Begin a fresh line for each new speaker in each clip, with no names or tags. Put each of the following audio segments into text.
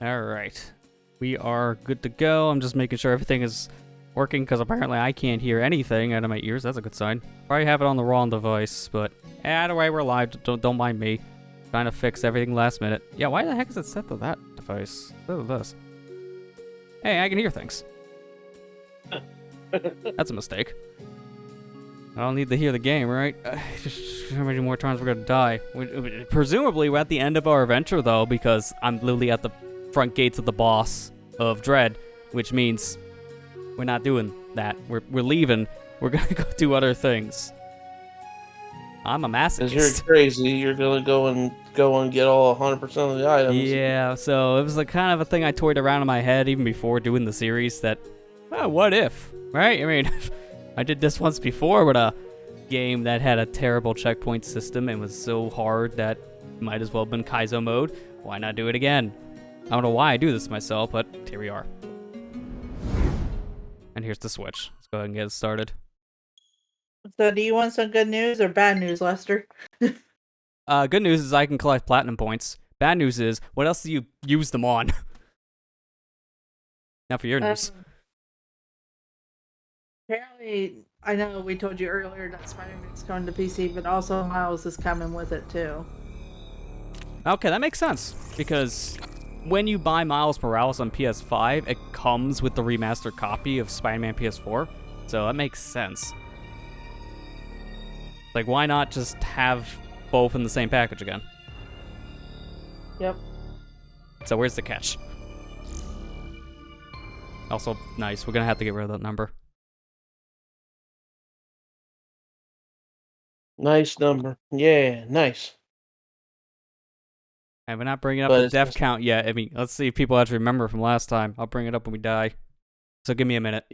Alright. We are good to go. I'm just making sure everything is working because apparently I can't hear anything out of my ears. That's a good sign. Probably have it on the wrong device, but either way, we're live. Don't mind me. Trying to fix everything last minute. Yeah, why the heck is it set to that device? Look at this. Hey, I can hear things. That's a mistake. I don't need to hear the game, right? Just how many more times we're gonna die? Presumably, we're at the end of our adventure, though, because I'm literally at the front gates of the boss of Dread, which means we're not doing that. We're leaving. We're gonna go do other things. I'm a masochist.
'Cause you're crazy. You're gonna go and get all 100% of the items.
Yeah, so it was like kind of a thing I toyed around in my head even before doing the series that, oh, what if, right? I mean, I did this once before with a game that had a terrible checkpoint system and was so hard that might as well have been Kaizo mode. Why not do it again? I don't know why I do this myself, but here we are. And here's the Switch. Let's go ahead and get it started.
So do you want some good news or bad news, Lester?
Good news is I can collect platinum points. Bad news is, what else do you use them on? Now for your news.
Apparently, I know we told you earlier that Spider-Man's coming to PC, but also Miles is coming with it too.
Okay, that makes sense. Because when you buy Miles Morales on PS5, it comes with the remastered copy of Spider-Man PS4. So that makes sense. Like, why not just have both in the same package again?
Yep.
So where's the catch? Also, nice. We're gonna have to get rid of that number.
Nice number. Yeah, nice.
And we're not bringing up
But
the
it's
death
just-
count yet. I mean, let's see if people actually remember from last time. I'll bring it up when we die. So give me a minute.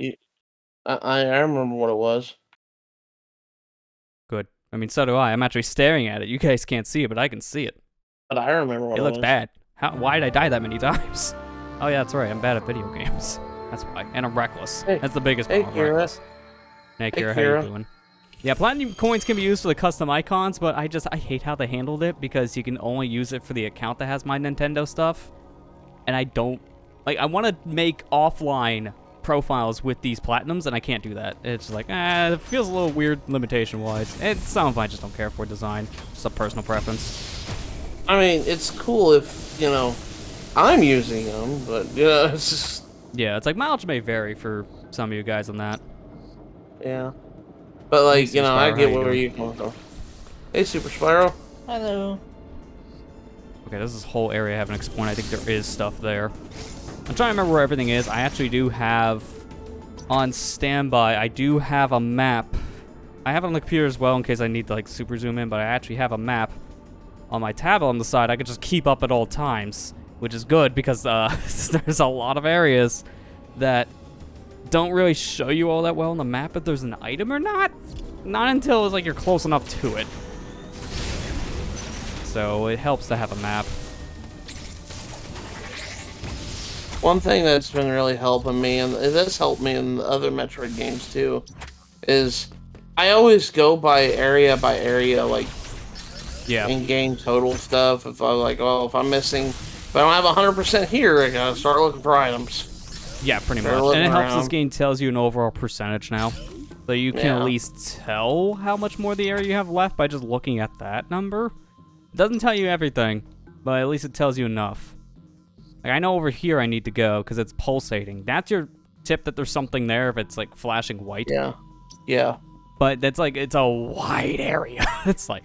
I remember what it was.
Good. I mean, so do I. I'm actually staring at it. You guys can't see it, but I can see it.
But I remember what
It
it
looks
was.
bad. Why did I die that many times? Oh yeah, that's right. I'm bad at video games. That's why. And I'm reckless.
Hey-
That's the biggest
hey,
problem. I'm
Kira.
reckless. Hey,
Hey,
Kira, how you
Kira.
doing? Yeah, platinum coins can be used for the custom icons, but I hate how they handled it because you can only use it for the account that has my Nintendo stuff. And I don't... Like, I want to make offline profiles with these platinums, and I can't do that. It's like, it feels a little weird limitation-wise. It's something I just don't care for design. Just a personal preference.
I mean, it's cool if, I'm using them, but, it's just...
Yeah, it's like mileage may vary for some of you guys on that.
Yeah. But, like,
Super
I
Spyro,
get
how you
where
doing?
you're coming from. Hey, Super Spyro.
Hello.
Okay, this is a whole area I haven't explored. I think there is stuff there. I'm trying to remember where everything is. I actually do have, on standby, I do have a map. I have it on the computer as well in case I need to, like, super zoom in, but I actually have a map on my tablet on the side. I could just keep up at all times, which is good because there's a lot of areas that don't really show you all that well on the map if there's an item or not. Not until it's like you're close enough to it. So it helps to have a map.
One thing that's been really helping me, and it has helped me in the other Metroid games too, is I always go by area, like,
Yeah.
in-game total stuff. If I'm like, if I'm missing, if I don't have 100% here, I gotta start looking for items.
Yeah, pretty
Start
much. And
looking
it helps this
around.
game tells you an overall percentage now. So you can
Yeah.
at least tell how much more of the area you have left by just looking at that number. It doesn't tell you everything, but at least it tells you enough. Like, I know over here I need to go because it's pulsating. That's your tip that there's something there if it's like flashing white.
Yeah. Yeah.
But that's like, it's a wide area. It's like,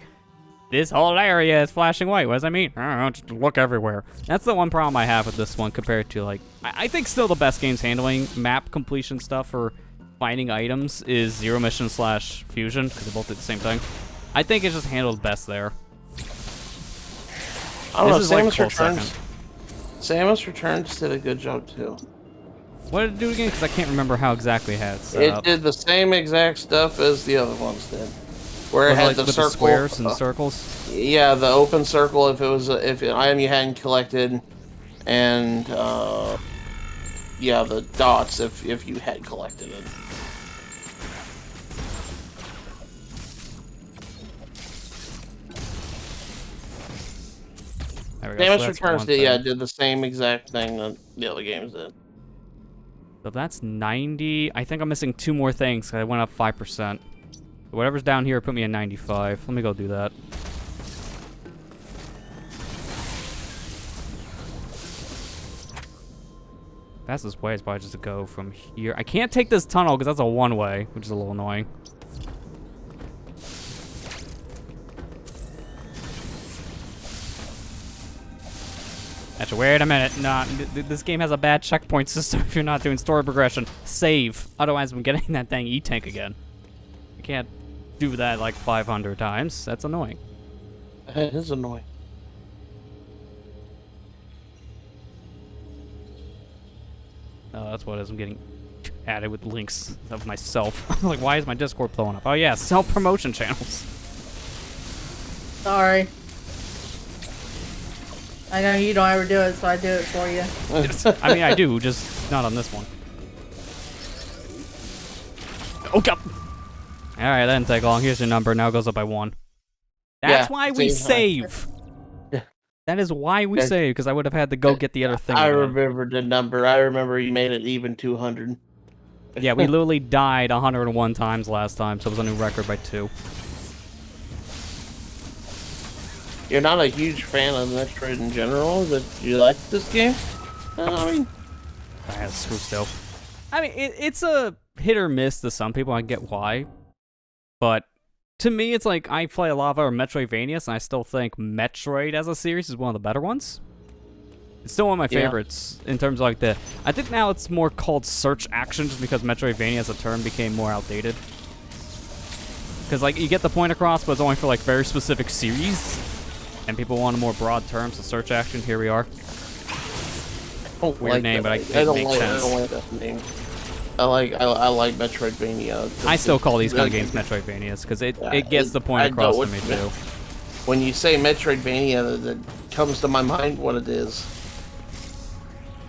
this whole area is flashing white. What does that mean? I don't know, just look everywhere. That's the one problem I have with this one compared to, like, I think still the best game's handling map completion stuff for finding items is Zero Mission / Fusion, because they both do the same thing. I think it's just handled best there.
I don't know,
This is like
Samus
close
Returns.
second.
Samus Returns did a good job too.
What did it do again? Because I can't remember how exactly it had it set
It
up.
did the same exact stuff as the other ones did, where it
Was it
had
like
the
with
circle,
squares and circles?
yeah, the open circle if it was if an item you hadn't collected, and yeah, the dots if you had collected it.
There we go. So
Damage
that's
Returns
one
did,
thing.
yeah, did the same exact thing that the other games did.
So that's 90. I think I'm missing 2 more things 'cause I went up 5%. Whatever's down here put me at 95. Let me go do that. Fastest way is probably just to go from here. I can't take this tunnel because that's a one-way, which is a little annoying. Actually, wait a minute. Nah, this game has a bad checkpoint system if you're not doing story progression. Save. Otherwise, I'm getting that dang E-tank again. You can't do that like 500 times. That's annoying.
It is annoying.
Oh, that's what it is. I'm getting added with links of myself. Like, why is my Discord blowing up? Oh, yeah, self-promotion channels.
Sorry. I know you don't ever do it, so I do it for you.
I mean, I do, just not on this one. Oh, God. All right, that didn't take long. Here's your number. Now it goes up by 1. That's why we save.
Yeah.
That is why we save, because I would have had to go get the other thing.
I
again.
remember the number. I remember you made it even 200.
Yeah, we literally died 101 times last time, so it was a new record by 2.
You're not a huge fan of Metroid in general, but you like this game? I mean,
Screw still. I mean, it's a hit or miss to some people. I get why, but to me, it's like I play a lot of other Metroidvanias, and I still think Metroid as a series is one of the better ones. It's still one of my favorites in terms of like the. I think now it's more called search action, just because Metroidvania as a term became more outdated. Because like you get the point across, but it's only for like very specific series. And people want a more broad term, so search action, here we are. Weird name, but it makes sense.
I don't like that name. I like Metroidvania.
I still call these kind of games Metroidvanias, because it gets the point across to me, too.
When you say Metroidvania, that comes to my mind what it is.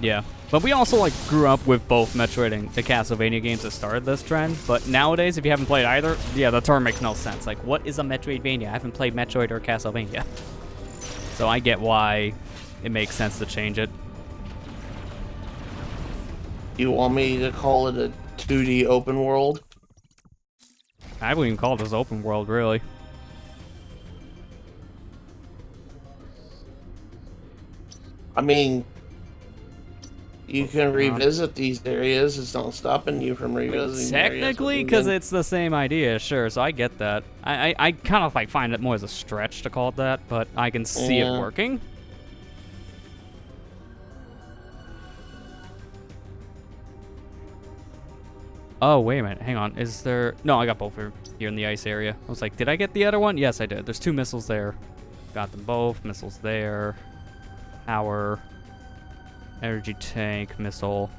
Yeah. But we also, like, grew up with both Metroid and the Castlevania games that started this trend. But nowadays, if you haven't played either, yeah, the term makes no sense. Like, what is a Metroidvania? I haven't played Metroid or Castlevania. So I get why it makes sense to change it.
You want me to call it a 2D open world?
I wouldn't even call this open world, really.
I mean, you can revisit these areas. It's not stopping you from revisiting.
Technically, because it's the same idea, sure. So I get that. I kind of like find it more as a stretch to call it that, but I can see it working. Oh, wait a minute. Hang on. Is there... No, I got both here in the ice area. I was like, did I get the other one? Yes, I did. There's 2 missiles there. Got them both. Missiles there. Power. Energy tank. Missile.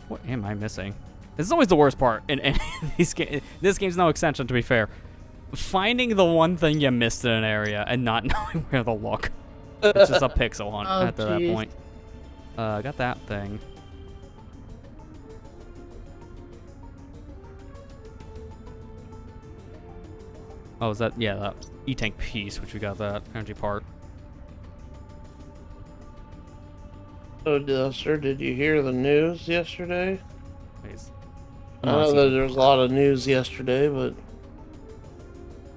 What am I missing? This is always the worst part in these games. This game's no exception, to be fair. Finding the one thing you missed in an area and not knowing where to look. It's just a pixel hunt after that point. Got that thing. Oh, is that... Yeah, that E-Tank piece, which we got that energy part.
So, Duster, did you hear the news yesterday?
Please.
I know that there was a lot of news yesterday, but...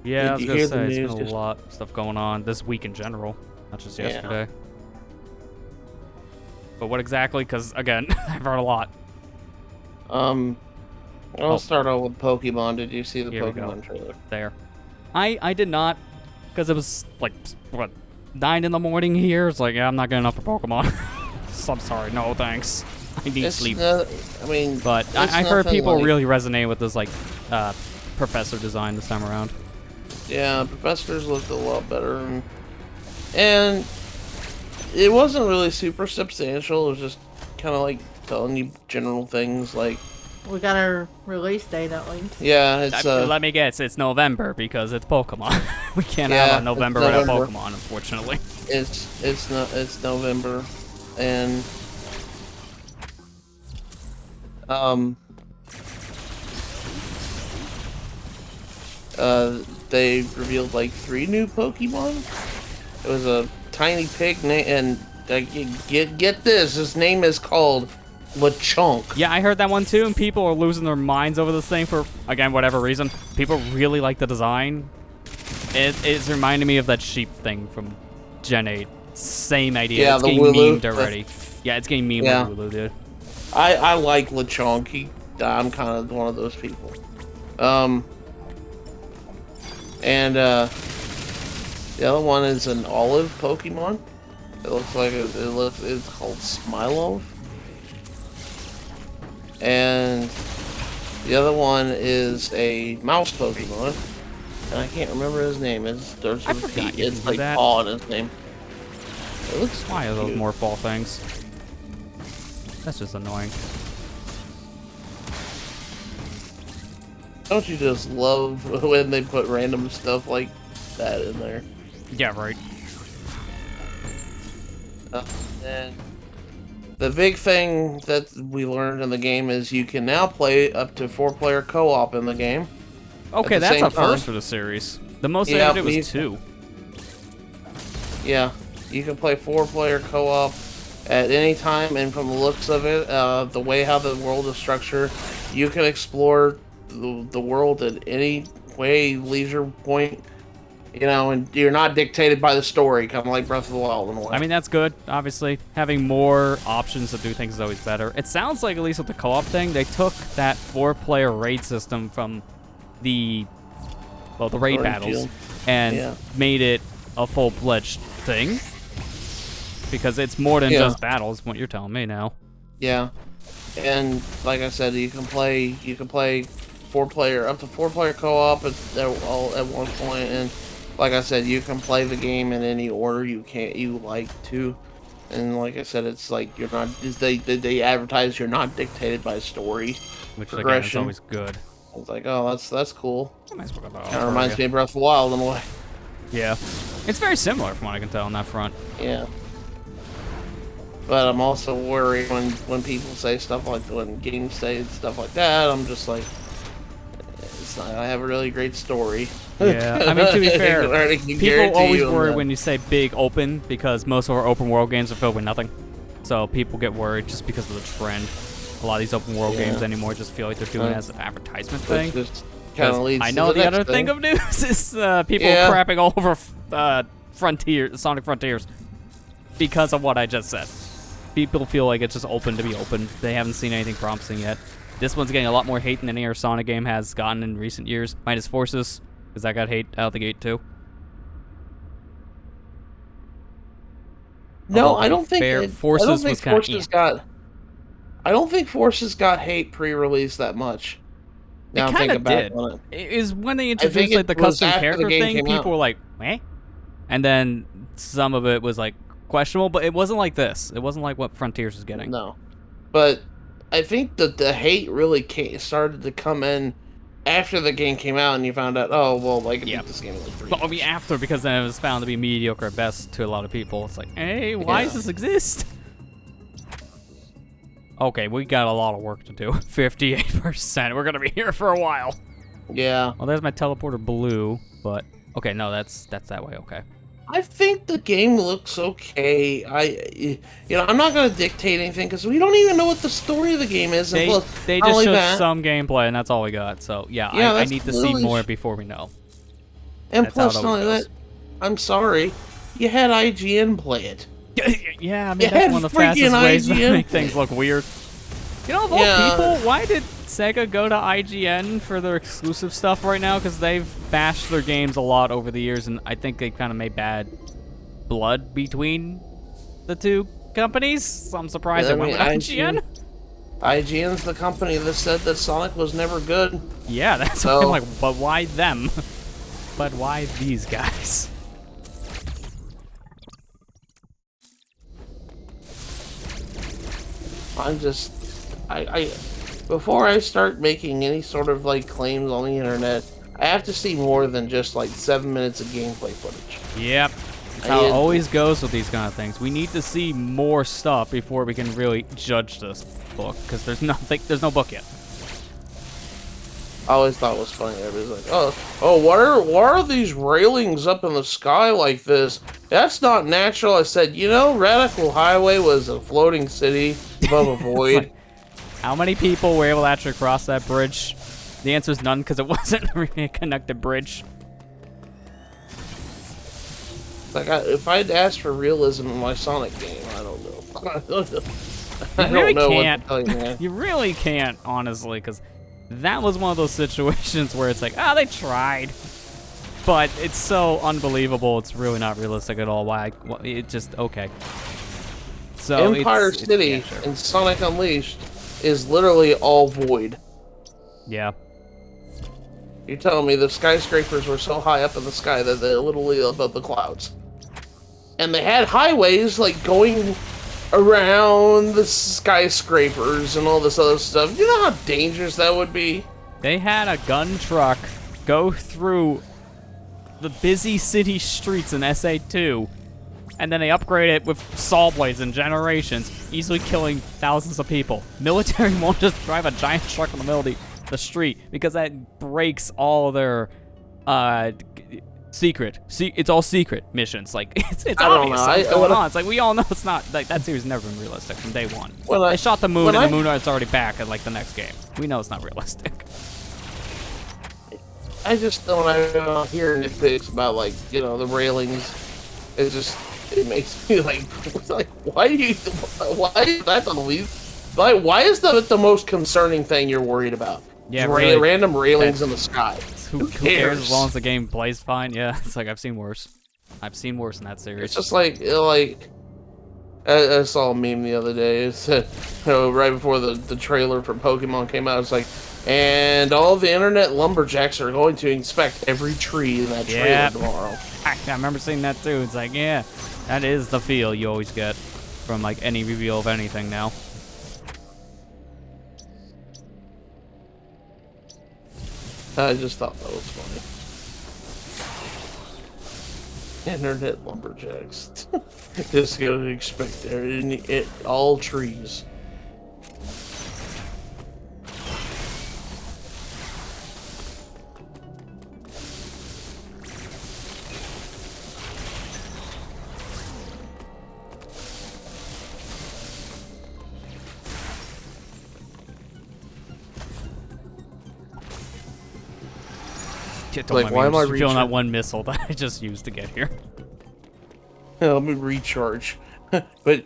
Yeah, I was going to say, there's been a lot of stuff going on this week in general, not just yesterday. But what exactly? Because, again, I've heard a lot.
I'll start out with Pokemon. Did you see the Pokemon trailer?
There. I did not, because it was, like, what, 9 in the morning here? It's like, yeah, I'm not good enough for Pokemon. So I'm sorry, no thanks. I need sleep.
I mean...
But I heard people really resonate with this, like, professor design this time around.
Yeah, professors looked a lot better. And it wasn't really super substantial. It was just kind of like telling you general things like...
We got our release date at least.
Yeah, it's...
let me guess, it's November because it's Pokemon. We can't have a November without Pokemon, unfortunately.
It's November. And... they revealed like 3 new Pokemon. It was a tiny pig and get this. His name is called LeChonk.
Yeah, I heard that one too, and people are losing their minds over this thing for, again, whatever reason. People really like the design. It's reminding me of that sheep thing from Gen 8. Same idea.
Yeah,
it's
the
getting
Wooloo.
memed already. Yeah, it's getting memed
Yeah.
with Wooloo, dude.
I like LeChonk. I'm kind of one of those people. And the other one is an olive Pokemon. It looks like it's called Smilove. And the other one is a mouse Pokemon. And I can't remember his name.
I forgot you
it's
could do
like
that.
Paul in his name. It looks
Why are those
cute.
more fall things? That's just annoying.
Don't you just love when they put random stuff like that in there?
Yeah, right.
And the big thing that we learned in the game is you can now play up to 4-player co-op in the game.
Okay,
the
that's
same
a
time.
first for the series. The most
Yeah,
I did was 2.
Yeah, you can play 4-player co-op at any time, and from the looks of it, the way how the world is structured, you can explore the world at any way, leisure point, you know, and you're not dictated by the story, kind of like Breath of the Wild in a way.
I mean, that's good, obviously. Having more options to do things is always better. It sounds like, at least with the co-op thing, they took that 4-player raid system from the raid
Orange
battles
Shield.
and
Yeah.
made it a full-fledged thing. Because it's more than
Yeah.
just battles, what you're telling me now.
Yeah, and like I said, you can play 4-player up to 4-player co-op at one point, and like I said, you can play the game in any order you like to, and like I said, it's like you're not they advertise you're not dictated by story
Which, again, is
progression.
always good.
It's like, oh, that's cool.
Nice work on that.
Kind of reminds me of Breath of the Wild in a way.
Yeah. It's very similar from what I can tell on that front.
Yeah. But I'm also worried when people say stuff like, when games say stuff like that, I'm just like, it's not gonna have a really great story.
Yeah, I mean, to be fair,
I can
people
guarantee
always
you
worry
that.
when you say big open because most of our open world games are filled with nothing. So people get worried just because of the trend. A lot of these open world
Yeah.
games anymore just feel like they're doing it as an advertisement thing.
Which just kind of
'Cause
leads
I
to
know the
next
other thing of news is people
Yeah.
crapping all over Sonic Frontiers because of what I just said. People feel like it's just open to be open. They haven't seen anything promising yet. This one's getting a lot more hate than any other Sonic game has gotten in recent years. Minus Forces, because that got hate out the gate too.
No,
Although,
I don't think
fair,
it,
Forces
I don't think
was kinda
Forces got. I don't think Forces got hate pre-release that much. Now
It
I'm
kind
thinking
of
back
did.
on it.
It is when they
think
introduced
it
like the
was
custom
after the
character
game
thing,
came
people
out.
were like, "Eh," and then some of it was like questionable, but it wasn't like this. It wasn't like what Frontiers was getting.
No, but I think that the hate really started to come in after the game came out, and you found out, oh well, I can
Yeah.
beat this game in like 3
But I mean
years.
after, because then it was found to be mediocre at best to a lot of people. It's like, hey, why
Yeah.
does this exist? Okay, we got a lot of work to do. 58%. We're gonna be here for a while.
Yeah,
Well, there's my teleporter blue, but okay, no, that's that way. Okay.
I think the game looks okay. I'm not gonna dictate anything because we don't even know what the story of the game is. And
They
plus,
they
not
just
only
showed
that,
some gameplay, and that's all we got. So yeah,
Yeah,
I
that's
need to see
literally
more before we know.
and
that's how
plus,
it
not
always
only
goes.
that, I'm sorry, you had IGN play it.
Yeah, I mean
You
that's
had
one of the
freaking
fastest ways to
IGN.
make things look weird. You know, of all
Yeah.
people, why did Sega go to IGN for their exclusive stuff right now? Because they've bashed their games a lot over the years, and I think they kind of made bad blood between the two companies. So I'm surprised
Yeah,
they went with IGN.
IGN's the company that said that Sonic was never good.
Yeah, that's why
So-
I'm like, but why them? But why these guys?
I'm just, I before I start making any sort of like claims on the internet, I have to see more than just like 7 minutes of gameplay footage.
Yep. That's how it always goes with these kind of things. We need to see more stuff before we can really judge this book, because there's no book yet.
I always thought was funny. Everybody's like, oh, why are these railings up in the sky like this? That's not natural. I said, you know, Radical Highway was a floating city above a void.
Like, how many people were able to actually cross that bridge? The answer is none, because it wasn't really a connected bridge.
Like, if I'd asked for realism in my Sonic game, I don't know. I don't know.
You really can't.
What to tell you, man.
You really can't, honestly, because that was one of those situations where it's like, ah, they tried. But it's so unbelievable, it's really not realistic at all. Why? It just, okay. So
Empire City
yeah, sure.
in Sonic Unleashed is literally all void.
Yeah.
You're telling me the skyscrapers were so high up in the sky that they're literally above the clouds. And they had highways, like, going around the skyscrapers and all this other stuff. You know how dangerous that would be?
They had a gun truck go through the busy city streets in SA2, and then they upgrade it with saw blades and generations, easily killing thousands of people. Military won't just drive a giant truck in the middle of the street because that breaks all their it's all secret missions. Like, it's obvious what's going on. It's like, we all know it's not, like, that series has never been realistic from day one. They shot the moon, and the moon is already back at, like, the next game. We know it's not realistic.
I just don't hear nitpicks about, like, you know, the railings. It makes me like why is that the least? Like, why is that the most concerning thing you're worried about?
Yeah, really,
random railings in the sky.
Who cares as long as the game plays fine? Yeah, it's like, I've seen worse. I've seen worse in that series.
It's just like I saw a meme the other day. It said, you know, right before the trailer for Pokemon came out, it's like, and all the internet lumberjacks are going to inspect every tree in that trailer tomorrow.
I remember seeing that too. It's like, yeah, that is the feel you always get from, like, any reveal of anything now.
I just thought that was funny. Internet lumberjacks. Just gonna expect there in all trees.
Like, why am I feeling that one missile that I just used to get here?
Let me recharge. But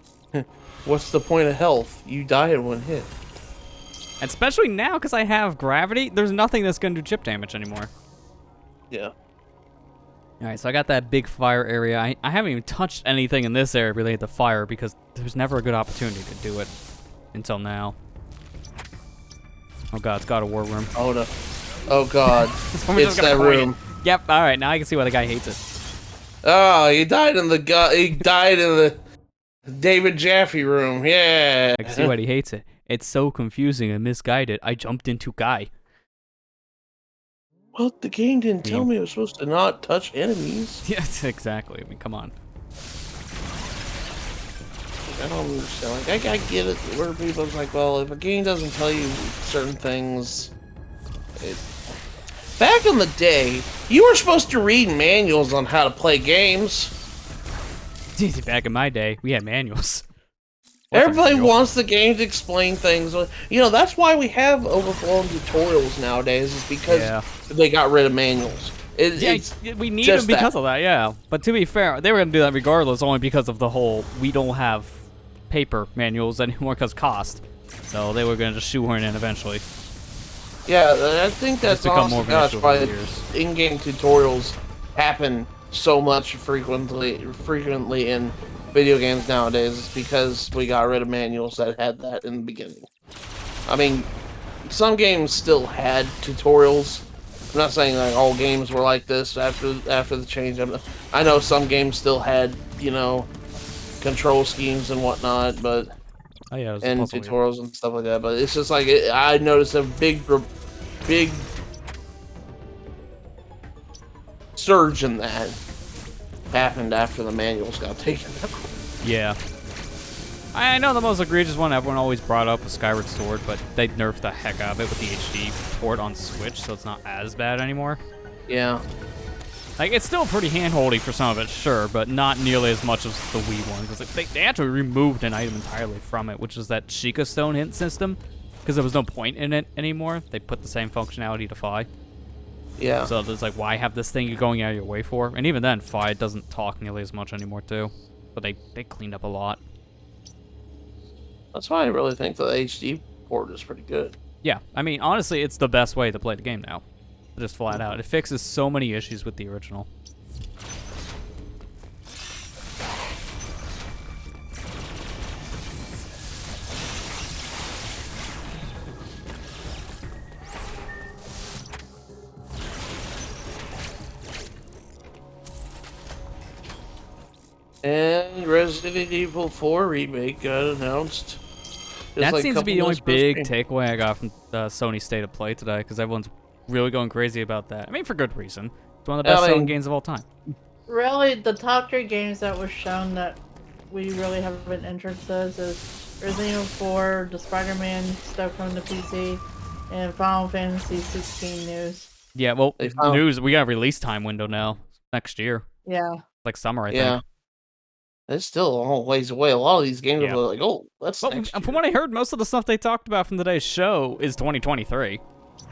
what's the point of health? You die in one hit.
Especially now, because I have gravity, there's nothing that's going to do chip damage anymore.
Yeah.
Alright, so I got that big fire area. I haven't even touched anything in this area related to fire because there's never a good opportunity to do it until now. Oh god, it's got a war room.
Oh no. Oh god. It's that room.
Yep, alright, now I can see why the guy hates it.
Oh, he died in the David Jaffe room. Yeah.
I can see why he hates it. It's so confusing and misguided. I jumped into guy.
Well, the game didn't tell me I was supposed to not touch enemies.
Yes, exactly. I mean, come on.
I don't understand. Like, I get it where people's like, well, if a game doesn't tell you certain things, back in the day, you were supposed to read manuals on how to play games.
Back in my day, we had manuals.
Everybody wants the game to explain things. You know, that's why we have overflowing tutorials nowadays, is because they got rid of manuals.
We need them because of that, yeah. But to be fair, they were going to do that regardless, only because of the whole, we don't have paper manuals anymore because cost. So they were going to just shoehorn in eventually.
Yeah, I think that's honestly why in-game tutorials happen so much frequently in video games nowadays. Is because we got rid of manuals that had that in the beginning. I mean, some games still had tutorials. I'm not saying like all games were like this after the change. I know some games still had, you know, control schemes and whatnot, but and tutorials and stuff like that. But it's just like I noticed a big surge in that happened after the manuals got taken out.
Yeah. I know the most egregious one everyone always brought up was Skyward Sword, but they nerfed the heck out of it with the HD port on Switch, so it's not as bad anymore.
Yeah.
Like, it's still pretty handholdy for some of it, sure, but not nearly as much as the Wii one, because they actually removed an item entirely from it, which was that Sheikah Stone hint system, because there was no point in it anymore. They put the same functionality to Fi.
Yeah.
So it's like, why have this thing you're going out of your way for? And even then, Fi doesn't talk nearly as much anymore, too. But they cleaned up a lot.
That's why I really think the HD port is pretty good.
Yeah, I mean, honestly, it's the best way to play the game now. Just flat out. It fixes so many issues with the original.
And Resident Evil 4 remake got announced.
That seems to be the only big
game.
takeaway I got from Sony State of Play today, because everyone's really going crazy about that. I mean, for good reason. It's one of the best-selling games of all time.
Really, the top 3 games that were shown that we really have an interest in is Resident Evil 4, the Spider-Man stuff from the PC, and Final Fantasy 16 news.
Yeah, well, news, we got a release time window now. Next year.
Yeah.
Like summer, I think.
It's still a long ways away. A lot of these games are like, oh, that's
well,
next year.
From what I heard, most of the stuff they talked about from today's show is 2023.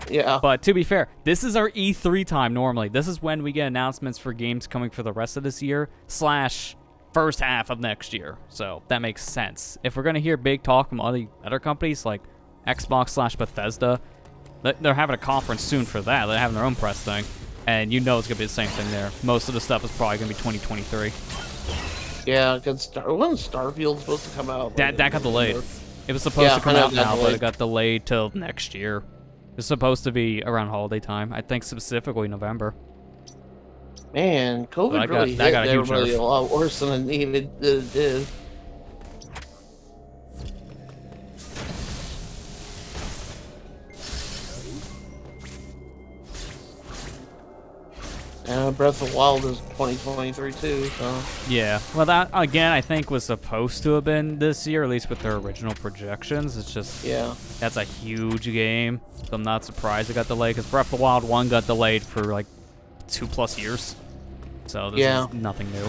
Yeah.
But to be fair, this is our E3 time normally. This is when we get announcements for games coming for the rest of this year / first half of next year. So that makes sense. If we're going to hear big talk from other companies like Xbox / Bethesda, they're having a conference soon for that. They're having their own press thing. And you know it's going to be the same thing there. Most of the stuff is probably going to be 2023.
Yeah, because wasn't Starfield supposed to come out?
That got delayed. It was supposed to come out now, but it got delayed till next year. It's supposed to be around holiday time. I think specifically November.
Man, COVID really hit everybody a lot worse than it needed. It did. Breath of the Wild is 2023 too, so...
Yeah, well that, again, I think was supposed to have been this year, at least with their original projections. It's just...
Yeah.
That's a huge game, so I'm not surprised it got delayed, because Breath of the Wild 1 got delayed for, like, 2+ years. So this is nothing new.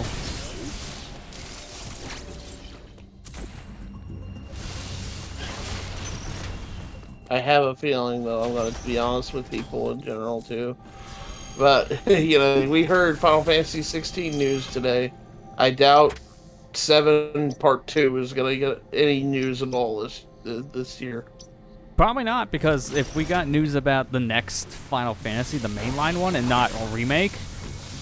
I have a feeling, though, I'm going to be honest with people in general, too. But, you know, we heard Final Fantasy 16 news today. I doubt 7 Part 2 is going to get any news at all this year.
Probably not, because if we got news about the next Final Fantasy, the mainline one, and not a remake,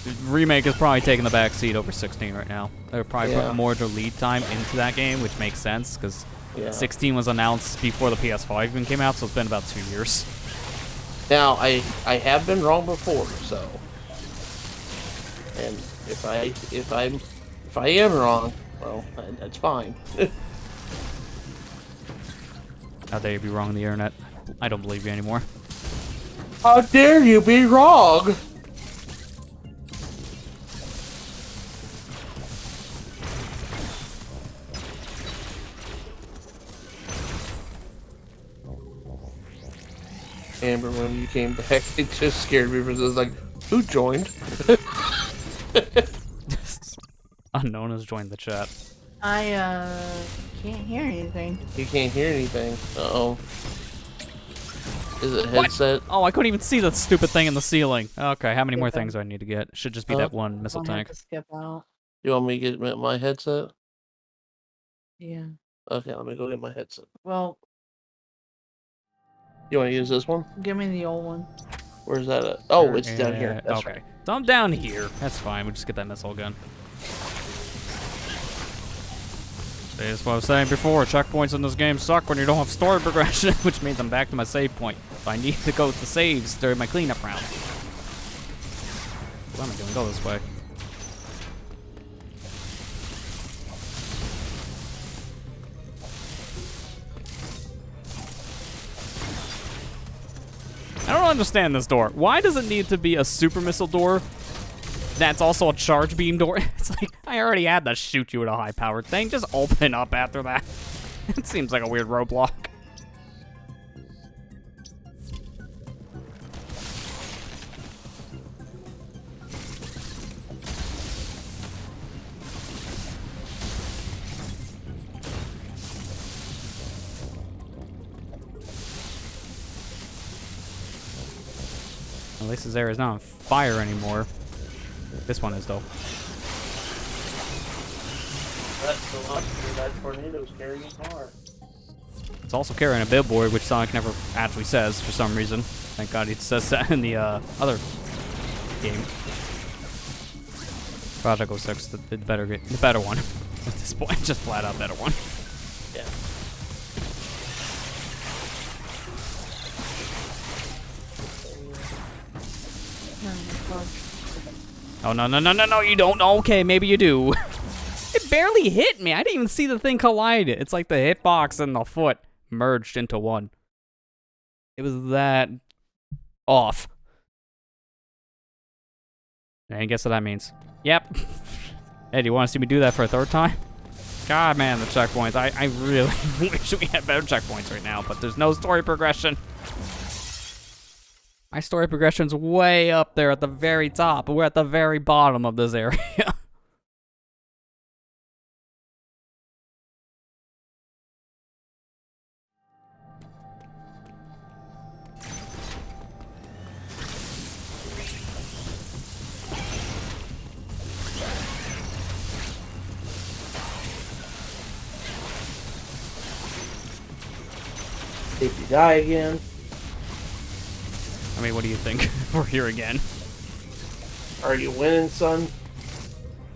the remake is probably taking the back seat over 16 right now. They're probably putting more of their lead time into that game, which makes sense, because 16 was announced before the PS5 even came out, so it's been about 2 years.
Now, I have been wrong before, so, and if I am wrong, well, that's fine.
How dare you be wrong on the internet? I don't believe you anymore.
How dare you be wrong? Amber, when you came back, it just scared me because it was like, who joined?
Unknown has joined the chat.
I can't hear anything.
You can't hear anything. Uh-oh. Is it headset?
What? Oh, I couldn't even see the stupid thing in the ceiling. Okay, how many more things do I need to get? Should just be that one missile tank.
To skip out.
You want me to get my headset?
Yeah.
Okay, let me go get my headset.
Well,
you want to use this one?
give me the old one.
Where's that at? Oh, it's down here. That's
okay.
Right.
So I'm down here. That's fine. We'll just get that missile gun. That's what I was saying before. Checkpoints in this game suck when you don't have story progression, which means I'm back to my save point. If I need to go to saves during my cleanup round. What am I doing? Go this way. I don't understand this door. Why does it need to be a super missile door That's also a charge beam door. It's like, I already had to shoot you with a high-powered thing. Just open up after that. It seems like a weird roadblock. At least this area is not on fire anymore. This one is, though.
That's the luxury that tornado's carrying a car.
It's also carrying a billboard, which Sonic never actually says for some reason. Thank God he says that in the other game. Project 06, the better one. At this point, just flat out better one.
Yeah.
Oh, no, you don't. Okay, maybe you do. It barely hit me. I didn't even see the thing collide. It's like the hitbox and the foot merged into one. It was that off. And guess what that means? Yep. Hey, do you want to see me do that for a third time? God, man, the checkpoints. I really wish we had better checkpoints right now, but there's no story progression. My story progression's way up there at the very top, but we're at the very bottom of this area.
If you die again.
I mean, what do you think? We're here again.
Are you winning, son?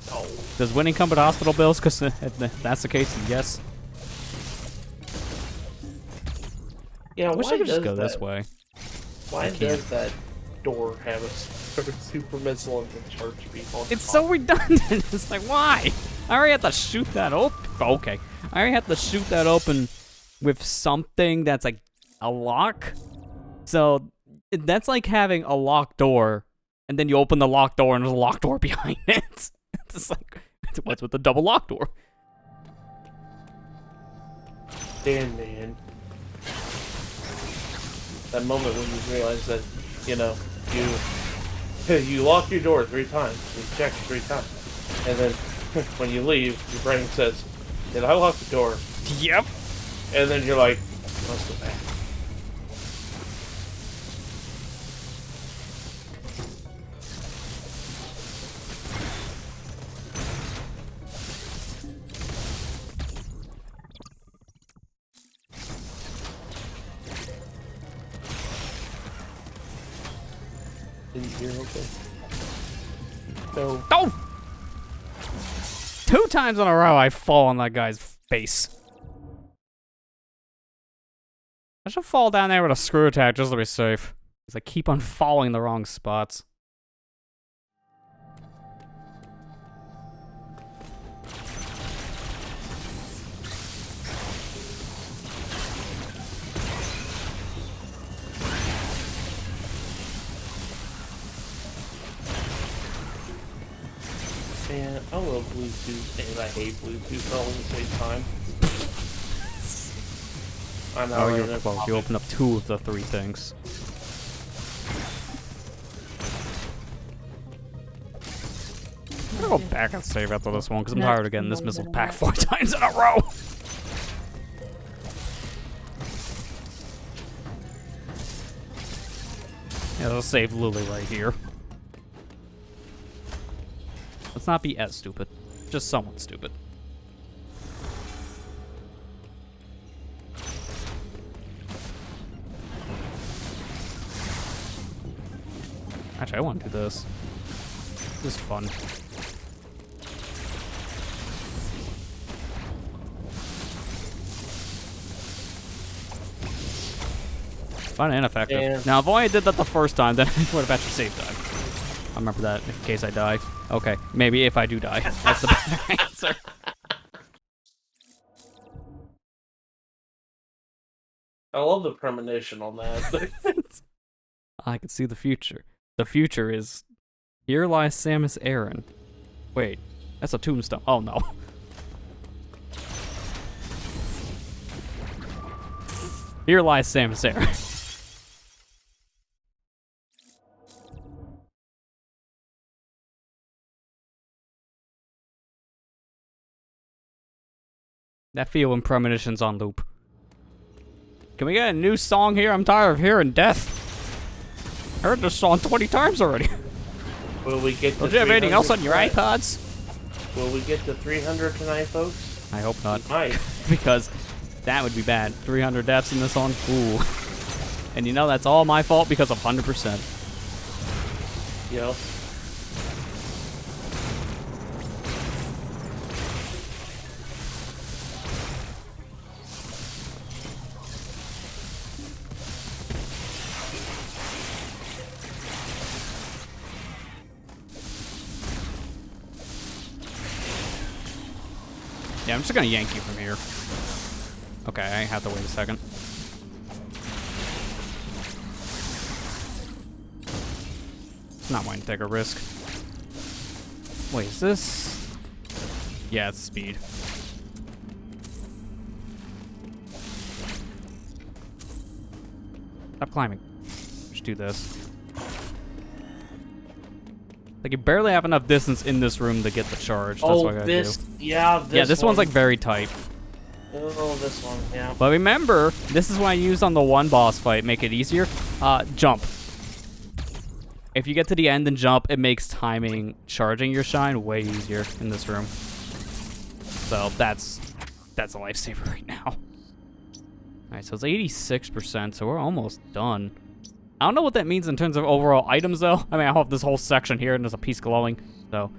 No.
Does winning come with hospital bills? Because if that's the case, yes.
Yeah,
I wish
why
I could just
does
go this
that-
way.
Why
I can't.
does that door have a super missile and the charge beam on
It's
top?
so redundant. It's like, why? I already have to shoot that open. Okay. I already have to shoot that open with something that's like a lock. So that's like having a locked door, and then you open the locked door and there's a locked door behind it. It's just like, what's with the double locked door?
Damn, man. That moment when you realize that, you know, you lock your door 3 times, you check 3 times, and then when you leave, your brain says, "Did I lock the door?"
Yep.
And then you're like, "Let's go back." Did you hear okay? No.
Oh! 2 times in a row I fall on that guy's face. I should fall down there with a screw attack just to be safe. Because I keep on falling the wrong spots.
Man, I love Bluetooth and I hate Bluetooth all at the same time. I know.
Oh,
right?
you open up 2 of the 3 things. I'm gonna go back and save after this one because I'm tired of getting this missile pack 4 times in a row. Yeah, let's save Lily right here. Let's not be as stupid. Just somewhat stupid. Actually, I want to do this. This is fun. Fun and effective.
Yeah.
Now, if only I did that the first time, then I would have actually saved time. I remember that in case I die. Okay, maybe if I do die. That's the better answer.
I love the premonition on that.
I can see the future. The future is Here lies Samus Aran. Wait, that's a tombstone. Oh no. Here lies Samus Aran. That feel when premonition's on loop. Can we get a new song here? I'm tired of hearing death. I heard this song 20 times already.
Will we get to
Don't you have anything else on your
tonight?
iPods?
Will we get to 300 tonight, folks?
I hope not.
We might.
Because that would be bad. 300 deaths in this one? Ooh. And you know that's all my fault because of 100%.
Yo.
Yeah, I'm just gonna yank you from here. Okay, I have to wait a second. Not wanting to take a risk. Wait, is this? Yeah, it's speed. Stop climbing. Just do this. Like, you barely have enough distance in this room to get the charge. That's what I gotta do.
Yeah,
This one's like very tight.
Oh, this one, yeah.
But remember, this is what I used on the one boss fight. Make it easier. Jump. If you get to the end and jump, it makes timing charging your shine way easier in this room. So that's a lifesaver right now. All right, so it's 86%, so we're almost done. I don't know what that means in terms of overall items, though. I mean, I hope this whole section here and there's a piece glowing, so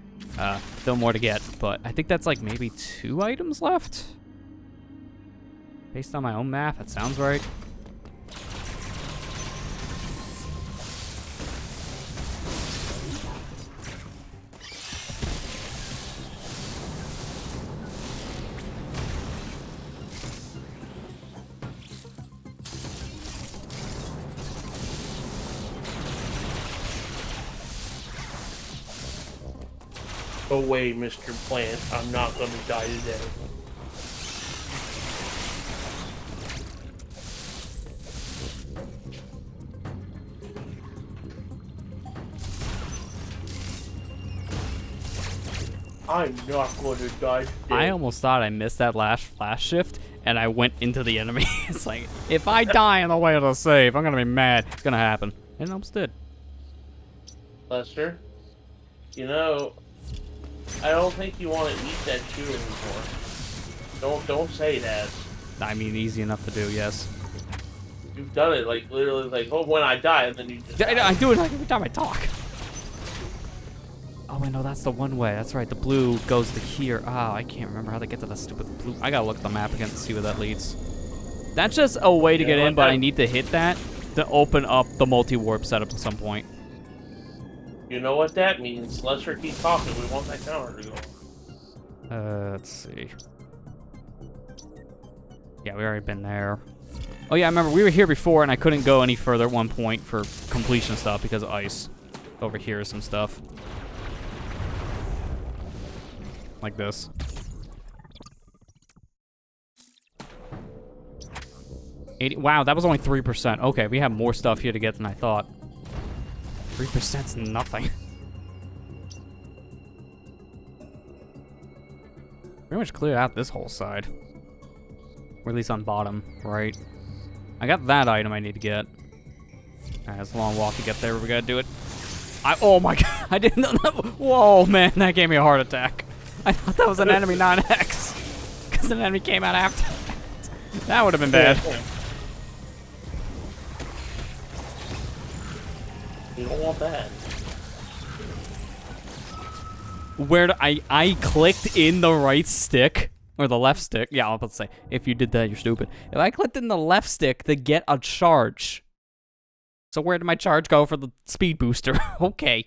still more to get. But I think that's like maybe 2 items left. Based on my own math, that sounds right.
Go away, Mr. Plant. I'm not gonna die today. I'm not gonna die today.
I almost thought I missed that last flash shift, and I went into the enemy. It's like, if I die on the way to the save, I'm gonna be mad. It's gonna happen. And it almost did.
Lester, you know, I don't think you want to eat that chew anymore. Don't say that.
I mean, easy enough to do, yes.
You've done it, like, literally, like, oh, when I die, and then you just die.
I do it like every time I talk. Oh, wait, no, that's the one way. That's right, the blue goes to here. Ah, I can't remember how to get to the stupid blue. I gotta look at the map again to see where that leads. That's just a way to get in, but I need to hit that to open up the multi-warp setup at some point.
You know what that means. Lester, keep talking. We want that counter to go.
Let's see. Yeah, we already been there. Oh yeah, I remember we were here before and I couldn't go any further at one point for completion stuff because of ice. Over here is some stuff. Like this. Wow, that was only 3%. Okay, we have more stuff here to get than I thought. 3%'s nothing. Pretty much cleared out this whole side. Or at least on bottom, right? I got that item I need to get. Alright, it's a long walk to get there, but we gotta do it. Oh my god, I didn't know that. Whoa, man, that gave me a heart attack. I thought that was an enemy 9X. Because an enemy came out after that. That would have been bad.
You don't want that.
Where do I clicked in the right stick. Or the left stick. Yeah, I was about to say, if you did that, you're stupid. If I clicked in the left stick to get a charge. So where did my charge go for the speed booster? Okay.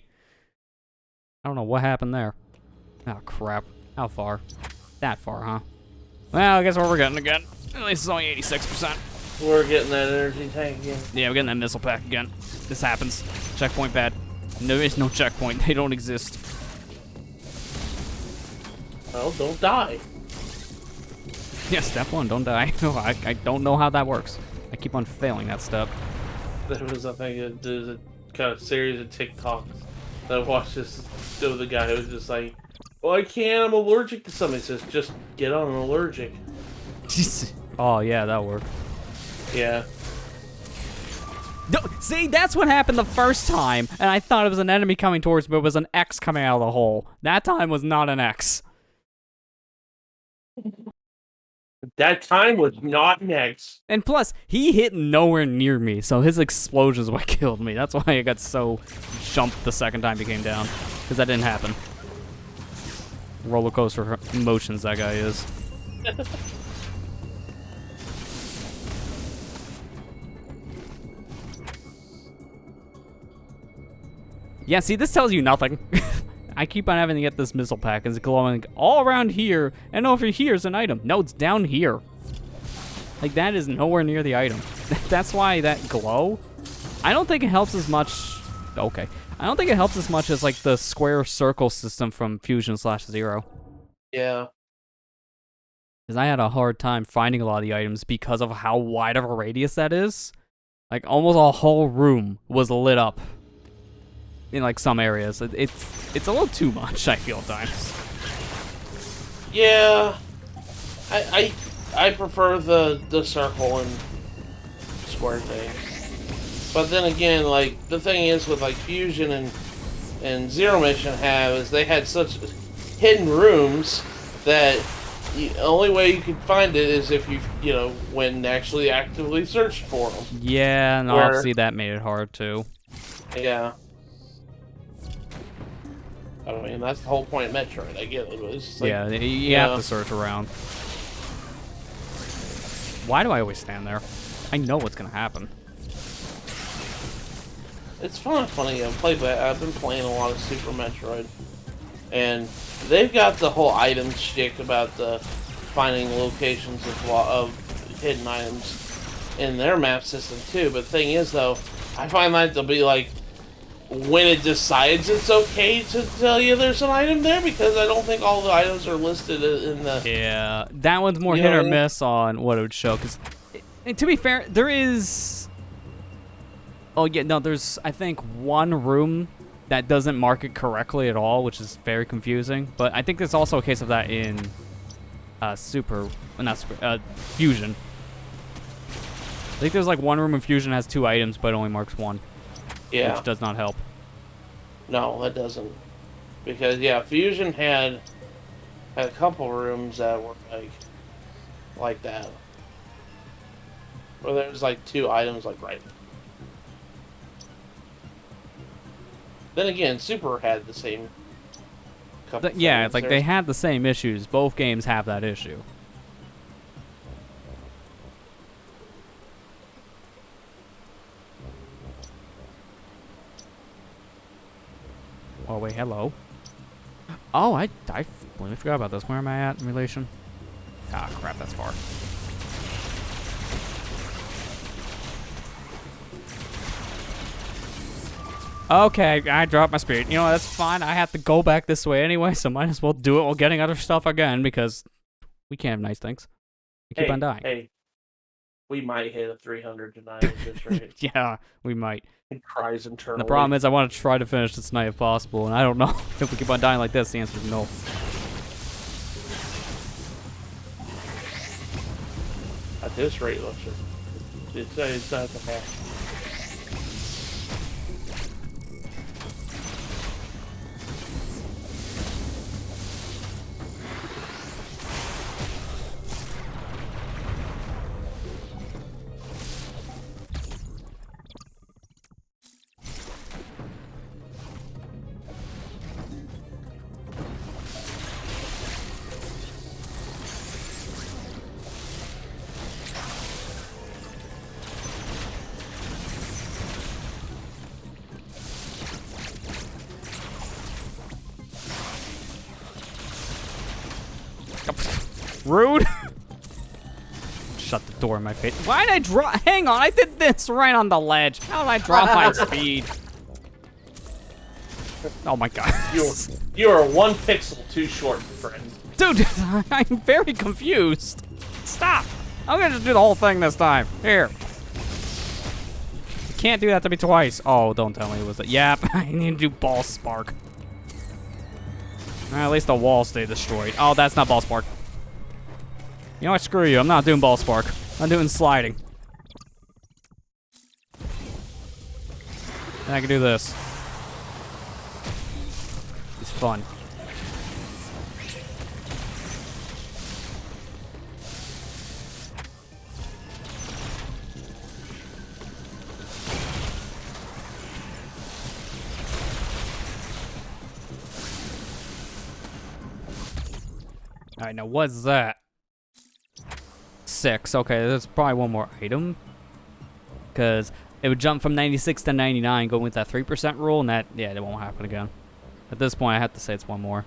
I don't know what happened there. Oh, crap. How far? That far, huh? Well, I guess what we're getting again. At least it's only 86%.
We're getting that energy tank again.
Yeah, we're getting that missile pack again. This happens. Checkpoint bad. There is no checkpoint. They don't exist.
Well, don't die.
Yeah, step 1, don't die. No, I don't know how that works. I keep on failing that step.
There was a thing. There's a kind of series of TikToks that I watched. This of the guy who was just like, "Well, I can't. I'm allergic to something." He says, "Just get on an allergic."
Oh yeah, that'll work.
Yeah.
No, see, that's what happened the first time, and I thought it was an enemy coming towards me, but it was an X coming out of the hole. That time was not an X.
That time was not next.
And plus, he hit nowhere near me, so his explosion is what killed me. That's why I got so jumped the second time he came down, because that didn't happen. Roller coaster emotions that guy is. Yeah, see, this tells you nothing. I keep on having to get this missile pack. It's glowing all around here, and over here's an item. No, it's down here. Like, that is nowhere near the item. That's why that glow, I don't think it helps as much. Okay. I don't think it helps as much as, like, the square circle system from Fusion/Zero.
Yeah.
Because I had a hard time finding a lot of the items because of how wide of a radius that is. Like, almost a whole room was lit up. In like some areas, it's a little too much. I feel at times.
Yeah, I prefer the circle and square thing. But then again, like the thing is with like Fusion and Zero Mission is they had such hidden rooms that the only way you could find it is if you know when actually actively searched for them.
Yeah, and obviously that made it hard too.
Yeah. I mean, that's the whole point of Metroid. I get it. It's just like,
yeah, you have to search around. Why do I always stand there? I know what's gonna happen.
It's funny. I've been playing a lot of Super Metroid, and they've got the whole item shtick about the finding locations of hidden items in their map system too. But the thing is, though, I find that to be like, when it decides it's okay to tell you there's an item there, because I don't think all the items are listed in the...
Yeah, that one's more hit or miss on what it would show, because, to be fair, there is... Oh, yeah, no, there's, I think, one room that doesn't mark it correctly at all, which is very confusing, but I think there's also a case of that in Fusion. I think there's, like, one room in Fusion has 2 items, but it only marks 1.
Yeah.
Which does not help.
No, that doesn't. Because, yeah, Fusion had a couple rooms that were, like that. Where there's, like, 2 items, like, right. Then again, Super had the same couple
yeah,
things.
it's like they had the same issues. Both games have that issue. Oh, wait, hello. Oh, I completely forgot about this. Where am I at in relation? Ah, crap, that's far. Okay, I dropped my speed. You know, that's fine. I have to go back this way anyway, so might as well do it while getting other stuff again, because we can't have nice things. We keep on dying.
Hey, we might hit a 300 tonight at this rate.
Yeah, we might.
He cries internally.
The problem is I want to try to finish this night if possible, and I don't know if we keep on dying like this. The answer is no.
At this rate, it's not the best.
Rude. Shut the door in my face. Why did I drop? Hang on, I did this right on the ledge. How did I drop my speed? Oh my god.
You are 1 pixel too short, friend.
Dude, I'm very confused. Stop. I'm gonna just do the whole thing this time. Here. You can't do that to me twice. Oh, don't tell me it was that. Yep, I need to do ball spark. At least the wall stayed destroyed. Oh, that's not ball spark. You know what? Screw you. I'm not doing ball spark. I'm doing sliding. And I can do this. It's fun. Alright, now what's that? 6. Okay, there's probably one more item. Because it would jump from 96 to 99 going with that 3% rule, and that, yeah, it won't happen again. At this point, I have to say it's one more.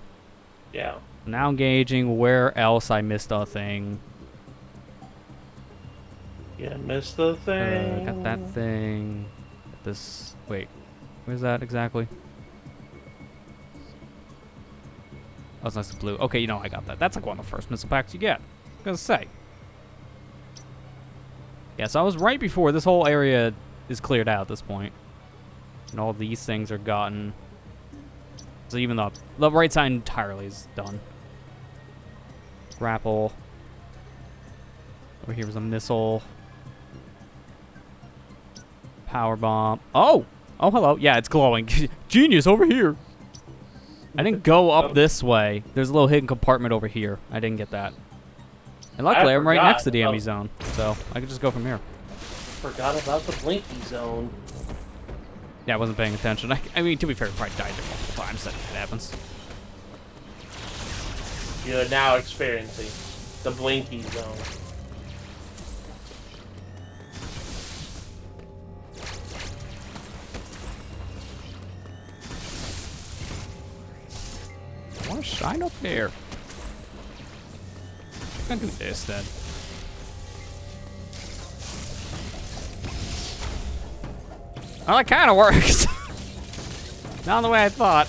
Yeah.
Now engaging where else I missed a thing.
Yeah, missed the thing.
Got that thing. This, wait, where's that exactly? Oh, it's nice and blue. Okay, you know I got that. That's like one of the first missile packs you get. I was gonna say. Yeah, so I was right before this whole area is cleared out at this point. And all these things are gotten. So even the right side entirely is done. Grapple. Over here was a missile. Power bomb. Oh! Oh, hello. Yeah, it's glowing. Genius, over here. I didn't go up this way. There's a little hidden compartment over here. I didn't get that. And luckily, I'm right next to the E.M.M.I zone, so I could just go from here.
Forgot about the blinky zone.
Yeah, I wasn't paying attention. I mean, to be fair, I probably died there multiple times. That happens.
You are now experiencing the blinky zone.
I want to shine up there. I'm gonna do this then. Well, that kind of works. Not the way I thought.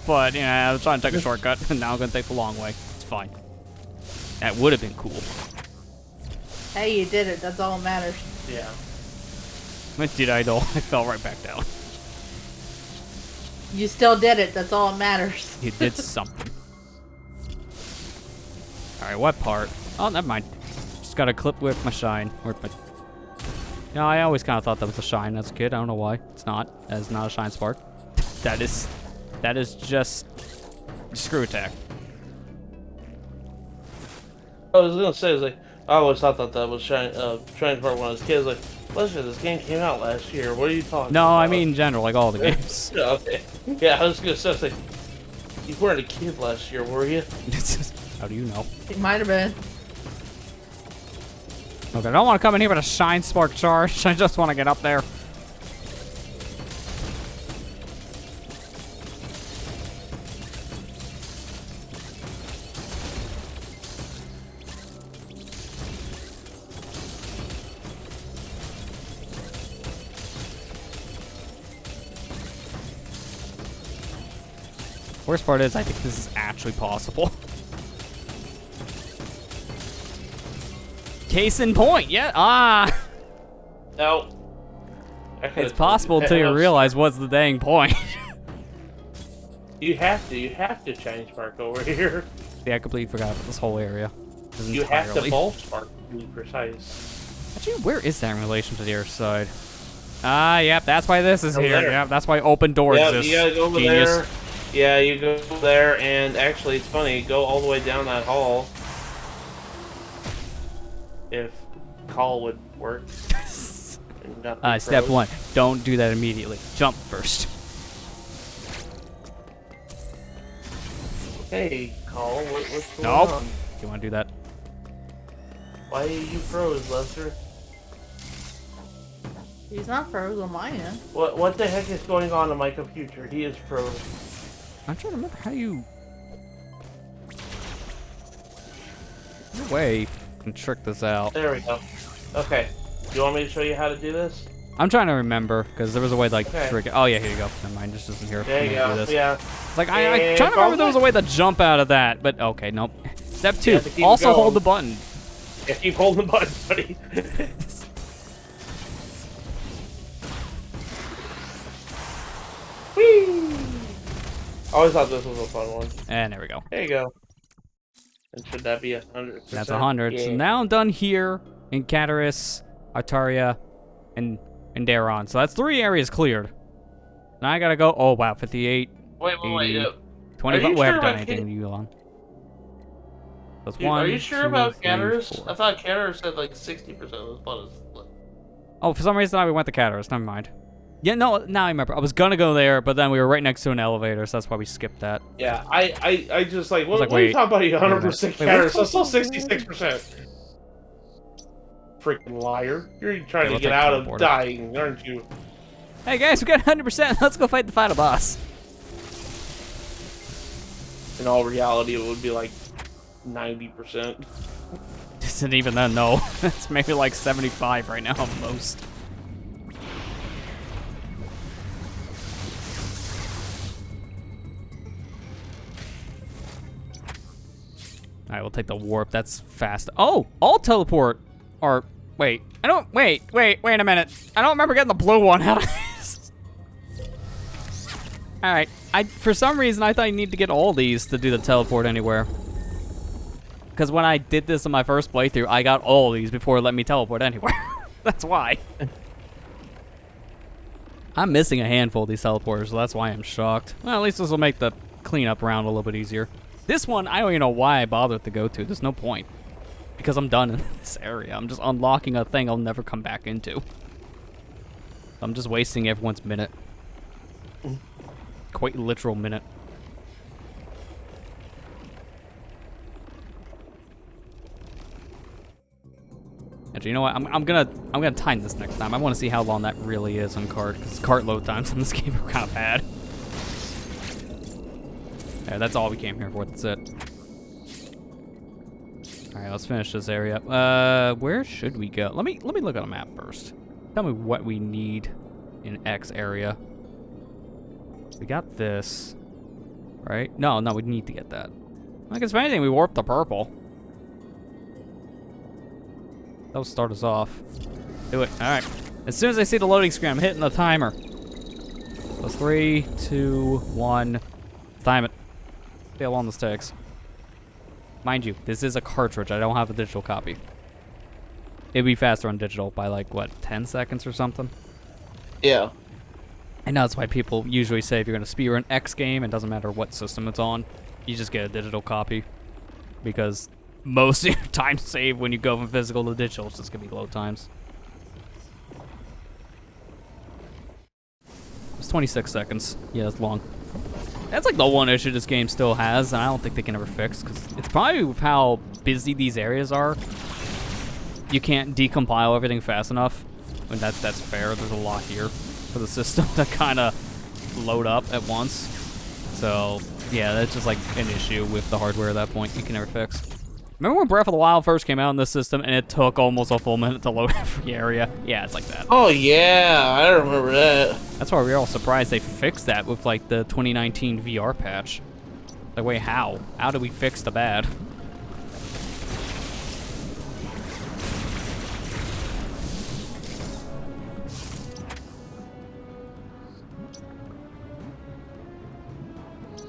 But, yeah, I was trying to take a shortcut, and now I'm gonna take the long way. It's fine. That would have been cool.
Hey, you did it. That's all that matters.
Yeah.
What did I do? I fell right back down.
You still did it. That's all that matters.
You did something. Alright, what part? Oh, never mind. Just got a clip with my shine. No, I always kind of thought that was a shine as a kid. I don't know why. It's not. That is not a shine spark. That is just screw attack.
I was gonna say, I always thought that was shine spark when I was a kid. Like, listen, this game came out last year. What are you talking about?
No, I mean in general, like all the games.
Yeah, okay. Yeah, I was gonna say, you weren't a kid last year, were you?
How do you know?
It might have been.
Okay, I don't want to come in here with a shine spark charge. I just want to get up there. Worst part is, I think this is actually possible. Case in point, yeah. Ah.
No.
It's possible until you realize what's the dang point.
You have to shine spark over here.
Yeah, I completely forgot about this whole area.
You have to ball spark to be precise.
Actually, where is that in relation to the other side? Ah, yep, that's why this is
Over
here.
there.
Yep, that's why open door exists.
You gotta go over
Genius.
there. Yeah, you go there, and actually, it's funny. Go all the way down that hall. If call would work. And not be
Step
froze.
1, don't do that immediately. Jump first.
Hey, call. What's going
Nope.
on?
You want to do that?
Why are you froze, Lester?
He's not froze on my end.
What the heck is going on my computer? He is froze.
I'm trying to remember how you... No way you can trick this out.
There we go. Okay. You want me to show you how to do this?
I'm trying to remember because there was a way to like trick it. Oh yeah, here you go. Never mind, this isn't here.
There you
I'm gonna
go.
do this.
Yeah.
It's like I'm trying to remember there was a way to jump out of that, but okay, nope. Step 2.
keep
Also
going.
hold the button.
Yeah, keep holding the button, buddy. Whee! I always thought this was a fun one.
And there we go.
There you go. And should that be 100%?
That's 100.
Yeah.
So now I'm done here in Cataris, Artaria, and Daron. So that's 3 areas cleared. Now I gotta go. Oh wow, 58.
Wait.
80,
Are
25.
you
We haven't
sure
done
about
anything to you, Elon. That's
Dude,
1.
are you sure
2,
about
3,
Cataris?
4.
I thought Cataris said like 60% of the spot is split.
Oh, for some reason I went to Cataris. Never mind. Yeah, no, now I remember. I was gonna go there, but then we were right next to an elevator, so that's why we skipped that.
Yeah, I just like, what,
like,
what are you
wait,
talking about? 100%
wait,
Cataris. That's still 66%. Freaking liar. You're trying to
we'll
get
take
out of
teleporter.
dying, aren't you?
Hey guys, we got 100%. Let's go fight the final boss.
In all reality, it would be like 90%.
Isn't even then, no. It's maybe like 75 right now at most. Alright, we'll take the warp. That's fast. Oh! All teleport! Or, wait. I don't, wait a minute. I don't remember getting the blue one out of this. Alright. For some reason, I thought you need to get all these to do the teleport anywhere. Because when I did this in my first playthrough, I got all these before it let me teleport anywhere. That's why. I'm missing a handful of these teleporters, so that's why I'm shocked. Well, at least this will make the cleanup round a little bit easier. This one, I don't even know why I bothered to go to. There's no point. Because I'm done in this area. I'm just unlocking a thing I'll never come back into. I'm just wasting everyone's minute. Quite literal minute. Actually, you know what? I'm gonna time this next time. I want to see how long that really is on cart, because cart load times in this game are kind of bad. Yeah, that's all we came here for. That's it. All right, let's finish this area. Where should we go? Let me look at a map first. Tell me what we need in X area. We got this, right? No, we need to get that. I guess if anything, we warped the purple. That'll start us off. Do it. All right. As soon as I see the loading screen, I'm hitting the timer. So 3, 2, 1. Time it. See how long this takes. Mind you, this is a cartridge. I don't have a digital copy. It'd be faster on digital by like, what, 10 seconds or something?
Yeah.
I know that's why people usually say if you're going to speedrun an X game, it doesn't matter what system it's on, you just get a digital copy. Because most of your time saved when you go from physical to digital is just going to be load times. It's 26 seconds. Yeah, that's long. That's like the one issue this game still has, and I don't think they can ever fix, because it's probably with how busy these areas are. You can't decompile everything fast enough. I mean, that's fair. There's a lot here for the system to kind of load up at once. So, yeah, that's just like an issue with the hardware at that point you can never fix. Remember when Breath of the Wild first came out in this system and it took almost a full minute to load every area? Yeah, it's like that.
Oh, yeah. I remember that.
That's why we were all surprised they fixed that with like the 2019 VR patch. Like, wait, how? How did we fix the bad?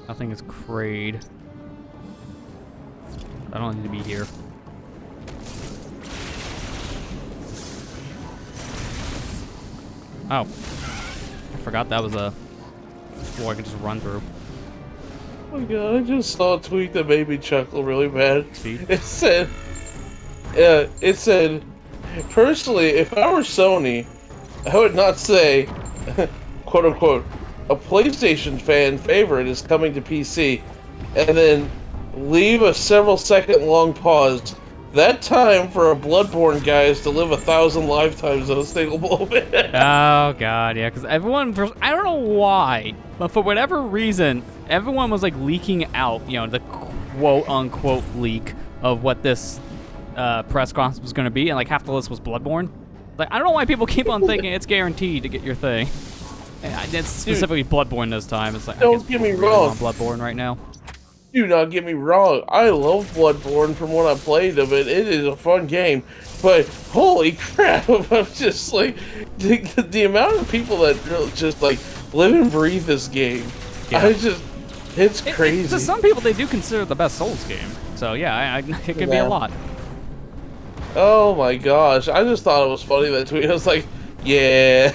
Nothing is crayed. I don't need to be here. Oh. I forgot that was a floor I could just run through.
Oh my god, I just saw a tweet that made me chuckle really bad.
Speed?
It said, personally, if I were Sony, I would not say, quote unquote, a PlayStation fan favorite is coming to PC, and then leave a several second long pause. That time for a Bloodborne guy is to live 1,000 lifetimes in a single moment.
Oh god, yeah, because everyone, I don't know why, but for whatever reason, everyone was like leaking out, you know, the quote unquote leak of what this press conference was going to be, and like half the list was Bloodborne. Like, I don't know why people keep on thinking it's guaranteed to get your thing. And it's specifically Bloodborne this time. It's like,
don't get me wrong.
On Bloodborne right now.
Do not get me wrong. I love Bloodborne from what I played of it. It is a fun game. But holy crap, I'm just like, the amount of people that just like live and breathe this game.
Yeah.
It's crazy.
To some people, they do consider it the best Souls game. So yeah, it could be a lot.
Oh my gosh, I just thought it was funny that tweet. I was like, yeah,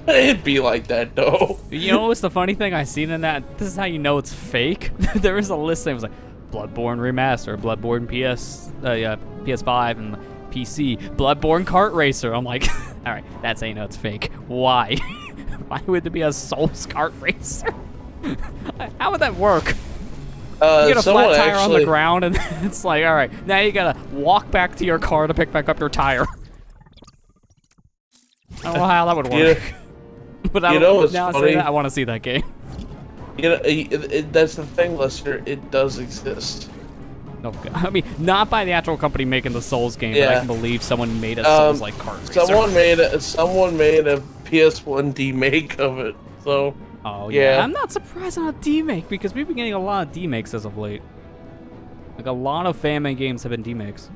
it'd be like that though.
You know what's the funny thing I seen in that? This is how you know it's fake. There was a list that was like, Bloodborne Remaster, Bloodborne PS5 and PC, Bloodborne Kart Racer. I'm like, all right, that's how you know it's fake. Why? Why would there be a Souls Kart Racer? How would that work? You get a flat tire on the ground, and it's like, all right, now you gotta walk back to your car to pick back up your tire. I don't know how that would work.
Yeah.
But now funny? I want to see that game.
You know, that's the thing, Lester. It does exist.
No, I mean, not by the actual company making the Souls game, but I can believe someone made a Souls-like kart racer.
Someone made a PS1 remake of it. So.
Oh yeah. I'm not surprised on a demake because we've been getting a lot of demakes as of late. Like a lot of fan-made games have been demakes.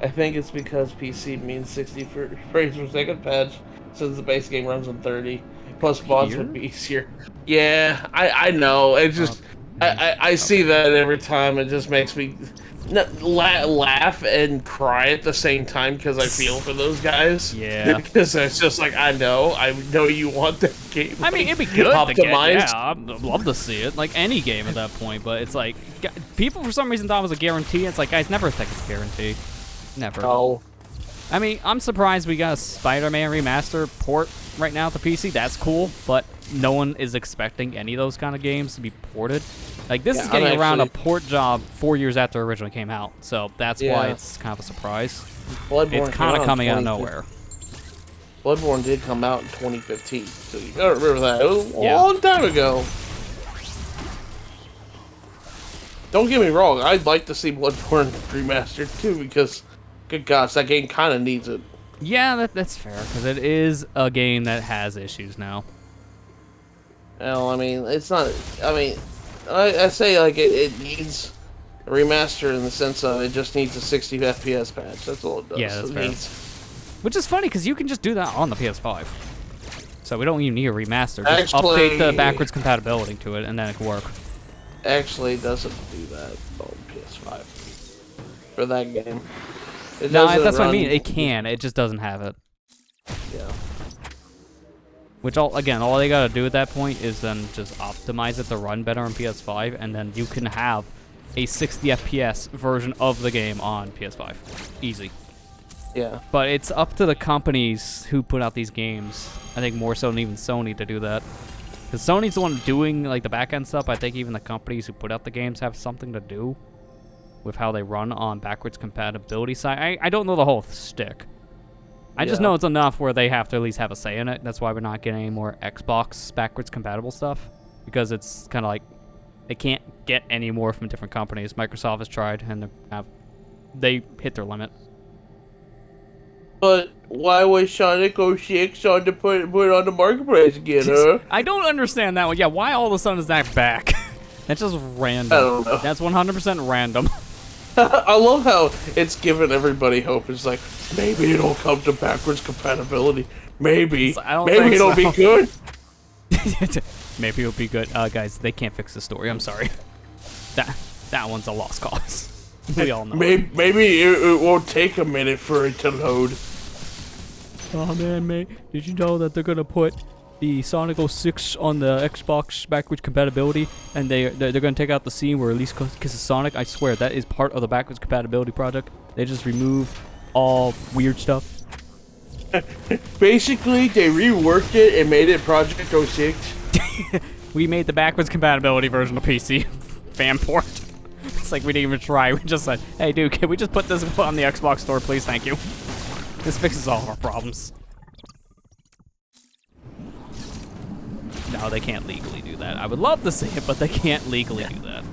I think it's because PC means 60 frames per second patch, since the base game runs on 30. Plus mods would be easier. Yeah, I know. It just I see that every time. It just makes me laugh and cry at the same time because I feel for those guys.
Yeah.
Because it's just like I know you want that game.
I mean, it'd be good
optimized.
to get. Yeah, I'd love to see it. Like any game at that point, but it's like people for some reason thought it was a guarantee. It's like guys never think it's a guarantee. Never.
No.
I mean, I'm surprised we got a Spider-Man remaster port right now to PC. That's cool, but no one is expecting any of those kind of games to be ported. Like, this is getting around a port job 4 years after it originally came out, so that's why it's kind of a surprise.
Bloodborne
it's kind of coming out of nowhere.
Bloodborne did come out in 2015, so you better remember that. It was a long time ago. Don't get me wrong, I'd like to see Bloodborne remastered too, because, good gosh, that game kind of needs it.
Yeah, that's fair, because it is a game that has issues now.
Well, I mean, it's not, I mean, I say, like, it needs a remaster in the sense of it just needs a 60 FPS patch. That's all it does.
Yeah, that's fair. Which is funny, because you can just do that on the PS5. So we don't even need a remaster. Just update the backwards compatibility to it, and then it can work.
Actually, it doesn't do that on PS5 for that game.
No, that's what I mean. It can. It just doesn't have it.
Yeah.
Which, all they gotta do at that point is then just optimize it to run better on PS5, and then you can have a 60 FPS version of the game on PS5. Easy.
Yeah.
But it's up to the companies who put out these games, I think more so than even Sony, to do that. Because Sony's the one doing like the back-end stuff. I think even the companies who put out the games have something to do with how they run on backwards compatibility side. I don't know the whole stick. I just know it's enough where they have to at least have a say in it. That's why we're not getting any more Xbox backwards compatible stuff. Because it's kind of like they can't get any more from different companies. Microsoft has tried, and they hit their limit.
But why was Sonic 06 on to put it on the marketplace again, huh?
I don't understand that one. Yeah, why all of a sudden is that back? That's just random.
I don't know.
That's 100% random.
I love how it's giving everybody hope. It's like, maybe it'll come to backwards compatibility. Maybe. Maybe it'll be good.
Maybe it'll be good. Guys, they can't fix the story. I'm sorry. That one's a lost cause. We all know.
Maybe it won't take a minute for it to load.
Oh man, mate. Did you know that they're gonna put the Sonic 06 on the Xbox backwards compatibility, and they're gonna take out the scene where Elise kisses Sonic? I swear that is part of the backwards compatibility project. They just remove all weird stuff.
Basically, they reworked it and made it Project 06.
We made the backwards compatibility version of PC fan port. It's like we didn't even try. We just said, "Hey, dude, can we just put this on the Xbox store, please? Thank you." This fixes all of our problems. No, they can't legally do that. I would love to see it, but they can't legally do that.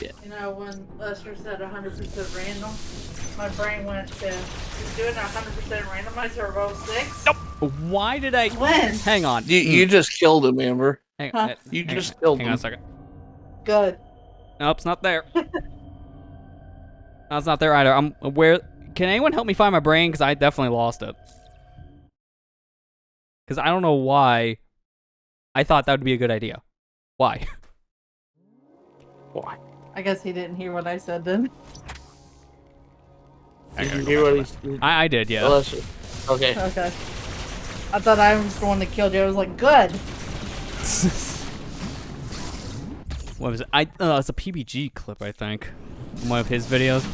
Yeah. You know, when Lester said 100% random, my brain went to doing a 100% randomizer of 06.
Nope. Why did I?
When?
Hang on.
You just killed him, Amber.
Hang,
Huh?
You
hang
just
on,
killed
hang
him.
on a second.
Good.
Nope, it's not there. No, it's not there either. Where? Can anyone help me find my brain? Because I definitely lost it. Because I don't know why I thought that would be a good idea. Why?
Why?
I guess he didn't hear what I said then.
Did you hear what he said?
I did, yeah.
Okay.
Okay. I thought I was the one that killed you. I was like, good.
What was it? It's a PBG clip, I think. One of his videos.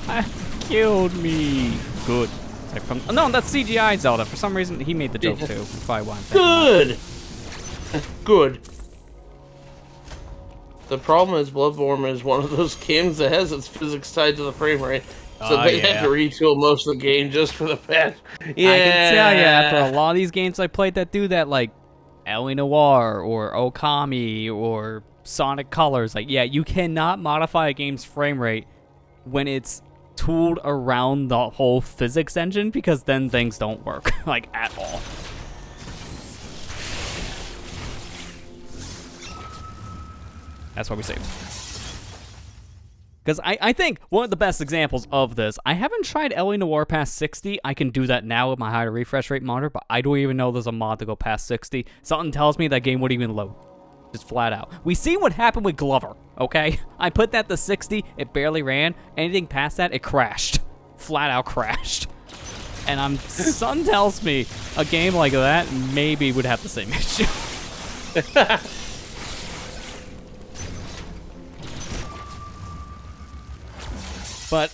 Killed me. Good. It's like from, no, that's CGI Zelda. For some reason, he made the joke too. That's probably why I'm thinking
Good. Good. The problem is Bloodborne is one of those games that has its physics tied to the frame rate. So they had to retool most of the game just for the patch. Yeah.
I can tell you, after a lot of these games I played that do that, like L.A. Noire or Okami or Sonic Colors, like, yeah, you cannot modify a game's frame rate when it's tooled around the whole physics engine, because then things don't work, like, at all. That's why we saved. Because I think one of the best examples of this, I haven't tried L.A. Noire past 60. I can do that now with my higher refresh rate monitor, but I don't even know there's a mod to go past 60. Something tells me that game wouldn't even load. Just flat out. We see what happened with Glover, okay? I put that to 60, it barely ran. Anything past that, it crashed. Flat out crashed. And something tells me a game like that maybe would have the same issue. But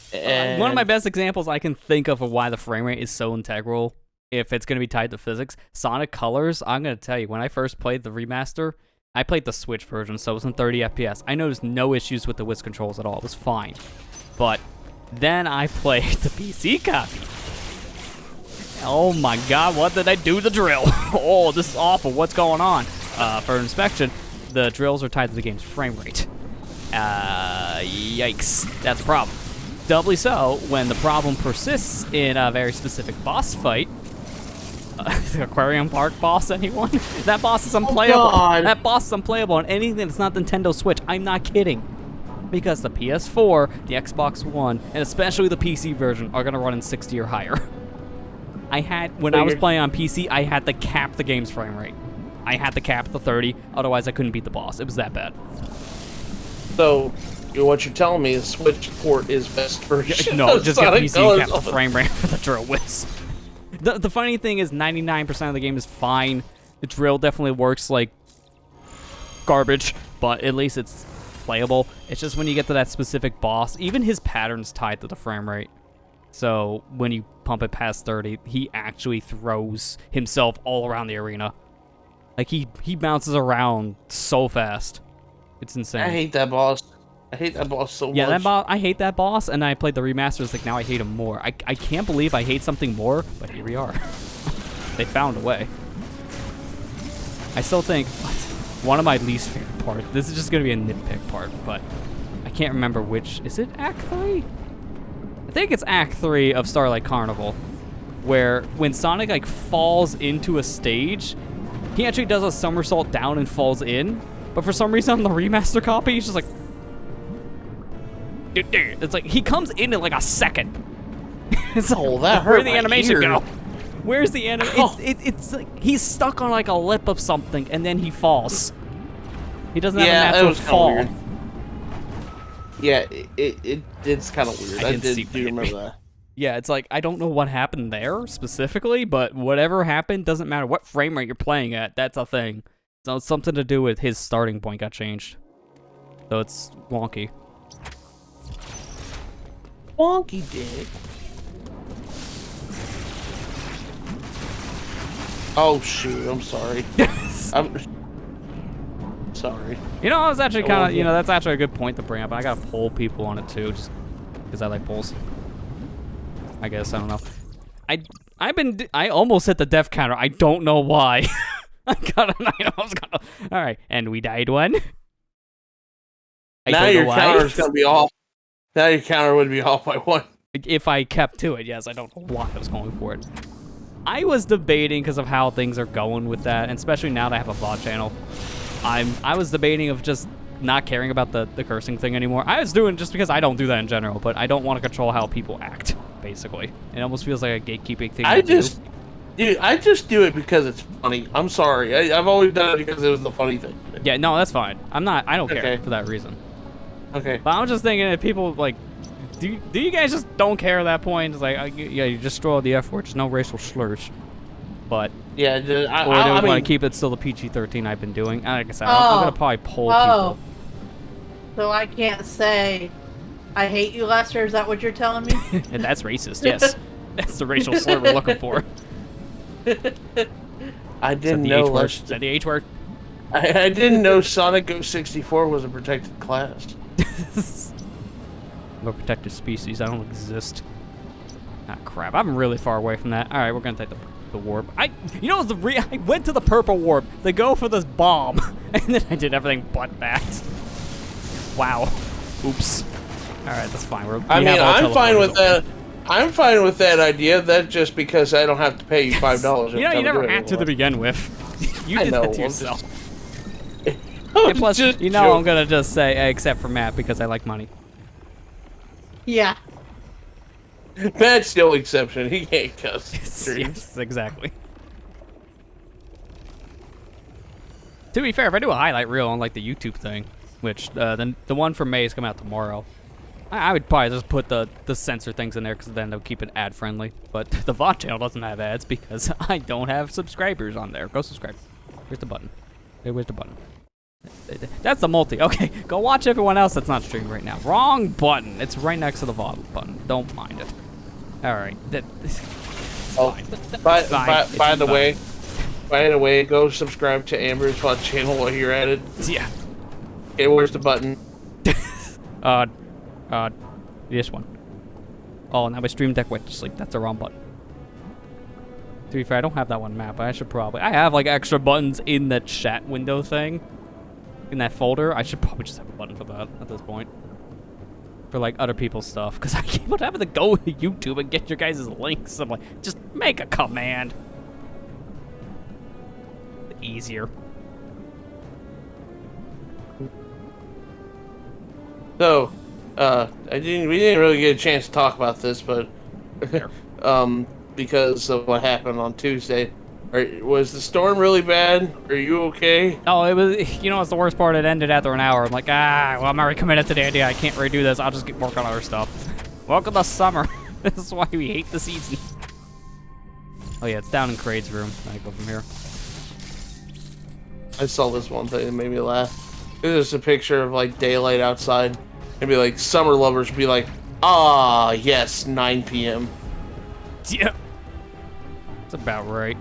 one of my best examples I can think of why the frame rate is so integral, if it's going to be tied to physics, Sonic Colors, I'm going to tell you, when I first played the remaster, I played the Switch version, so it was in 30 FPS. I noticed no issues with the whisk controls at all. It was fine. But then I played the PC copy. Oh my god, what did I do to the drill? Oh, this is awful. What's going on? For inspection, the drills are tied to the game's frame rate. Yikes. That's a problem. Doubly so when the problem persists in a very specific boss fight. The Aquarium Park boss, anyone? That boss is unplayable. That boss is unplayable on anything that's not Nintendo Switch. I'm not kidding. Because the PS4, the Xbox One, and especially the PC version are going to run in 60 or higher. When I was playing on PC, I had to cap the game's frame rate. I had to cap the 30, otherwise I couldn't beat the boss. It was that bad.
So, what you're telling me is Switch port is best version.
No, just get
Sonic
PC
Colors
and cap the frame rate for the drill wisp. The funny thing is 99% of the game is fine. The drill definitely works like garbage, but at least it's playable. It's just when you get to that specific boss, even his pattern's tied to the frame rate. So when you pump it past 30, he actually throws himself all around the arena. Like, he bounces around so fast. It's insane.
I hate that boss. I hate that boss so much.
Yeah, that boss. I hate that boss, and I played the remasters. Like, now I hate him more. I can't believe I hate something more, but here we are. They found a way. I still think one of my least favorite parts. This is just gonna be a nitpick part, but I can't remember which. Is it Act 3? I think it's Act 3 of Starlight Carnival, where when Sonic like falls into a stage, he actually does a somersault down and falls in. But for some reason on the remaster copy, he's just like. It's like he comes in like a second. It's like,
oh, that hurt.
Where'd the animation
ear.
go? Where's the animation?
Oh.
It's like he's stuck on like a lip of something, and then he falls. He doesn't have a
Yeah,
natural
was
fall.
weird. Yeah, it's kind of weird. I do remember that.
Yeah, it's like I don't know what happened there specifically, but whatever happened doesn't matter what frame rate you're playing at. That's a thing. So it's something to do with his starting point got changed. So it's wonky.
Wonky dick. Oh shoot! I'm sorry. I'm sorry.
You know, I was actually kind of, that's actually a good point to bring up. I gotta poll people on it too, just because I like polls. I guess I don't know. I almost hit the death counter. I don't know why. I was gonna. All right, and we died one.
Now your counter's gonna be off. Now your counter would be off by one.
If I kept to it, yes, I don't know why I was going for it. I was debating because of how things are going with that, and especially now that I have a VOD channel. I was debating of just not caring about the cursing thing anymore. I was doing it just because I don't do that in general, but I don't want to control how people act, basically. It almost feels like a gatekeeping thing
Dude, I just do it because it's funny. I'm sorry. I've always done it because it was the funny thing.
Yeah, no, that's fine. I don't care for that reason.
Okay.
But I was just thinking if people, like, do you guys just don't care at that point? It's like, yeah, you just throw out the F word. There's no racial slurs. But,
yeah,
or they want to keep it still the PG-13 I've been doing. Like I said, I'm going to probably poll people.
So I can't say, I hate you, Lester, is that what you're telling me?
And that's racist, yes. That's the racial slur we're looking for.
I didn't know.
Is that the H word?
I didn't know SonicGhost 64 was a protected class.
I'm a protected species. I don't exist. Ah, crap. I'm really far away from that. All right, we're gonna take the warp. I went to the purple warp. They go for this bomb, and then I did everything but that. Wow. Oops. All right, that's fine.
I'm fine with that. I'm fine with that idea. That's just because I don't have to pay you $5.
You know, you never had to begin with. You did that to yourself.
And
plus, you know, I'm gonna just say, except for Matt, because I like money.
Yeah.
Matt's the only exception. He can't cuss.
Yes, exactly. To be fair, if I do a highlight reel on like the YouTube thing, which then the one for May is coming out tomorrow, I would probably just put the censor things in there because then they'll keep it ad friendly. But the VOD channel doesn't have ads because I don't have subscribers on there. Go subscribe. Where's the button? Where's the button? That's the multi. Okay, go watch everyone else that's not streaming right now. Wrong button. It's right next to the VOD button. Don't mind it. All right.
By the way, go subscribe to Amber's VOD channel while you're at it.
Yeah.
Okay, where's the button?
This one. Oh, now my stream deck went to sleep. That's the wrong button. To be fair, I don't have that one map. I should probably. I have like extra buttons in the chat window thing. In that folder. I should probably just have a button for that at this point. For like other people's stuff. Because I keep on having to go to YouTube and get your guys' links. I'm like, just make a command. Easier.
So, we didn't really get a chance to talk about this, but because of what happened on Tuesday, was the storm really bad? Are you okay?
Oh, it was. You know, it's the worst part. It ended after an hour. I'm like, well, I'm already committed to the idea. I can't redo this. I'll just work on other stuff. Welcome to summer. This is why we hate the season. Oh yeah, it's down in Craig's room. I go from here.
I saw this one thing that made me laugh. This is a picture of like daylight outside. It'd be like summer lovers would be like, ah, yes, 9 p.m.
Yeah, that's about right.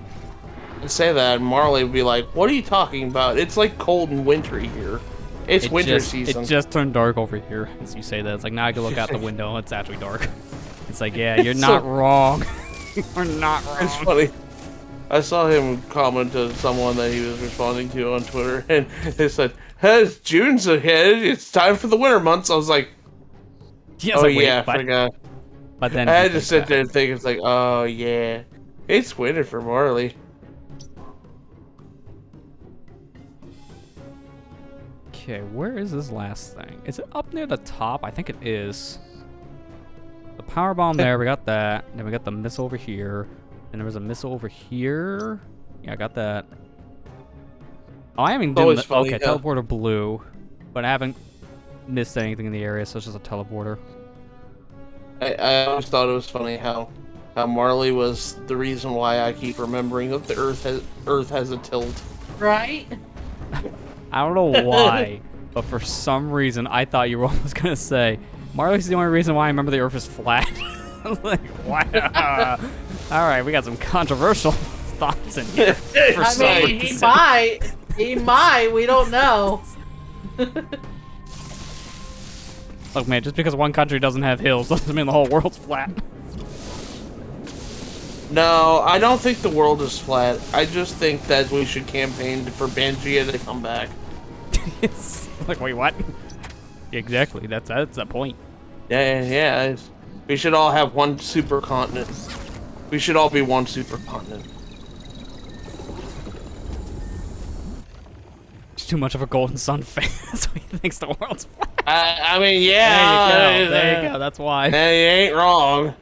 I'd say that, and Marley would be like, what are you talking about? It's like cold and wintry here. It's winter season.
It just turned dark over here, as you say that. It's like, now I can look out the window, it's actually dark. It's like, yeah, you're not wrong. You're not wrong.
It's funny. I saw him comment to someone that he was responding to on Twitter, and they said, hey, June's ahead, it's time for the winter months. I was like, I forgot.
But then
I had to sit there and think, it's like, oh yeah, it's winter for Marley.
Okay, where is this last thing? Is it up near the top? I think it is. The power bomb there, we got that. Then we got the missile over here. And there was a missile over here. Yeah, I got that. Oh, I haven't done the, okay, teleporter blue. But I haven't missed anything in the area, so it's just a teleporter.
I always thought it was funny how Marley was the reason why I keep remembering that the Earth has a tilt.
Right?
I don't know why, but for some reason I thought you were almost gonna say Marley's the only reason why I remember the Earth is flat. I was like, wow. All right, we got some controversial thoughts in here.
I mean, he might. We don't know.
Look, man, just because one country doesn't have hills doesn't mean the whole world's flat.
No, I don't think the world is flat. I just think that we should campaign for Bangia to come back.
Like, wait, what? Exactly. That's the point.
Yeah. We should all have one supercontinent. We should all be one supercontinent.
He's too much of a Golden Sun fan. That's why he thinks the world's flat.
I mean, yeah.
There you go. That's why.
You ain't wrong.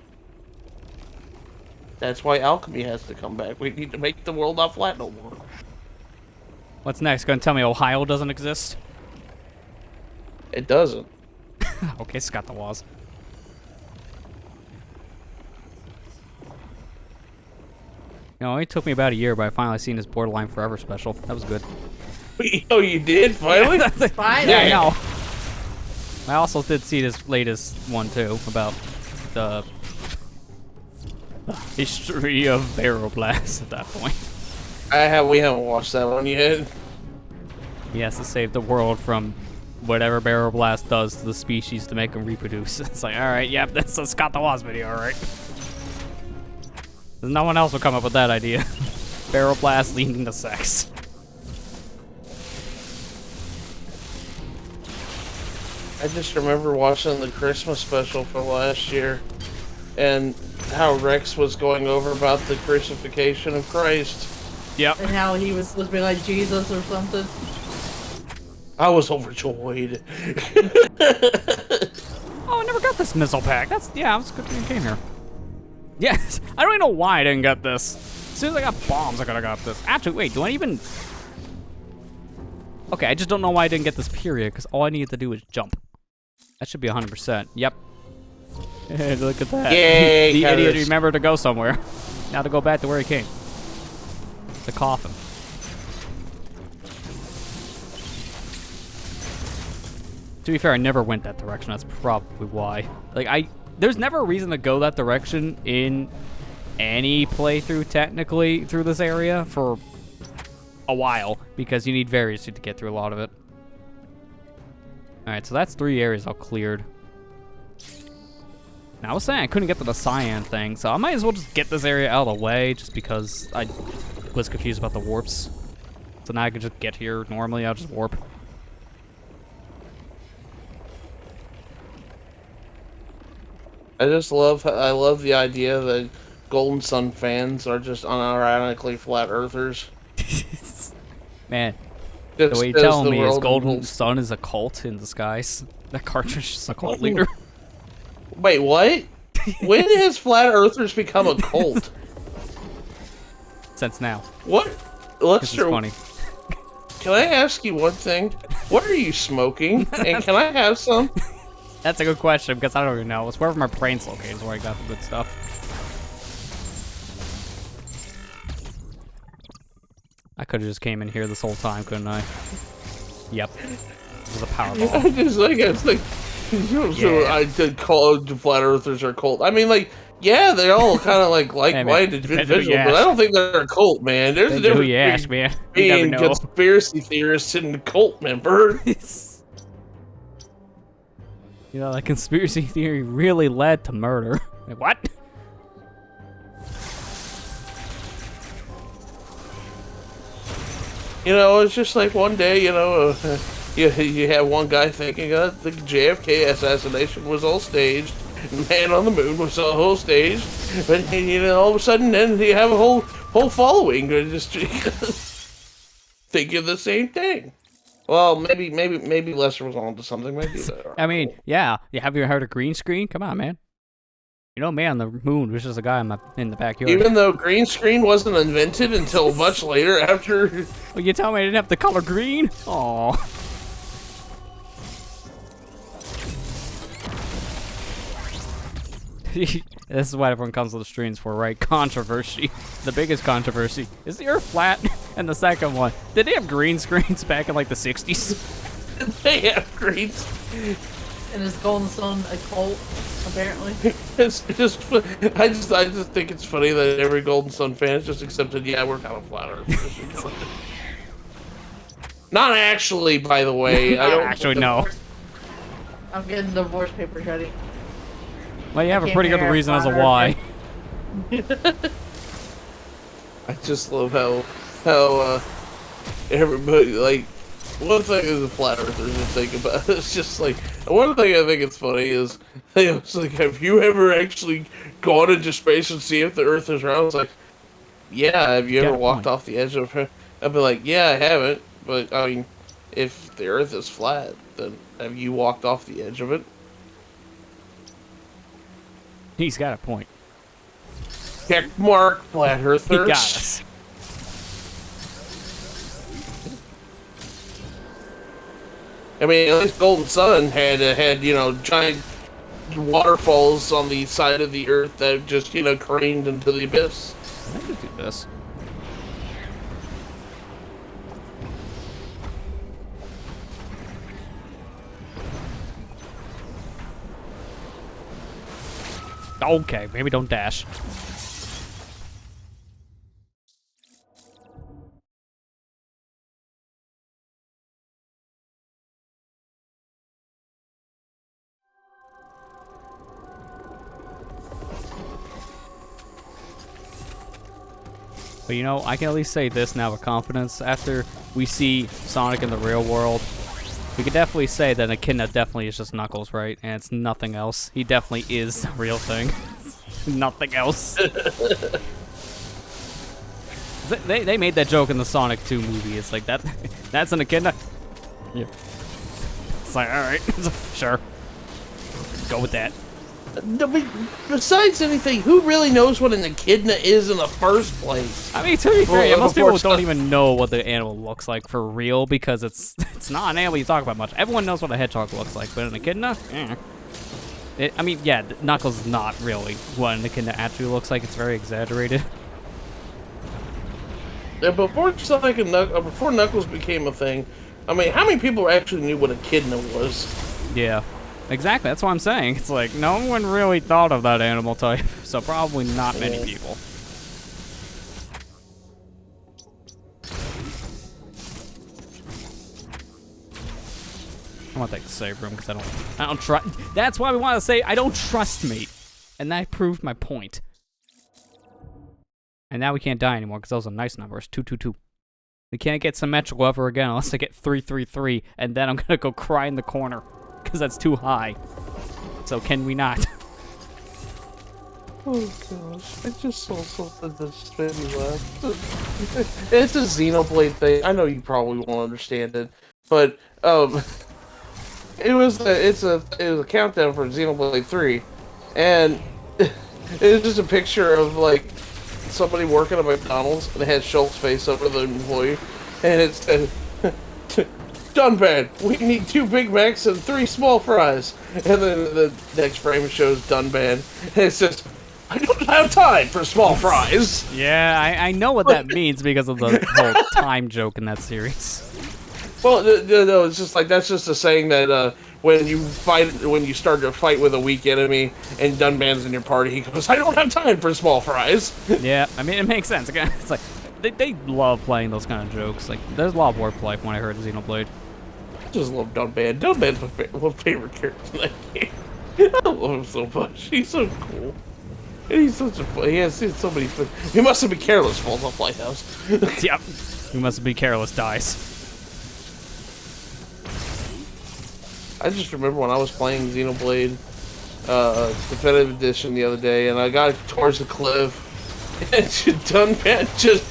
That's why alchemy has to come back. We need to make the world not flat no more.
What's next? Gonna tell me Ohio doesn't exist?
It doesn't.
Okay, Scott the Waz. You know, it took me about a year, but I finally seen his Borderline Forever special. That was good.
Oh, you did? Finally?
Finally.
Yeah, I know. I also did see this latest one, too, about the history of Barrowblast at that point.
We haven't watched that one yet.
He has to save the world from whatever Barrowblast does to the species to make them reproduce. It's like, alright, yep, that's a Scott the Waz video, alright. No one else will come up with that idea. Barrowblast leading to sex.
I just remember watching the Christmas special from last year and how Rex was going over about the crucifixion of Christ.
Yep.
And how he was supposed to be like Jesus or something.
I was overjoyed.
Oh, I never got this missile pack. Yeah, I was good when it came here. Yes, I don't even know why I didn't get this. As soon as I got bombs, I could have got this. Actually, wait, do I even... Okay, I just don't know why I didn't get this period, because all I needed to do was jump. That should be 100%. Yep. Hey, look at that.
Yay,
The idiot remembered to go somewhere. Now to go back to where he came. The coffin. To be fair, I never went that direction. That's probably why. Like, there's never a reason to go that direction in any playthrough, technically, through this area for a while, because you need various to get through a lot of it. Alright, so that's 3 areas all cleared. Now, I was saying I couldn't get to the cyan thing, so I might as well just get this area out of the way, just because I was confused about the warps. So now I can just get here normally, I'll just warp.
I love the idea that Golden Sun fans are just unironically flat earthers.
Man,
Just
the way you're telling me is Golden Sun is a cult in disguise. That cartridge is a cult leader.
Wait, what? When has flat earthers become a cult?
Since now.
What?
This is funny.
Can I ask you one thing? What are you smoking? And can I have some?
That's a good question, because I don't even know. It's wherever my brain's located is where I got the good stuff. I could have just came in here this whole time, couldn't I? Yep. It was a power ball.
I did call the flat earthers are cult. I mean, like, yeah, they're all kind of like-minded individuals, but I don't think they're a cult, man. There's a difference between being conspiracy theorists and a cult member.
You know, that conspiracy theory really led to murder. Like, what?
You know, it's just like one day, you know, you have one guy thinking the JFK assassination was all staged, Man on the Moon was all staged, but you know, all of a sudden, then you have a whole following just thinking the same thing. Well, maybe Lester was on to something. Maybe.
I mean, yeah. Have you heard of green screen? Come on, man. You know, Man on the Moon was just a guy in the backyard.
Even though green screen wasn't invented until much later after.
Well, you tell me I didn't have the color green? Aww. This is what everyone comes to the streams for, right? Controversy. The biggest controversy. Is the Earth flat? And the second one, did they have green screens back in like the 60s?
They have green.
And is Golden Sun a cult? Apparently.
It's just, I just think it's funny that every Golden Sun fan has just accepted. Yeah, we're kind of flat Earth. Not actually, by the way. I don't
actually know.
I'm getting divorce papers ready.
Well, you have a pretty good reason as to why.
I just love how everybody, like, one thing is the flat earthers to think about. It's just like, One thing I think it's funny is, it's like, have you ever actually gone into space and see if the Earth is round? It's like, yeah. Have you ever walked off the edge of it? I'd be like, yeah, I haven't. But I mean, if the Earth is flat, then have you walked off the edge of it?
He's got a point.
Check mark, flat Earthers.
He got us.
I mean, at least Golden Sun had giant waterfalls on the side of the Earth that just careened into the abyss.
I could do this. Okay, maybe don't dash. But you know, I can at least say this now with confidence. After we see Sonic in the real world, we could definitely say that Echidna definitely is just Knuckles, right? And it's nothing else. He definitely is the real thing. Nothing else. They made that joke in the Sonic 2 movie. It's like, that's an Echidna? Yeah. It's like, alright, sure. Go with that.
No, but besides anything, who really knows what an echidna is in the first place?
I mean, to be fair, most people don't even know what the animal looks like for real because it's not an animal you talk about much. Everyone knows what a hedgehog looks like, but an echidna? I mean, yeah, Knuckles is not really what an echidna actually looks like. It's very exaggerated.
Yeah, before Sonic and before Knuckles became a thing, I mean, how many people actually knew what echidna was?
Yeah. Exactly, that's what I'm saying. It's like, no one really thought of that animal type, so probably not many people. I want to take the save room because I don't trust. That's why we want to say I don't trust me, and that proved my point. And now we can't die anymore because those are nice numbers. 222. We can't get symmetrical ever again unless I get 333, and then I'm gonna go cry in the corner. Because that's too high. So can we not?
Oh gosh, I just saw something that just made me laugh. It's a Xenoblade thing. I know you probably won't understand it, but it was a countdown for Xenoblade 3, and it was just a picture of like somebody working at McDonald's, and they had Schultz's face over the employee, and it said, "Done bad. We need 2 Big Macs and 3 small fries." And then the next frame shows done bad. And it says, "I don't have time for small fries."
Yeah, I know what that means because of the whole time joke in that series.
Well, no, it's just like that's just a saying that when you start to fight with a weak enemy and Dunban's in your party, he goes, "I don't have time for small fries."
Yeah, I mean it makes sense. Again, it's like they love playing those kind of jokes. Like there's a lot of wordplay when I heard Xenoblade.
I just love Dunban. Dunban's my favorite character in that game. I love him so much. He's so cool. And he's such a he has so many fun. He must have been careless, falls off lighthouse.
Yep. He must be careless, dies.
I just remember when I was playing Xenoblade Definitive Edition the other day, and I got towards the cliff, and Dunban just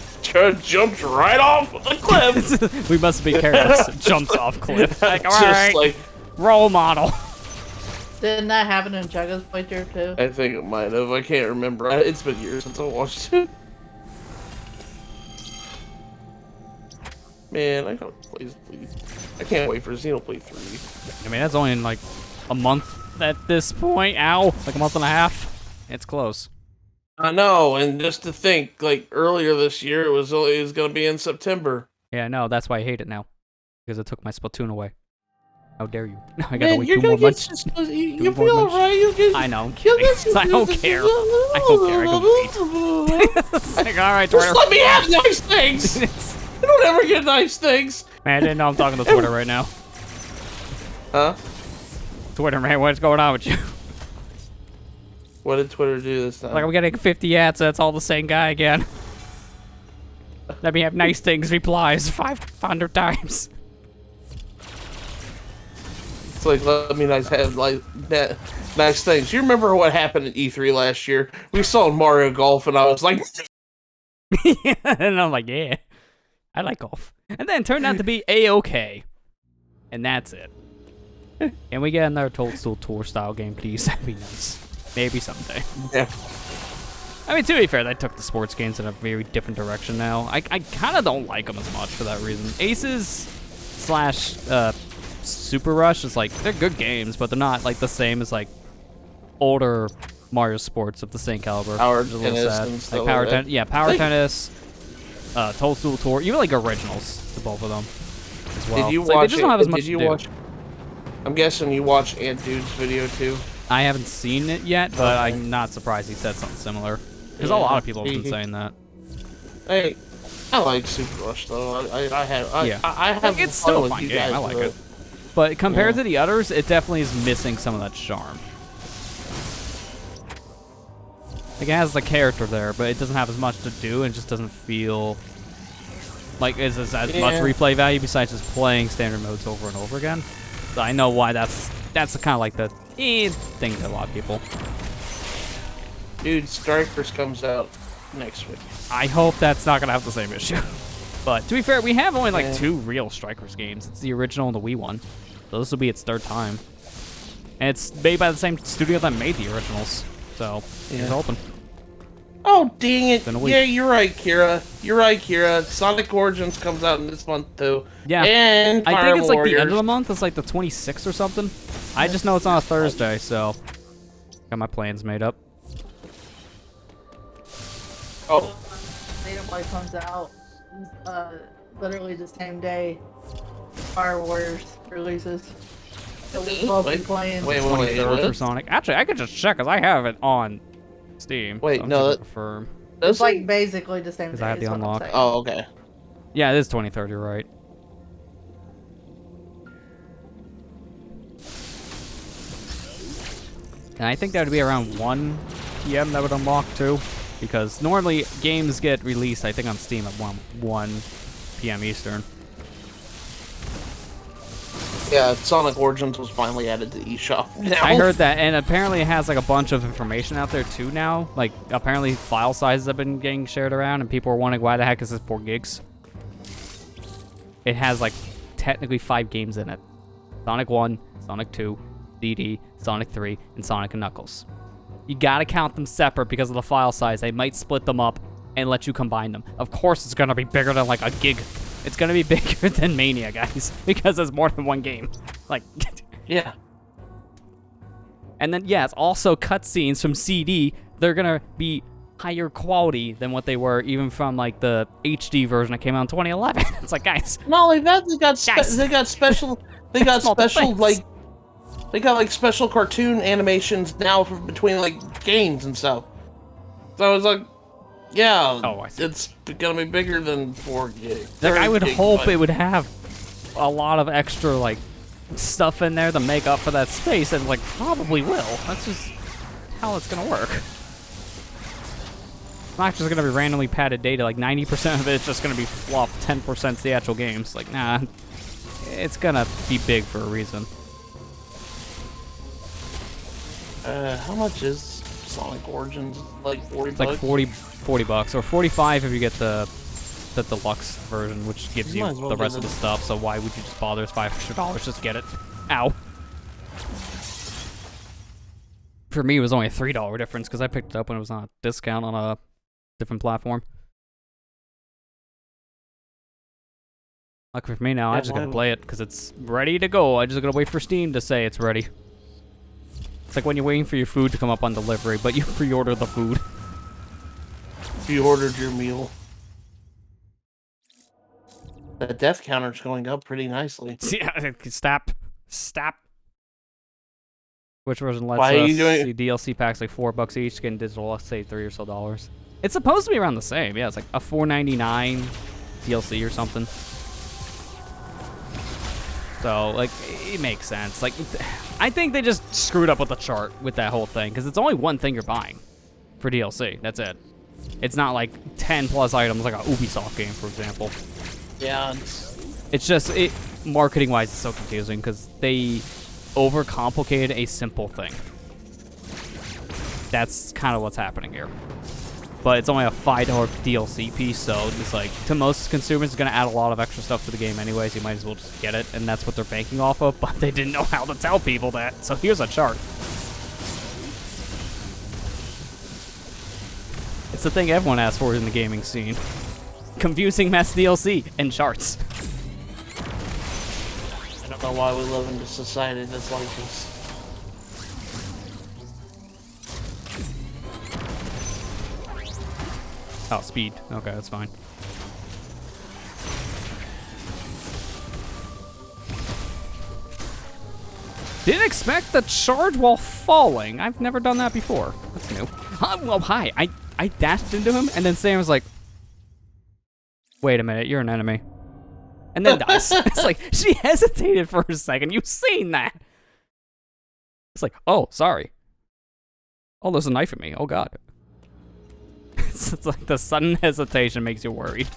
jumps right off the cliff.
We must be careless. Jumps off cliff. Like, all right,
like,
role model.
Didn't that happen in Chugga's playthrough too?
I think it might have. I can't remember. It's been years since I watched it. Man, I gotta play this. I can't wait for Xenoblade 3.
I mean, that's only in like a month at this point. Ow, like a month and a half. It's close.
I know, and just to think, like earlier this year, it was gonna be in September.
Yeah, no, that's why I hate it now, because it took my Splatoon away. How dare you? Now I gotta
Man,
wait
you're
2 more
gonna
months.
You'll be alright.
I know, I'm kidding. I don't care. I don't care. I can wait. Like, all right, Twitter.
Just let me have nice things. I don't ever get nice things.
Man, I didn't know I'm talking to Twitter right now.
Huh?
Twitter, man, what's going on with you?
What did Twitter do this time?
Like, I'm getting 50 ads, so it's all the same guy again. Let me have nice things replies 500 times.
It's like, let me have like that nice things. You remember what happened at E3 last year? We saw Mario Golf, and I was like,
Yeah, and I'm like, yeah, I like golf. And then it turned out to be A-okay. And that's it. And we get another Toadstool Tour style game, please. That'd be nice. Maybe someday.
yeah.
I mean, to be fair, they took the sports games in a very different direction now. I kind of don't like them as much for that reason. Aces slash Super Rush is like, they're good games, but they're not like the same as like older Mario sports of the same caliber.
Power
which is a little
tennis
sad.
and stuff
Like power
like that.
tennis, yeah, power tennis, Toadstool Tour, even like originals, the both of them as well.
Did you
It's like,
watch
they just don't have as
it?
much
Did you
to do.
watch? I'm guessing you watched Ant Dude's video too.
I haven't seen it yet, but
Okay.
I'm not surprised he said something similar. Because a
Yeah,
lot of people have been
he-
saying that.
Hey, I like Super Rush though. I have
Yeah.
I have
Like, it's
fun
still a
with
fun
you
game.
guys
I like
with
it. But compared
Yeah.
to the others, it definitely is missing some of that charm. Like, it has the character there, but it doesn't have as much to do, and it just doesn't feel like it's as much
Yeah.
replay value besides just playing standard modes over and over again. So I know why that's kind of like the thing to a lot of people.
Dude, Strikers comes out next week.
I hope that's not going to have the same issue. But to be fair, we have only like
Yeah.
2 real Strikers games. It's the original and the Wii one. So this will be its 3rd time. And it's made by the same studio that made the originals. So it's
Yeah.
open.
Oh, dang it.
Been a week.
Yeah, you're right, Kira. You're right, Kira. Sonic Origins comes out this month, too.
Yeah.
And Fire
I think it's like the end of
Warriors.
the month. It's like the 26th or something. I just know it's on a Thursday, so got my plans made up.
Oh,
Native comes out literally the same day Fire Warriors releases. So we'll both be playing.
wait,
23rd for
what?
Sonic. Actually, I could just check because I have it on Steam.
Wait,
so I'm
no,
gonna
that-
confirm.
It's like basically the same
'Cause
day.
I have the
is what I'm
unlock.
saying.
Oh, okay.
Yeah, it is 23rd. You're right. And I think that would be around 1 p.m. that would unlock too, because normally games get released, I think, on Steam at 1 p.m. Eastern.
Yeah, Sonic Origins was finally added to eShop. Now.
I heard that, and apparently it has like a bunch of information out there too now. Like apparently file sizes have been getting shared around, and people are wondering why the heck is this 4 gigs. It has like technically 5 games in it: Sonic 1, Sonic 2, DD, Sonic 3, and Sonic and Knuckles. You gotta count them separate because of the file size. They might split them up and let you combine them. Of course, it's gonna be bigger than like a gig. It's gonna be bigger than Mania, guys, because there's more than one game. Like.
Yeah.
And then, yeah, it's also cutscenes from CD. They're gonna be higher quality than what they were even from like the HD version that came out in 2011. It's like, guys,
Not only that, they got
Guys.
they got special they got
Small
special
things.
like they got like special cartoon animations now for between like games and stuff. So I was like, yeah,
Oh, I see.
it's gonna be bigger than 4 gigs.
like I would hope
but
it would have a lot of extra like stuff in there to make up for that space, and like probably will. That's just how it's gonna work. It's not just gonna be randomly padded data. Like 90% of it's just gonna be fluff. 10%'s the actual games. Like, nah, it's gonna be big for a reason.
How much is Sonic Origins? Like 40
It's like
bucks?
40 bucks, or 45 if you get the deluxe version, which gives you
Might as well
the
get
rest of
it.
the stuff. So why would you just bother? It's $500. Just get it. Ow. For me, it was only a $3 difference because I picked it up when it was on a discount on a different platform. Lucky for me now, I
Yeah,
just gotta
mine-
play it because it's ready to go. I just gotta wait for Steam to say it's ready. It's like when you're waiting for your food to come up on delivery, but you pre-order the food.
You ordered your meal. The death counter's going up pretty nicely.
Yeah, stop. Which version lets
Why are
us
you doing-
see DLC packs like $4 each, getting digital, let's say $3 or so. It's supposed to be around the same. Yeah, it's like a $4.99 DLC or something. So, like, it makes sense. Like, I think they just screwed up with the chart with that whole thing, because it's only one thing you're buying for DLC. That's it. It's not like 10 plus items like a Ubisoft game, for example.
Yeah,
It's just, marketing-wise, it's so confusing, because they overcomplicated a simple thing. That's kind of what's happening here. But it's only a $5 DLC piece, so it's like, to most consumers, it's going to add a lot of extra stuff to the game anyways. You might as well just get it, and that's what they're banking off of, but they didn't know how to tell people that. So here's a chart. It's the thing everyone asks for in the gaming scene. Confusing mess DLC and charts.
I don't know why we live in a society that's like this.
Oh, speed. Okay, that's fine. Didn't expect the charge while falling. I've never done that before. That's new. Well, hi. I dashed into him, and then Sam was like, wait a minute, you're an enemy. And then dies. It's like, she hesitated for a second. You've seen that. It's like, oh, sorry. Oh, there's a knife in me. Oh, God. It's like the sudden hesitation makes you worried.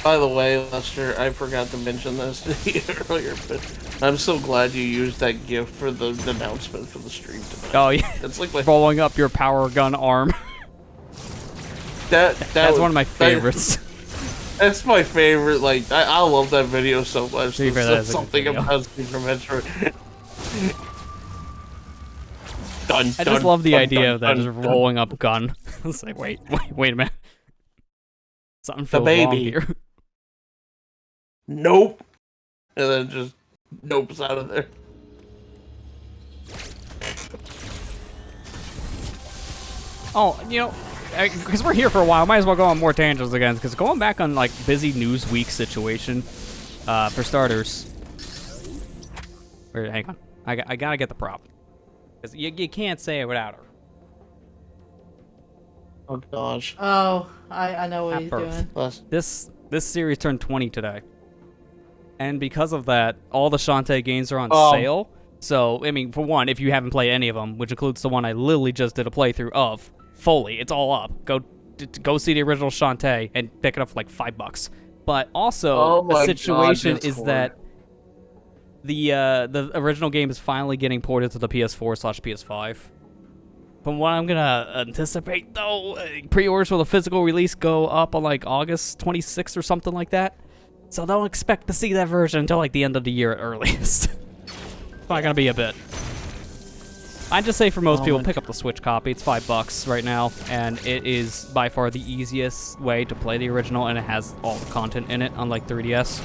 By the way, Lester, I forgot to mention this to you earlier, but I'm so glad you used that GIF for the announcement for the stream tonight.
Oh, yeah.
It's like my...
rolling up your power gun arm.
That's
one of my favorites.
That's my favorite. Like, I love that video so much.
There's
something about Super Metroid. Dun,
I just love the idea of that, just rolling up gun. It's like, wait a minute. Something feels wrong here.
Nope. And then just nopes out of there.
Oh, you know, because we're here for a while, might as well go on more tangents again. Because going back on like busy news week situation, for starters. Wait, hang on, I gotta get the prop. Because you can't say it without her.
Oh gosh.
Oh, I know what he's doing.
This series turned 20 today. And because of that, all the Shantae games are on sale. So, I mean, for one, if you haven't played any of them, which includes the one I literally just did a playthrough of, fully, it's all up. Go see the original Shantae and pick it up for like $5. But also, the situation is that the original game is finally getting ported to the PS4/PS5. From what I'm gonna anticipate, though, pre-orders for the physical release go up on like August 26th or something like that. So don't expect to see that version until like the end of the year at earliest. It's not gonna be a bit. I'd just say for most people, pick up the Switch copy. It's $5 right now, and it is by far the easiest way to play the original, and it has all the content in it, unlike 3DS.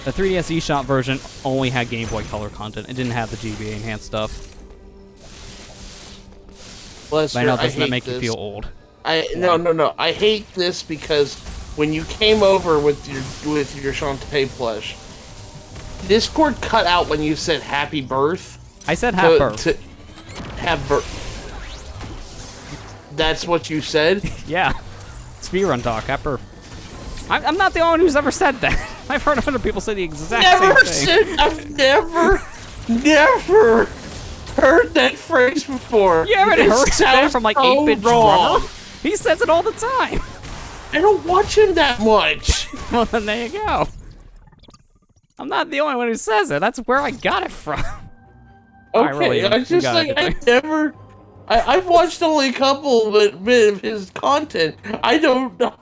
The 3DS eShop version only had Game Boy Color content. It didn't have the GBA enhanced stuff.
Lester,
I know, doesn't that make
this.
you feel old?
No. I hate this because when you came over with your Shantae plush, Discord cut out when you said happy birth.
I said happy birth.
Have birth. That's what you said?
Yeah. Speedrun talk, happy birth. I'm not the only one who's ever said that. I've heard other people say the exact same thing.
I've never heard that phrase before.
You haven't heard that from like 8-Bit Drummer? He says it all the time.
I don't watch him that much.
Well, then there you go. I'm not the only one who says it. That's where I got it from.
Okay, I just like I've watched only a couple bit of his content. I don't know.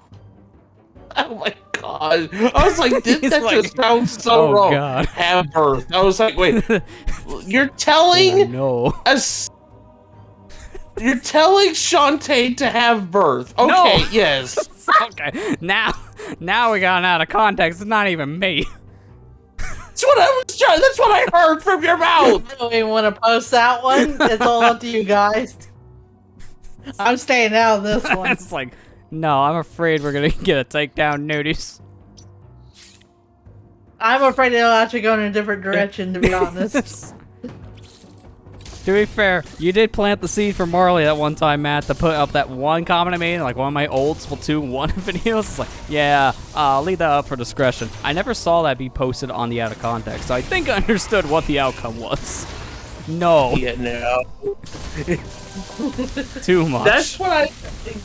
Oh my god! I was like, that just sounds so wrong.
God.
Have birth. I was like, wait, you're telling us? You're telling Shantae to have birth? Okay,
no.
Yes.
Okay, now we got it out of context. It's not even me.
That's what I was trying. That's what I heard from your mouth.
I don't even want to post that one. It's all up to you guys. I'm staying out of this one.
It's like, no, I'm afraid we're gonna get a takedown notice.
I'm afraid it'll actually go in a different direction, to be honest.
To be fair, you did plant the seed for Marley that one time, Matt, to put up that one comment I made in like one of my old Splatoon 1 videos. It's like, yeah, I'll leave that up for discretion. I never saw that be posted on the out of context, so I think I understood what the outcome was. No.
Yeah, no.
Too much.
That's what I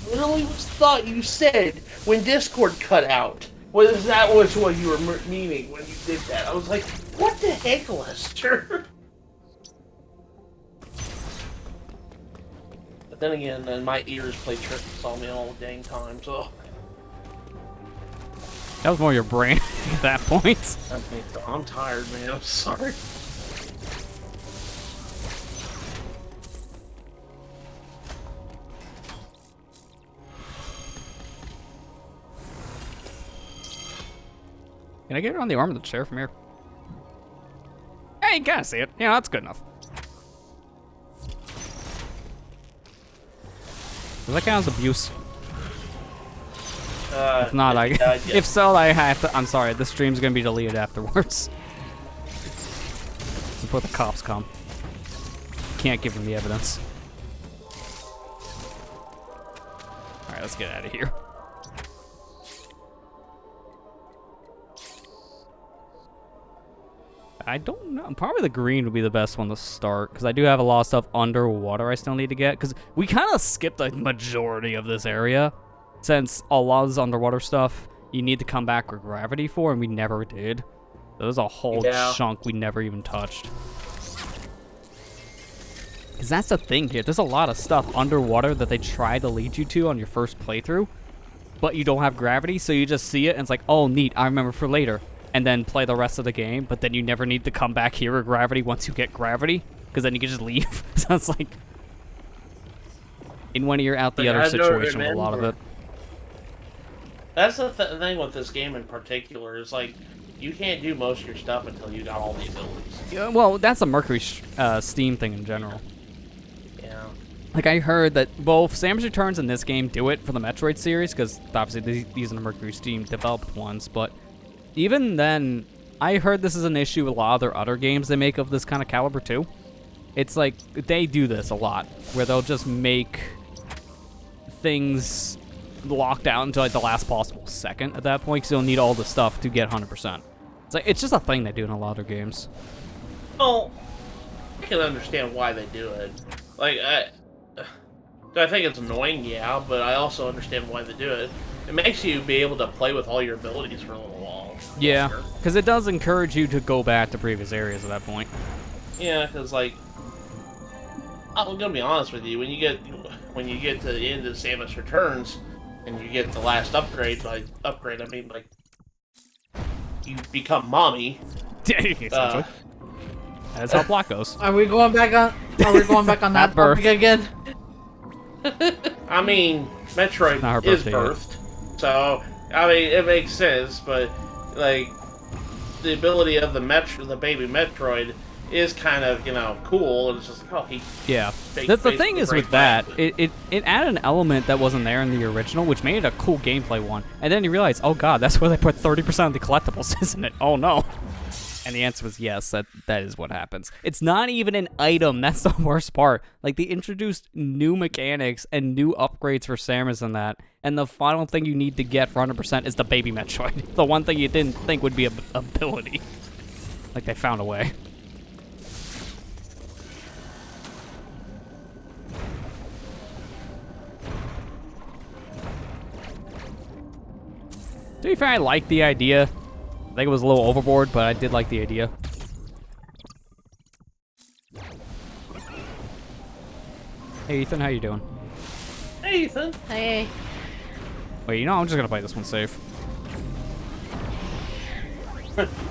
literally thought you said when Discord cut out. That was what you were meaning when you did that. I was like, What the heck, Lester? But then again, my ears play tricks on me all the dang time, so...
That was more your brain at that point.
I'm tired, man. I'm sorry.
Can I get it on the arm of the chair from here? Hey, you can't see it. Yeah, that's good enough. Does that count as abuse? If not, if so, I have to. I'm sorry. The stream's gonna be deleted afterwards. Before the cops come. Can't give them the evidence. All right, let's get out of here. I don't know. Probably the green would be the best one to start, because I do have a lot of stuff underwater I still need to get, because we kind of skipped a majority of this area, since a lot of this underwater stuff you need to come back with gravity for, and we never did. There's a whole chunk we never even touched. Because that's the thing here. There's a lot of stuff underwater that they try to lead you to on your first playthrough, but you don't have gravity, so you just see it, and it's like, oh, neat, I remember for later. And then play the rest of the game, but then you never need to come back here with gravity once you get gravity, because then you can just leave. So it's like, in one ear, out the other situation with a lot of it.
That's the thing with this game in particular, is like, you can't do most of your stuff until you got all the abilities.
Yeah, well, that's a Mercury Steam thing in general.
Yeah.
Like, I heard that both Samus Returns and this game do it for the Metroid series, because obviously these are the Mercury Steam developed ones, but even then, I heard this is an issue with a lot of their other games they make of this kind of caliber too. It's like, they do this a lot, where they'll just make things locked out until like the last possible second at that point, because you'll need all the stuff to get 100%. It's like, it's just a thing they do in a lot of their games.
Well, I can understand why they do it. Like, I think it's annoying, yeah, but I also understand why they do it. It makes you be able to play with all your abilities for a little while.
Yeah, because it does encourage you to go back to previous areas at that point.
Yeah, because like, I'm gonna be honest with you, when you get to the end of Samus Returns, and you get the last upgrade, I mean like, you become mommy.
Essentially. That's how plot goes.
Are we going back on that topic again?
I mean, Metroid is birthed. So, I mean, it makes sense, but, like, the ability of the baby Metroid is kind of, you know, cool. It's just like, oh, he...
Yeah. The thing is with that, it added an element that wasn't there in the original, which made it a cool gameplay one. And then you realize, oh god, that's where they put 30% of the collectibles, isn't it? Oh no. And the answer was yes, that is what happens. It's not even an item, that's the worst part. Like, they introduced new mechanics and new upgrades for Samus and that, and the final thing you need to get for 100% is the baby Metroid. The one thing you didn't think would be an ability. Like, they found a way. To be fair, I like the idea. I think it was a little overboard, but I did like the idea. Hey, Ethan, how you doing?
Hey, Ethan.
Hey.
Wait, you know, I'm just gonna play this one safe.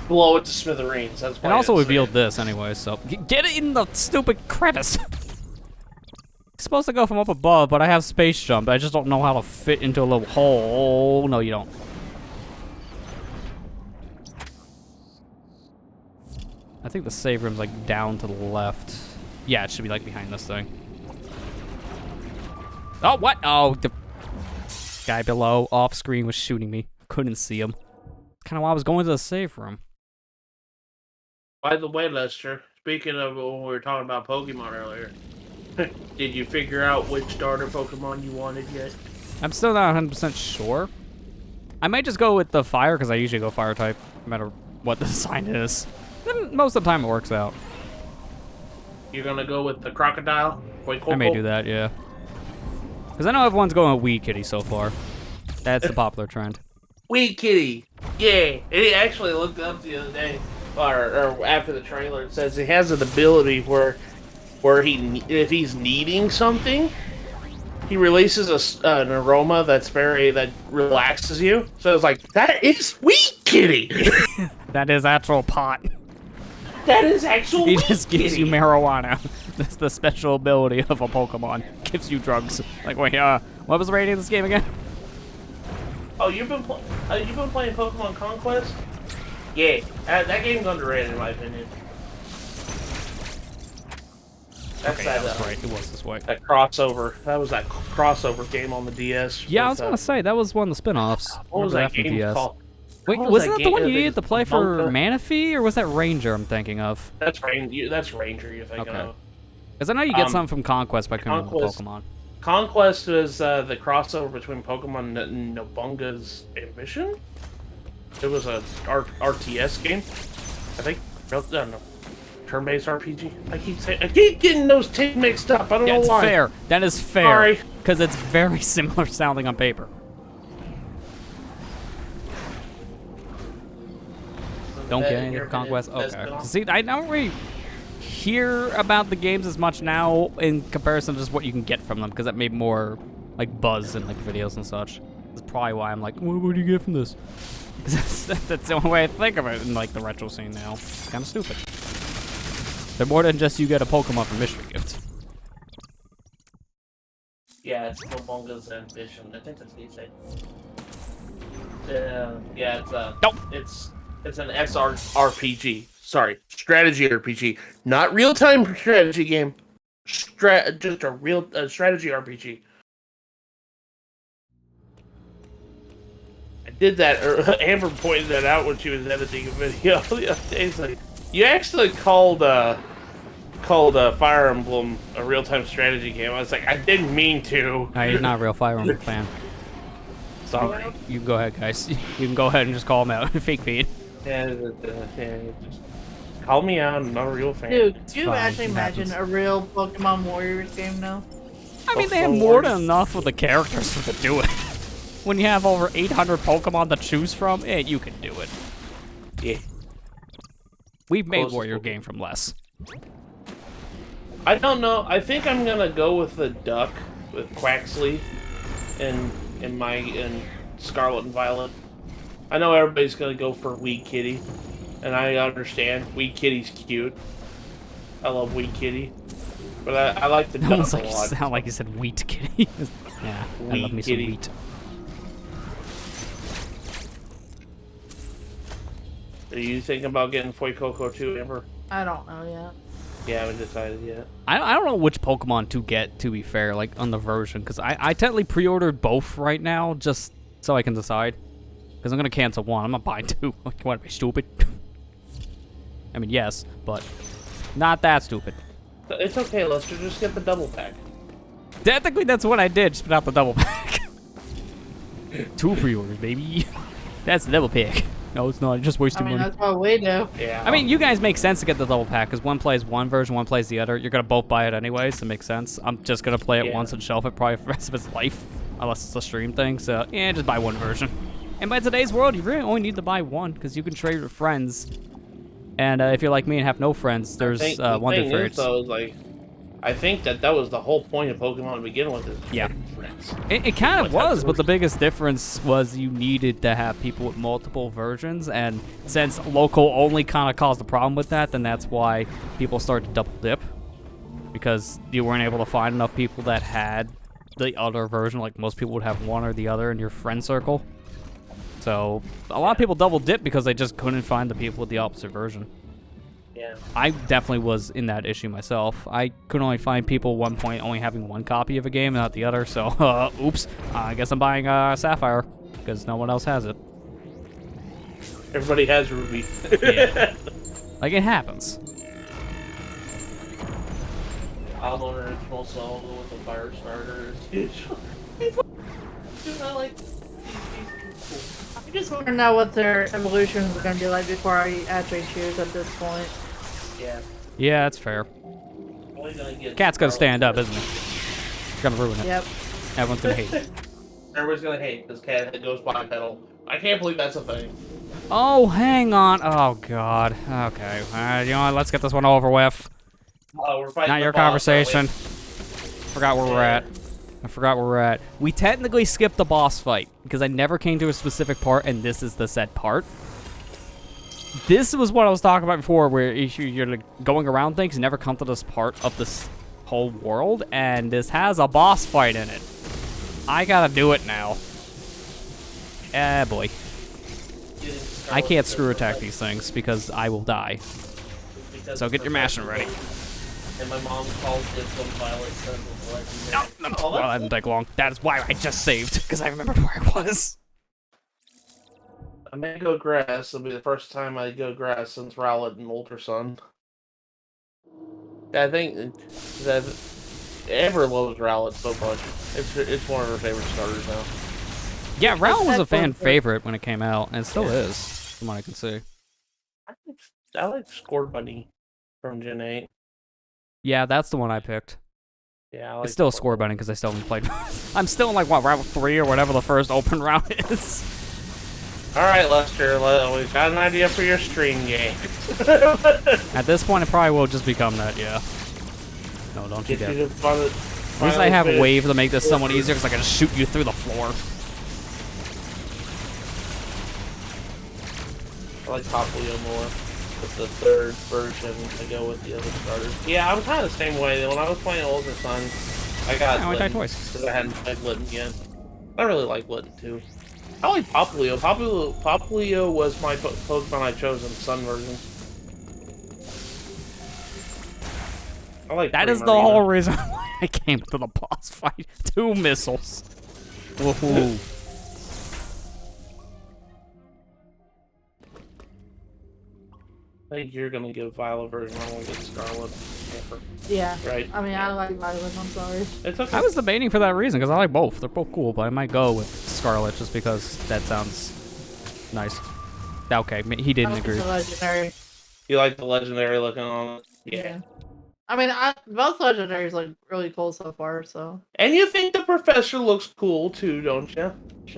Blow it to smithereens. That's why.
And also revealed this anyway, so get it in the stupid crevice. It's supposed to go from up above, but I have space jump. I just don't know how to fit into a little hole. No, you don't. I think the save room's like down to the left. Yeah, it should be like behind this thing. Oh, what? Oh, the guy below off screen was shooting me. Couldn't see him. Kind of why I was going to the save room.
By the way, Lester, speaking of when we were talking about Pokemon earlier, did you figure out which starter Pokemon you wanted yet?
I'm still not 100% sure. I might just go with the fire, because I usually go fire type, no matter what the sign is. Then most of the time it works out.
You're gonna go with the crocodile?
I may do that, yeah. Because I know everyone's going with Weed Kitty so far. That's the popular trend.
Weed Kitty! Yeah! It actually looked up the other day. or after the trailer, it says he has an ability where if he's needing something, he releases an aroma that relaxes you. So it's like, that is weed kitty.
That is actual pot.
That is actual
He
weed
just gives you
kitty.
marijuana. That's the special ability of a Pokemon. Gives you drugs. Like, wait, what was the rating of this game again?
Oh, you've been playing Pokemon Conquest? Yeah, that game's underrated in my opinion. That's
Okay, that was right. It was this way.
That crossover. That was that crossover game on the DS.
Yeah, I was gonna say that was one of the spin-offs.
What was that
from
game
DS.
called?
Wait,
What
wasn't that the
game?
one
I
you
think
needed to
it's
play for
Monka.
Manaphy, or was that Ranger I'm thinking of?
That's Ranger. That's Ranger. You're thinking
Okay.
of.
Because I know you get something from Conquest by coming with
Conquest.
Pokemon.
Conquest was the crossover between Pokemon and Nobunga's Ambition. It was a RTS game, I think. No, no. Turn-based RPG. I keep getting those two mixed up. I don't
Yeah,
know
it's
why.
fair. That is fair.
Sorry.
Because it's very similar sounding on paper. Don't get any of Conquest? Okay. See, I don't really hear about the games as much now in comparison to just what you can get from them, because that made more, like, buzz in, like, videos and such. That's probably why I'm like, what do you get from this? Because that's the only way I think of it in, like, the retro scene now. It's kind of stupid. They're more than just you get a Pokemon from mystery gift.
Yeah, it's Nobunga's Ambition. I think that's what you say. Yeah, it's
Nope.
It's an SRPG. Sorry, strategy RPG, not real-time strategy game. Just a real strategy RPG. I did that. Amber pointed that out when she was editing a video the other day. It's like, you actually called Fire Emblem a real-time strategy game. I was like, I didn't mean to.
No, he's not a real Fire Emblem fan.
Sorry.
You can go ahead, guys. You can go ahead and just call him out. Fake feed.
Yeah, just call me out. I'm not a real fan.
Dude, could you
fine,
actually
it
imagine
happens.
a real Pokemon Warriors game now?
I mean, they have more than enough of the characters to do it. When you have over 800 Pokemon to choose from, you can do it.
Yeah.
We've made
Closest
Warrior
Pokemon.
game from less.
I don't know. I think I'm gonna go with the duck with Quaxley and Scarlet and Violet. I know everybody's gonna go for Wee Kitty, and I understand. Wee Kitty's cute. I love Wee Kitty, but I like the duck
Almost
a
like you
lot.
sound like you said wheat kitty. Yeah, I love me some
Kitty.
wheat.
Are you thinking about getting Fuecoco too, Amber?
I don't know yet.
Yeah, I haven't decided yet.
I don't know which Pokemon to get, to be fair, like, on the version, because I technically pre-ordered both right now, just so I can decide. Because I'm going to cancel one. I'm not buying two. Like, you want to be stupid? I mean, yes, but not that stupid.
It's okay, Lester. Just get the double pack.
Technically, that's what I did, just without the double pack. 2 pre-orders, baby. That's the double pack. No, it's not. You're just wasting
I mean,
money.
that's what we do.
Yeah.
I mean, you guys make sense to get the double pack, because one plays one version, one plays the other. You're going to both buy it anyway, so it makes sense. I'm just going to play it
Yeah.
once and shelf it probably for the rest of its life, unless it's a stream thing. So, yeah, just buy one version. And by today's world, you really only need to buy one, because you can trade with friends. And if you're like me and have no friends, there's
the
one
thing
difference.
is, though, is like, I think that was the whole point of Pokemon to begin with. Is
Yeah.
friends.
It kind of
Like,
was, but the biggest difference was you needed to have people with multiple versions, and since local only kind of caused a problem with that, then that's why people started to double dip, because you weren't able to find enough people that had the other version. Like, most people would have one or the other in your friend circle. So a lot of people double dip because they just couldn't find the people with the opposite version.
Yeah.
I definitely was in that issue myself. I could only find people at one point only having one copy of a game and not the other, so oops. I guess I'm buying Sapphire, because no one else has it.
Everybody has Ruby.
Yeah. Like, it happens.
I'm on original solo with the fire starters. Dude, I like these
I just want to know what their evolutions are going to be like before I actually choose at this point.
Yeah.
Yeah, that's fair.
Only gonna get
Cat's gonna
Scarlet
stand up,
first.
isn't it? It's gonna ruin it.
Yep.
Everyone's gonna hate it.
Everybody's gonna hate this cat that goes bipedal. I can't believe that's a thing.
Oh, hang on. Oh, God. Okay. You know what? Let's get this one over with.
We're fighting
Not
the
your
boss, aren't we?
conversation. Forgot where we're at. I forgot where we're at. We technically skipped the boss fight because I never came to a specific part, and this is the said part. This was what I was talking about before, where you're like going around things, you never come to this part of this whole world, and this has a boss fight in it. I gotta do it now. Ah, boy. I can't screw attack these things because I will die. So get your mashing ready.
And my mom calls this one violent sense of
No, well, that didn't take long. That is why I just saved, because I remembered where I was.
I may go grass. It'll be the first time I go grass since Rowlet and Ultra Sun. I think that Ever loves Rowlet so much. It's one of her favorite starters now.
Yeah, Rowlet was a fan favorite when it came out, and it still is, from what I can see.
I like Score Bunny from Gen 8.
Yeah, that's the one I picked.
Yeah, I like
It's still a Score Bunny because I still haven't played. I'm still in, like, what, Route 3 or whatever the first open route is.
Alright, Lester, we've got an idea for your stream game.
At this point, it probably will just become that, yeah. No, don't you dare. At least I have Wave to make this somewhat easier because I can just shoot you through the floor.
I like Poplio more. With the third version, I go with the other starters. Yeah, I'm kind of the same way. When I was playing Ultra Sun, I got
I died twice.
because I hadn't played Litten yet. I really like Litten too. I like Poplio. Poplio was my Pokemon I chose in the Sun version. I like
that is the whole reason why I came to the boss fight. 2 missiles. Woohoo.
I think you're gonna give Violet version. I want to get Scarlet.
Yeah.
Right.
I mean, I like Violet. I'm sorry.
It's okay.
I was debating for that reason because I like both. They're both cool, but I might go with Scarlet just because that sounds nice. Okay, he didn't agree.
The legendary.
You like the legendary looking on it?
Yeah. I mean, both legendaries look really cool so far. So.
And you think the professor looks cool too, don't you?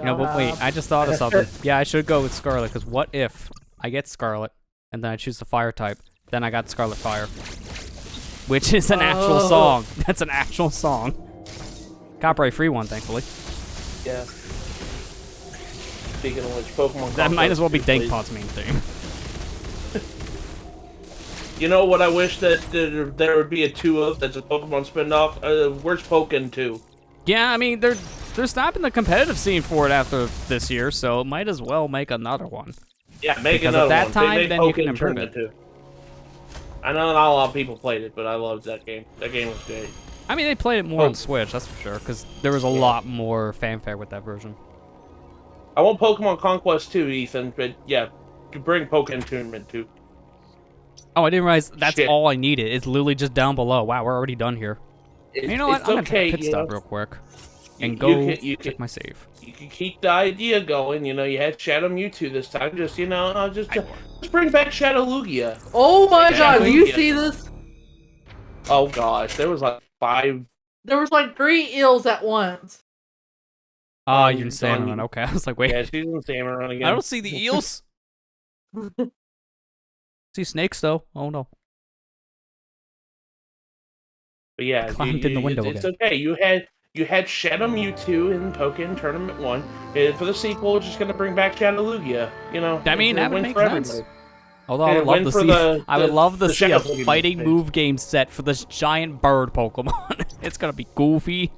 No, but wait, I just thought of something. Yeah, I should go with Scarlet because what if I get Scarlet and then I choose the fire type, then I got Scarlet Fire, which is an actual song. That's an actual song. Copyright free one, thankfully.
Yeah. Speaking of which, Pokemon.
That might as well be Dankpot's main theme.
You know what I wish that there would be a 2 of that's a Pokemon spin-off? Where's Pokken 2?
Yeah, I mean, they're stopping the competitive scene for it after this year, so might as well make another one.
Yeah, make
because
another
at that
one.
time, then you can improve it.
I know not a lot of people played it, but I loved that game. That game was great.
I mean, they played it more on Switch, that's for sure, because there was a lot more fanfare with that version.
I want Pokemon Conquest 2, Ethan, but yeah, bring Pokken Tournament 2.
Oh, I didn't realize that's all I needed. It's literally just down below. Wow, we're already done here. You know what? I'm going to take a pit stop real quick and go check my save.
You can keep the idea going. You know, you had Shadow Mewtwo this time. Just, you know, just bring back Shadow Lugia.
Oh my god, do you see this?
Oh gosh, there was like 5.
There was like 3 eels at once.
Oh, you're in Salmon. Okay, I was like, wait.
Yeah, she's in Salmon again.
I don't see the eels. See snakes though. Oh no.
But yeah,
climbed in the window
it's okay. You had Shadow Mewtwo in Pokken Tournament 1, and for the sequel, it's just gonna bring back Shadow Lugia. You know,
I mean, that would make sense.
Everybody.
Although I would love to see, I would love to see a fighting move game set for this giant bird Pokemon. It's gonna be goofy.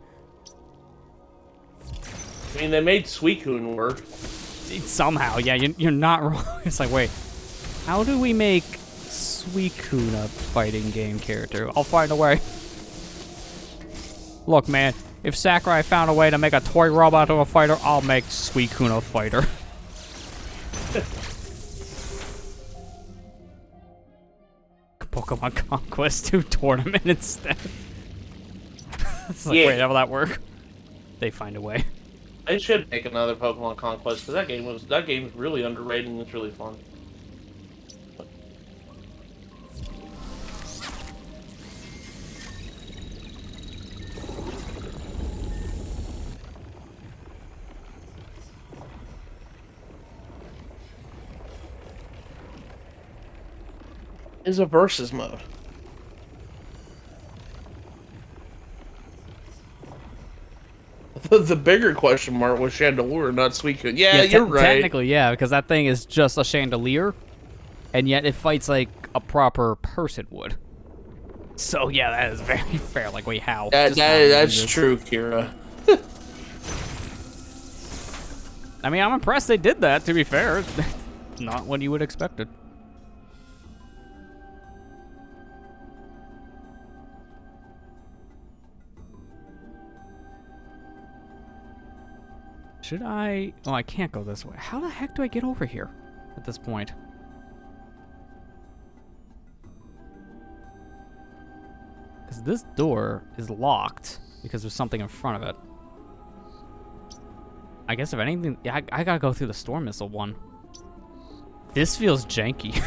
I mean, they made Suicune work.
Somehow, yeah, you're not wrong. It's like, wait, how do we make Suicune a fighting game character? I'll find a way. Look, man, if Sakurai found a way to make a toy robot to a fighter, I'll make Suicune a fighter. Pokemon Conquest 2 tournament instead. It's like, wait, how will that work? They find a way.
They should make another Pokemon Conquest because that game is really underrated and it's really fun. is a versus mode? The bigger question mark was Chandelure, not Suicune. Yeah, you're right.
Technically, yeah, because that thing is just a chandelier, and yet it fights like a proper person would. So yeah, that is very fair. Like, wait, how?
That's true, Kira.
I mean, I'm impressed they did that, to be fair. Not what you would expect it. Should I... Oh, I can't go this way. How the heck do I get over here at this point? Because this door is locked because there's something in front of it. I guess if anything... Yeah, I gotta go through the storm missile one. This feels janky.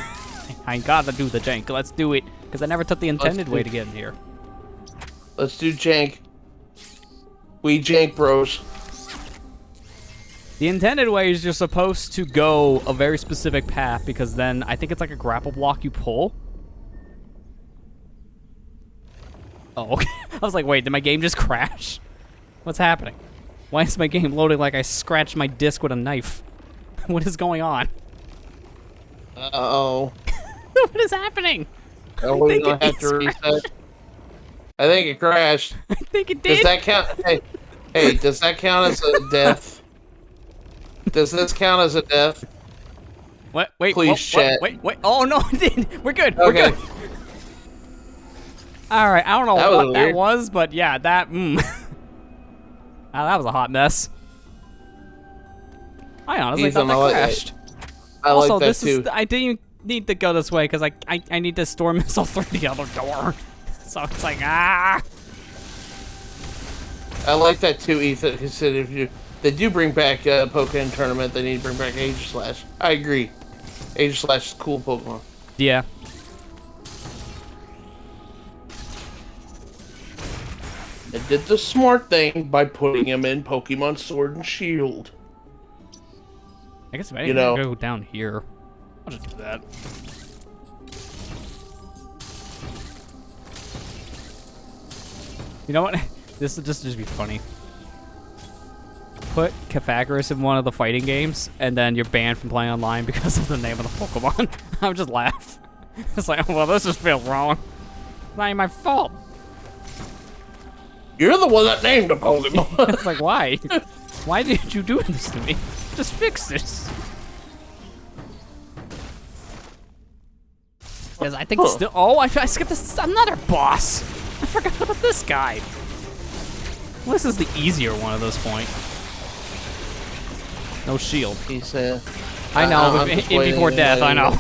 I gotta do the jank. Let's do it. Because I never took the intended way to get in here.
Let's do jank. We jank bros.
The intended way is you're supposed to go a very specific path because then I think it's like a grapple block you pull. Oh, okay. I was like, wait, did my game just crash? What's happening? Why is my game loading like I scratched my disc with a knife? What is going on?
Uh-oh.
What is happening?
Oh, we're gonna have to reset. I think it crashed.
I think it did.
Does that count? Hey, does that count as a death? Does this count as a death?
What? Wait,
please, chat.
Wait. Oh, no, it didn't. We're good.
Okay.
We're good. All right, I don't know what that
weird.
was, but yeah, that, that was a hot mess. I honestly thought that crashed.
I
also,
like that
this
too.
is, I didn't need to go this way because I need to storm missile through the other door. So it's like, ah.
I like that too, Ethan. Consider if you they do bring back Pokemon Tournament, they need to bring back Aegislash. I agree. Aegislash is a cool Pokemon.
Yeah.
They did the smart thing by putting him in Pokemon Sword and Shield.
I guess if I didn't go down here, I'll just do that. You know what? This will just be funny. Put Pythagoras in one of the fighting games, and then you're banned from playing online because of the name of the Pokemon. I would just laugh. It's like, well, this just feels wrong. It's not even my fault.
You're the one that named the Pokemon.
It's like, why? Why did you do this to me? Just fix this. Because I think still... Oh, I skipped another boss. I forgot about this guy. Well, this is the easier one at this point. No shield.
He said...
I know, before death, I know.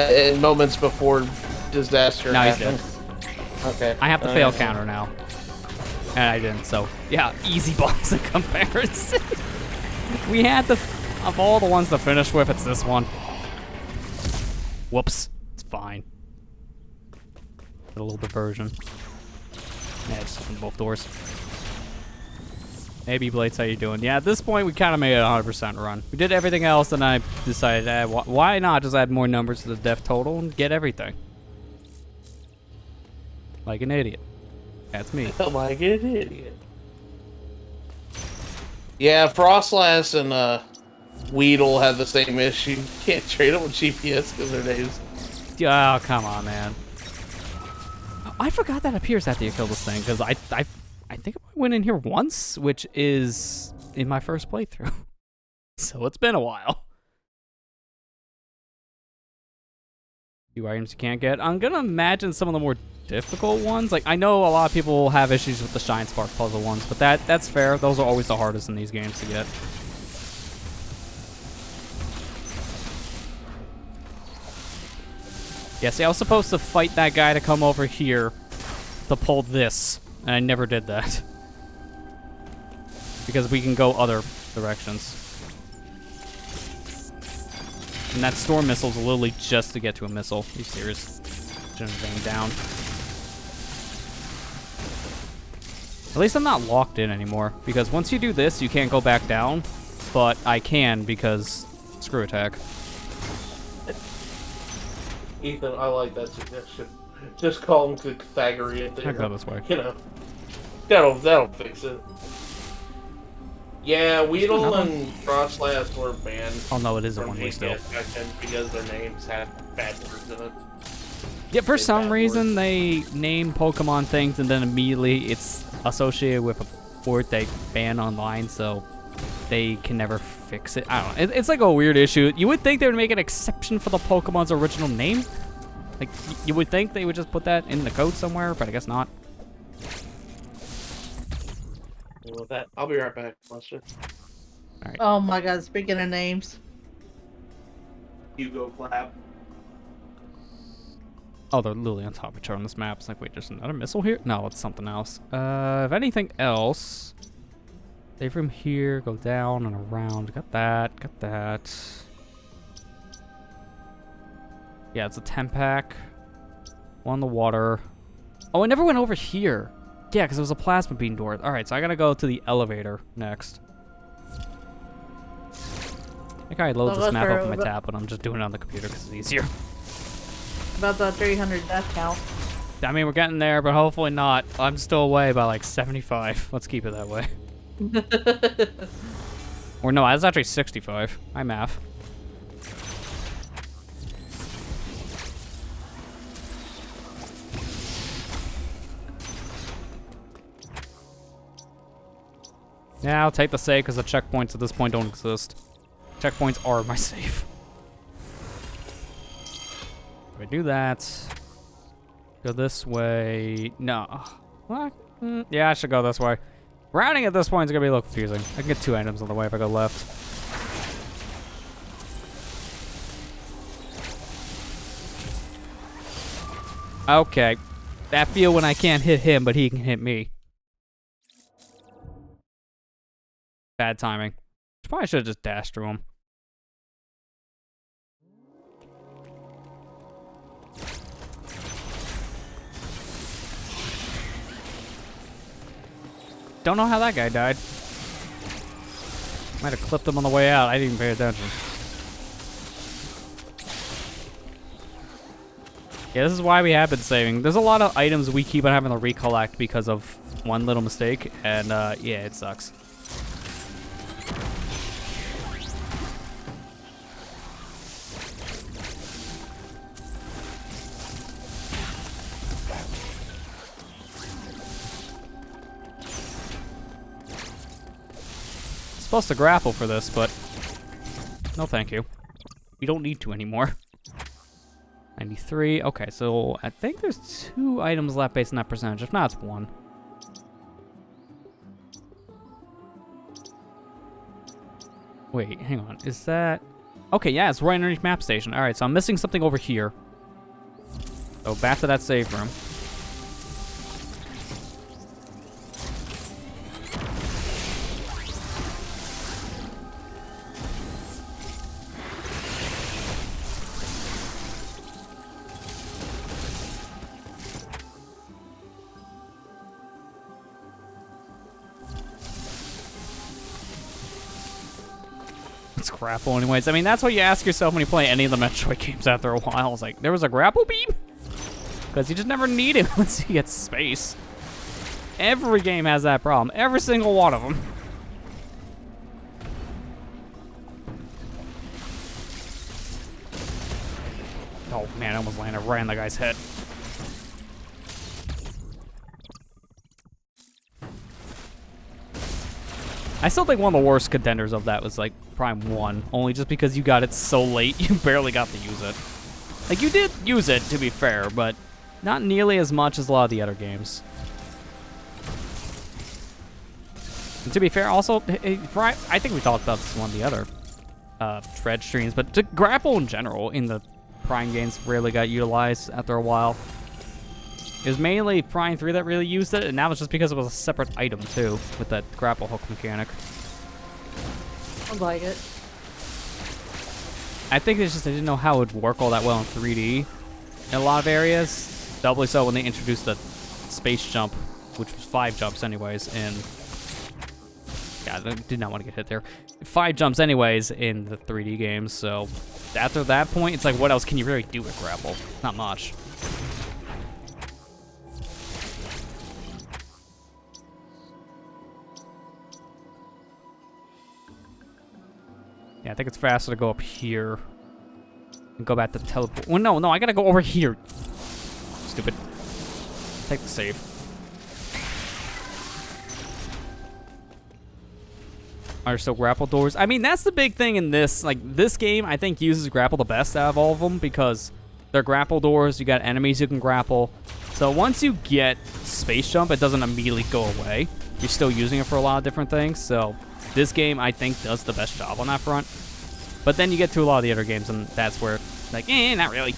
In moments before disaster
Now he's
happened.
dead.
Okay.
I have the fail counter now. And I didn't, so... Yeah, easy boss in comparison. We had the... Of all the ones to finish with, it's this one. Whoops. It's fine. A little diversion. Yeah, just open both doors. Hey, B-Blades, how you doing? Yeah, at this point, we kind of made it a 100% run. We did everything else, and I decided, why not just add more numbers to the death total and get everything? Like an idiot. That's me.
Like an idiot. Yeah, Frostlass and Weedle have the same issue. You can't trade them with GPS because their names.
Oh, come on, man. I forgot that appears after you kill this thing, because I think I went in here once, which is in my first playthrough. So it's been a while. Few items you can't get. I'm gonna imagine some of the more difficult ones. Like, I know a lot of people have issues with the Shine Spark puzzle ones, but that's fair. Those are always the hardest in these games to get. Yeah, see, I was supposed to fight that guy to come over here to pull this, and I never did that. Because we can go other directions. And that storm missile's literally just to get to a missile. Are you serious? Shouldn't have been down. At least I'm not locked in anymore, because once you do this, you can't go back down, but I can because screw attack.
Ethan, I like that suggestion. Just call him Pythagorean.
I'll go this way.
You know, that'll fix it. Yeah, Weedle and Frostlass were banned.
Oh no, it is a
from
one-way still.
because their names had bad words in it.
Yeah, for some reason they name Pokemon things and then immediately it's associated with a word they ban online, so they can never fix it. I don't know. It's like a weird issue. You would think they would make an exception for the Pokemon's original name. Like, you would think they would just put that in the code somewhere, but I guess not.
With that, I'll be right back, Buster.
All right.
Oh my god, speaking of names.
Hugo Clap.
Oh, they're literally on top of each other on this map. It's like, wait, there's another missile here? No, it's something else. If anything else, they from here, go down and around. Got that, got that. Yeah, it's a 10-pack. One in the water. Oh, I never went over here. Yeah, because it was a plasma beam door. All right, so I got to go to the elevator next. I think I load this map up on my tab, but I'm just doing it on the computer because it's easier.
About that 300 death count.
I mean, we're getting there, but hopefully not. I'm still away by like 75. Let's keep it that way. Or no, that's actually 65. I math. Yeah, I'll take the save because the checkpoints at this point don't exist. Checkpoints are my save. If I do that, go this way. No. What? Yeah, I should go this way. Rounding at this point is going to be a little confusing. I can get 2 items on the way if I go left. Okay. That feel when I can't hit him, but he can hit me. Bad timing. Probably should have just dashed through him. Don't know how that guy died. Might have clipped him on the way out. I didn't even pay attention. Yeah, this is why we have been saving. There's a lot of items we keep on having to recollect because of one little mistake, and yeah, it sucks. Supposed to grapple for this, but no thank you. We don't need to anymore. 93. Okay, so I think there's 2 items left based on that percentage. If not, it's 1. Wait, hang on. Is that... Okay, yeah, it's right underneath map station. All right, so I'm missing something over here. So back to that save room. Grapple anyways. I mean, that's what you ask yourself when you play any of the Metroid games after a while. It's like, there was a grapple beam? Because you just never need it once you get space. Every game has that problem. Every single one of them. Oh man, I almost landed right on the guy's head. I still think one of the worst contenders of that was like Prime 1, only just because you got it so late, you barely got to use it. Like, you did use it, to be fair, but not nearly as much as a lot of the other games. And to be fair, also, I think we talked about this one of the other Tread streams, but to grapple in general in the Prime games rarely got utilized after a while. It was mainly Prime 3 that really used it, and that was just because it was a separate item, too, with that grapple hook mechanic.
I like it.
I think it's just they didn't know how it would work all that well in 3D in a lot of areas. Doubly so when they introduced the space jump, which was 5 jumps anyways, in... Yeah, yeah, I did not want to get hit there. 5 jumps anyways in the 3D games, so after that point, it's like, what else can you really do with grapple? Not much. Yeah, I think it's faster to go up here and go back to teleport. Well, no, I gotta go over here. Stupid. Take the save. Are still grapple doors? I mean, that's the big thing in this. Like, this game, I think, uses grapple the best out of all of them because they're grapple doors. You got enemies you can grapple. So once you get space jump, it doesn't immediately go away. You're still using it for a lot of different things. So this game, I think, does the best job on that front. But then you get to a lot of the other games, and that's where, like, not really.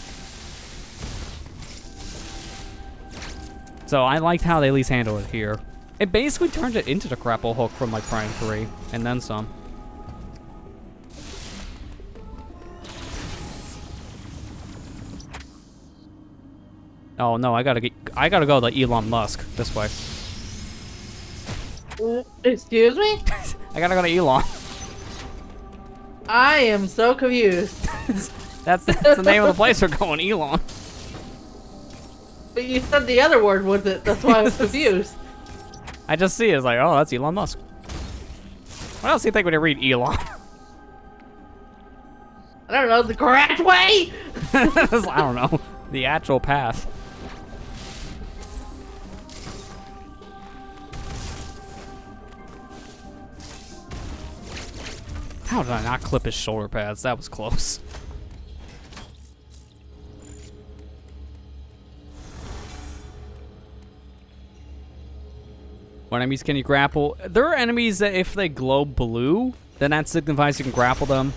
So I liked how they at least handled it here. It basically turned it into the grapple hook from, like, Prime 3, and then some. Oh no, I gotta go to Elon Musk this way.
Excuse me?
I gotta go to Elon.
I am so confused.
That's the name of the place we're going, Elon.
But you said the other word with it, that's why I was confused.
I just see it, it's like, oh, that's Elon Musk. What else do you think when you read Elon?
I don't know, the correct way?
I don't know, the actual path. How did I not clip his shoulder pads? That was close. What enemies can you grapple? There are enemies that if they glow blue, then that signifies you can grapple them.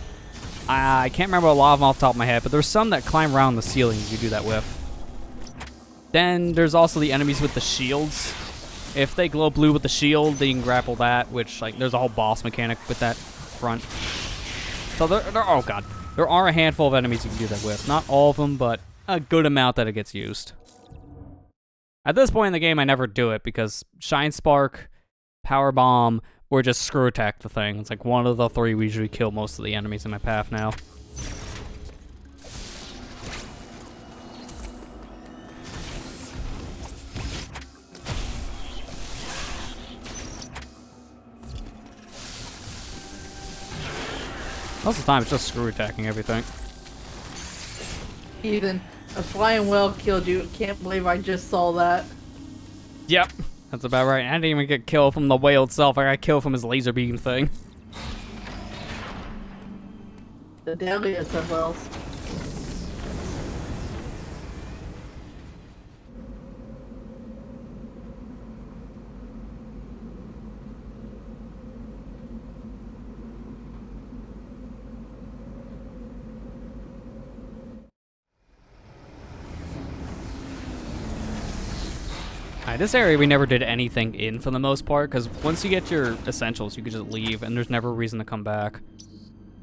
I can't remember a lot of them off the top of my head, but there's some that climb around the ceiling you do that with. Then there's also the enemies with the shields. If they glow blue with the shield, then you can grapple that, which, like, there's a whole boss mechanic with that front. So oh god, there are a handful of enemies you can do that with. Not all of them, but a good amount that it gets used. At this point in the game, I never do it because Shine Spark, Power Bomb, or just Screw Attack the thing. It's like one of the 3 we usually kill most of the enemies in my path now. Most of the time, it's just screw attacking everything.
Ethan, a flying whale killed you. Can't believe I just saw that.
Yep, that's about right. I didn't even get killed from the whale itself. I got killed from his laser beam thing.
The deadliest of whales.
This area we never did anything in for the most part, because once you get your essentials, you can just leave, and there's never a reason to come back.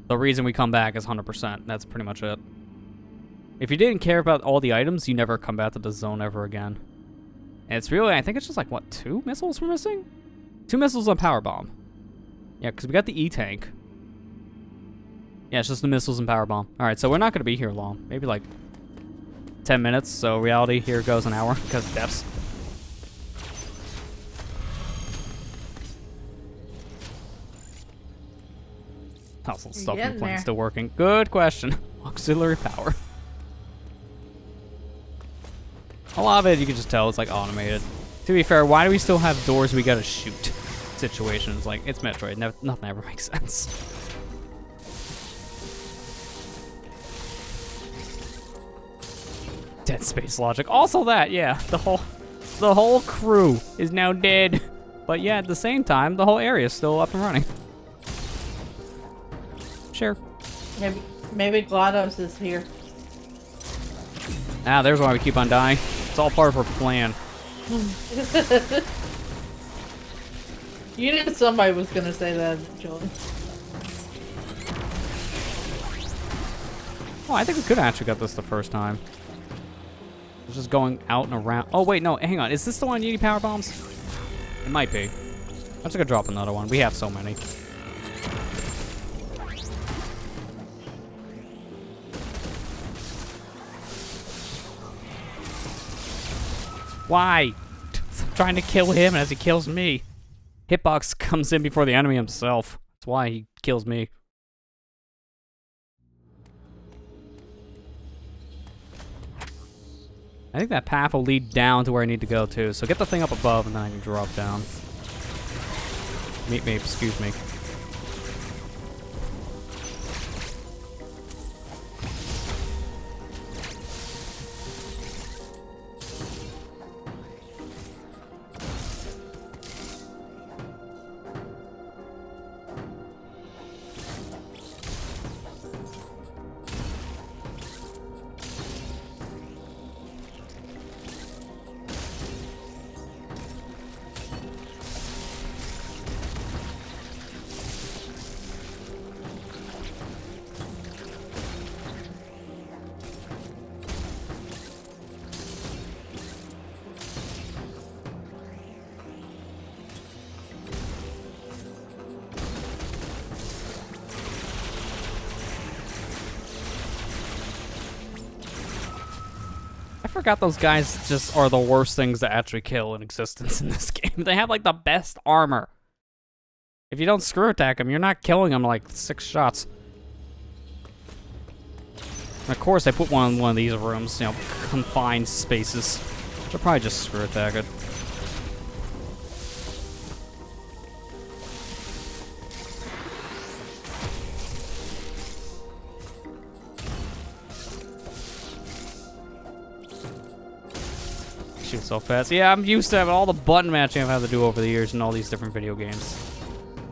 The reason we come back is 100%. That's pretty much it. If you didn't care about all the items, you never come back to the zone ever again. And it's really, I think it's just like, what, 2 missiles we're missing? 2 missiles on Power Bomb. Yeah, because we got the E-Tank. Yeah, it's just the missiles and Power Bomb. Alright, so we're not going to be here long. Maybe like 10 minutes, so reality, here goes an hour, because of deaths. How's the stuff in the plane still working? Good question. Auxiliary power. A lot of it, you can just tell, it's like automated. To be fair, why do we still have doors we gotta shoot situations? Like, it's Metroid. Nothing ever makes sense. Dead space logic. Also that, yeah. The whole crew is now dead. But yeah, at the same time, the whole area is still up and running. Sure.
Maybe GLaDOS is here.
Ah, there's why we keep on dying. It's all part of our plan.
You knew somebody was gonna say that, Julie.
Oh, I think we could have actually got this the first time. It's just going out and around. Oh, wait, no, hang on. Is this the one you need power bombs? It might be. I'm just gonna drop another one. We have so many. Why? I'm trying to kill him as he kills me. Hitbox comes in before the enemy himself. That's why he kills me. I think that path will lead down to where I need to go to. So get the thing up above and then I can drop down. Meet me, excuse me. I forgot those guys just are the worst things to actually kill in existence in this game. They have like the best armor. If you don't screw attack them, you're not killing them like 6 shots. And of course, I put one in one of these rooms, you know, confined spaces. Should probably just screw attack it. Shoot so fast. Yeah, I'm used to having all the button matching I've had to do over the years in all these different video games.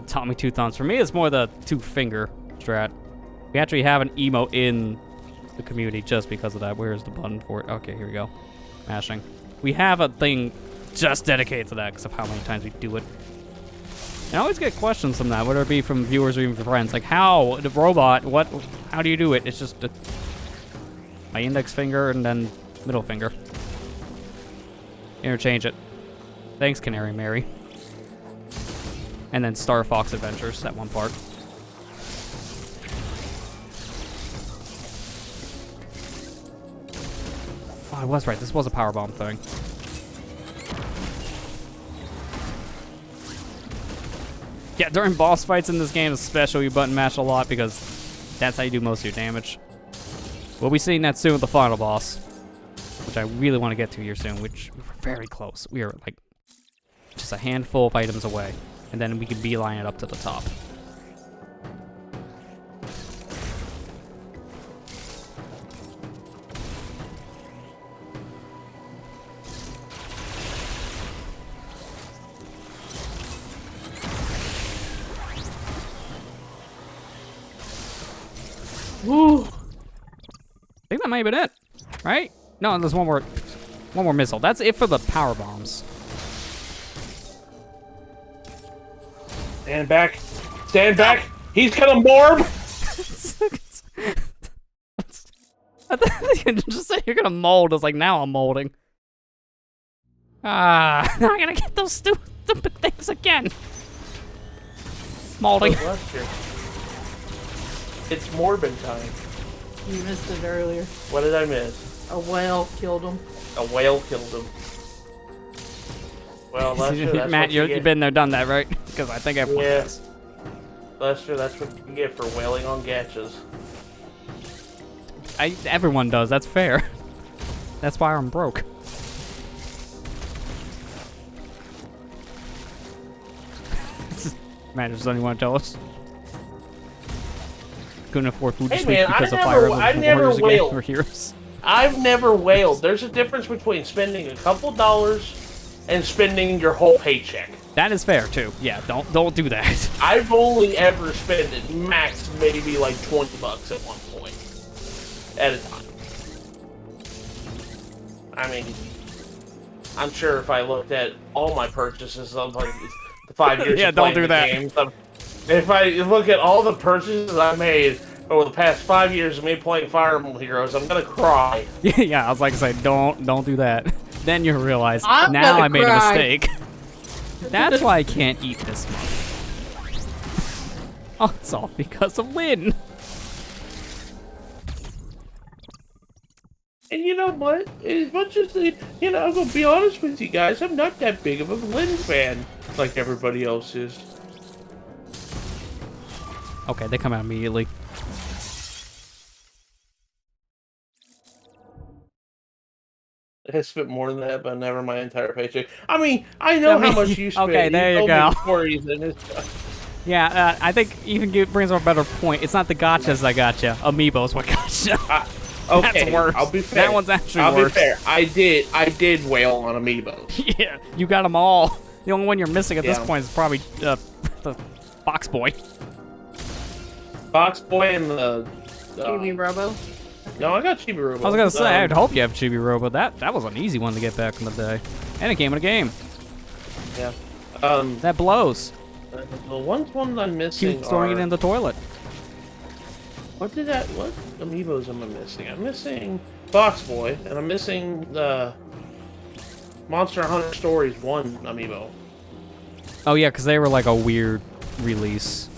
It taught me 2 thumbs. For me, it's more the 2-finger strat. We actually have an emo in the community just because of that. Where's the button for it? Okay, here we go. Mashing. We have a thing just dedicated to that because of how many times we do it. And I always get questions from that, whether it be from viewers or even from friends. Like, how? The robot, what? How do you do it? It's just my index finger and then middle finger. Interchange it. Thanks, Canary Mary. And then Star Fox Adventures, that one part. Oh, I was right. This was a powerbomb thing. Yeah, during boss fights in this game, especially, you button mash a lot because that's how you do most of your damage. We'll be seeing that soon with the final boss, which I really want to get to here soon, which we're very close. We are like just a handful of items away, and then we can beeline it up to the top.
Woo!
I think that might have been it, right? No, there's one more missile. That's it for the power bombs.
Stand back. Stand back. He's gonna morb.
I thought you just said you're gonna mold. I was like, now I'm molding. Ah, now I'm gonna get those stupid things again. Molding.
It's morbid time.
You missed it earlier.
What did I miss?
A whale killed him.
A whale killed him. Well, Lester, that's
Matt,
what you
you've
get.
been there, done that, right? Because I think everyone has.
Lester, that's what you get for wailing on gatches.
Everyone does. That's fair. That's why I'm broke. Matt, does anyone want to tell us? Couldn't afford food this week because of Fire Emblem Warriors again, or Heroes.
I've never wailed. There's a difference between spending a couple dollars and spending your whole paycheck.
That is fair too. Yeah, don't do that.
I've only ever spent at max maybe like $20 at one point at a time. I mean, I'm sure if I looked at all my purchases of like the 5 years
yeah,
of
don't
playing
do
the
that.
games, if I look at all the purchases I made over the past 5 years of me playing Fire Emblem Heroes, I'm gonna cry.
Yeah, I was like to say, don't do that. Then you'll realize
I'm
now
gonna
I made a
cry.
mistake. That's why I can't eat this much. Oh, it's all because of Lynn.
And you know what? As much as I'm gonna be honest with you guys, I'm not that big of a Lynn fan like everybody else is.
Okay, they come out immediately.
I spent more than that, but never my entire paycheck. I mean, I know how much you spent.
Okay, there you
told
go.
me stories and it's,
Yeah, I think even brings up a better point. It's not the gotchas that gotcha. Amiibo's what gotcha.
okay,
That's worse.
I'll be fair.
That one's actually
I'll
worse.
be fair. I did wail on Amiibos.
Yeah, you got them all. The only one you're missing at this
Yeah.
point is probably the Box Boy.
Box Boy and the...
Chibi Robo.
No, I got Chibi Robo.
I was gonna say, I'd hope you have Chibi Robo. That was an easy one to get back in the day. And it came in a game.
Yeah.
That blows.
The one I'm missing
Keep throwing it in the toilet.
What Amiibos am I missing? I'm missing Box Boy, and I'm missing the Monster Hunter Stories 1 Amiibo.
Oh yeah, because they were like a weird release.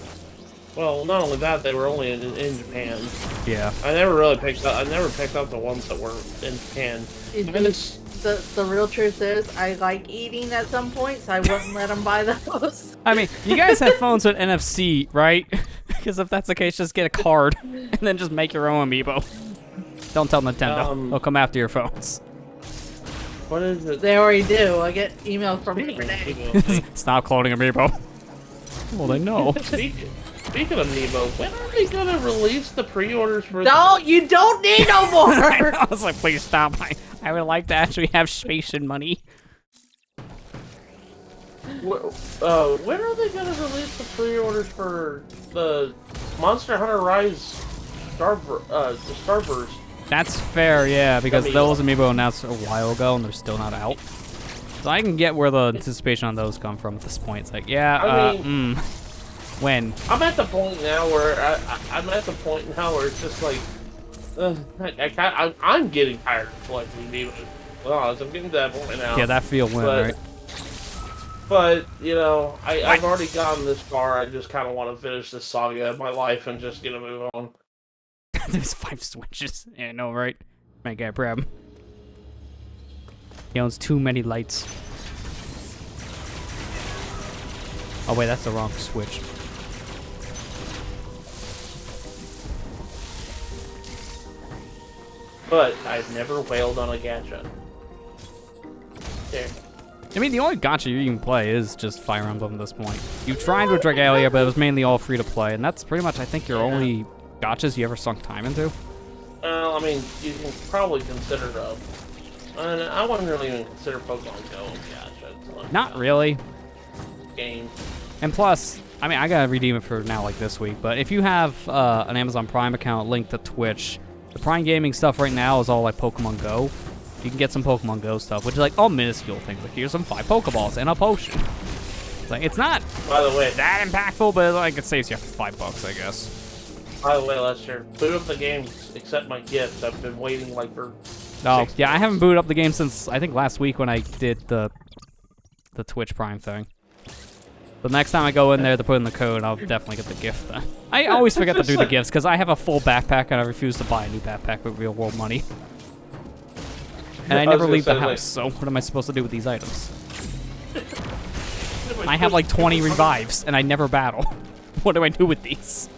Well, not only that, they were only in Japan.
Yeah.
I never picked up the ones that were in Japan.
The real truth is, I like eating at some point, so I wouldn't let them buy those.
I mean, you guys have phones with NFC, right? Because if that's the case, just get a card and then just make your own amiibo. Don't tell Nintendo. They'll come after your phones.
What is it?
They already do. I get emails from them every day.
Stop cloning amiibo. Well, they know.
Speaking of Amiibo, when are they gonna release the pre-orders for?
You don't need no more.
I was like, please stop. I would like to actually have space and money.
When are they gonna release the pre-orders for the Monster Hunter Rise Starburst?
That's fair, yeah, because
Amiibo.
those amiibo announced a while ago and they're still not out. So I can get where the anticipation on those come from at this point. It's like, yeah, when?
I'm at the point now where it's just like, I'm getting tired of collecting Amiibos. Well, I'm getting to that point now.
Yeah, that feel win, right?
But, I've already gotten this far. I just kind of want to finish this saga of my life and just get a move on.
There's 5 switches. Yeah, I know, right? My guy, grab him. He owns too many lights. Oh, wait, that's the wrong switch.
But I've never wailed on a gacha. There.
I mean, the only gacha you can play is just Fire Emblem at this point. You tried with Dragalia, but it was mainly all free to play, and that's pretty much, I think, your only gachas you ever sunk time into.
Well, I mean, you can probably consider and I wouldn't really even consider Pokemon Go a gacha. It's like
Not really.
game.
And plus, I mean, I gotta redeem it for now, like this week, but if you have an Amazon Prime account linked to Twitch, the Prime Gaming stuff right now is all like Pokemon Go. You can get some Pokemon Go stuff, which is like all minuscule things. Like, here's some 5 Pokeballs and a potion. It's like, it's not
By the way,
that impactful, but like it saves you $5, I guess.
By the way, Lester, boot up the game, accept my gift. I've been waiting like for.
Oh,
6
yeah, I
months.
haven't booted up the game since, I think, last week when I did the Twitch Prime thing. The next time I go in there to put in the code, I'll definitely get the gift then. I always forget to do the gifts because I have a full backpack and I refuse to buy a new backpack with real world money. And I never leave the house, so what am I supposed to do with these items? I have like 20 revives and I never battle. What do I do with these?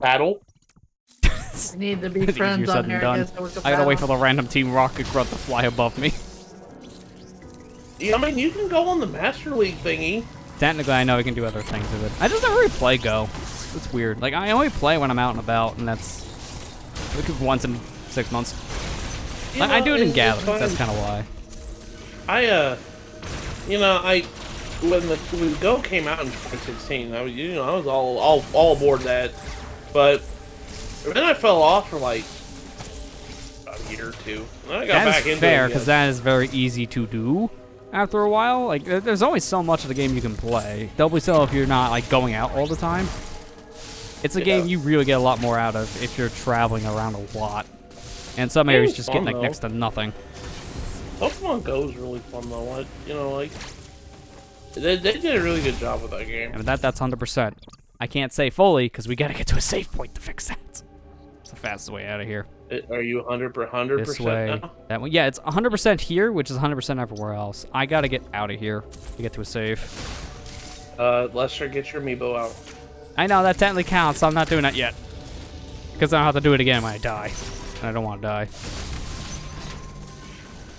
Battle.
I need to be
It's
friends
easier said
on
than
here.
done. I gotta wait for the random Team Rocket grunt to fly above me.
Yeah, I mean, you can go on the Master League thingy.
Technically, I know I can do other things with it. I just never really play Go. It's weird. Like, I only play when I'm out and about, and that's like once in 6 months. I do it in gatherings. That's kind of why.
When Go came out in 2016, I was all aboard that, but then I fell off for like a year or two. And then I got back into it.
That's fair,
again.
because that is very easy to do after a while. Like, there's always so much of the game you can play. Doubly so if you're not, like, going out all the time. It's a game you really get a lot more out of if you're traveling around a lot. And some areas just get, like, next to nothing.
Pokemon Go is really fun though. Like, you know, like they did a really good job with that game.
I mean, that's 100%. I can't say fully because we gotta get to a save point to fix that. It's the fastest way out of here.
Are you 100%
This way.
now?
That one. Yeah, it's 100% here, which is 100% everywhere else. I gotta get out of here to get to a save.
Lester, get your amiibo out.
I know that technically counts. So I'm not doing that yet because I don't have to do it again when I die, and I don't want to die.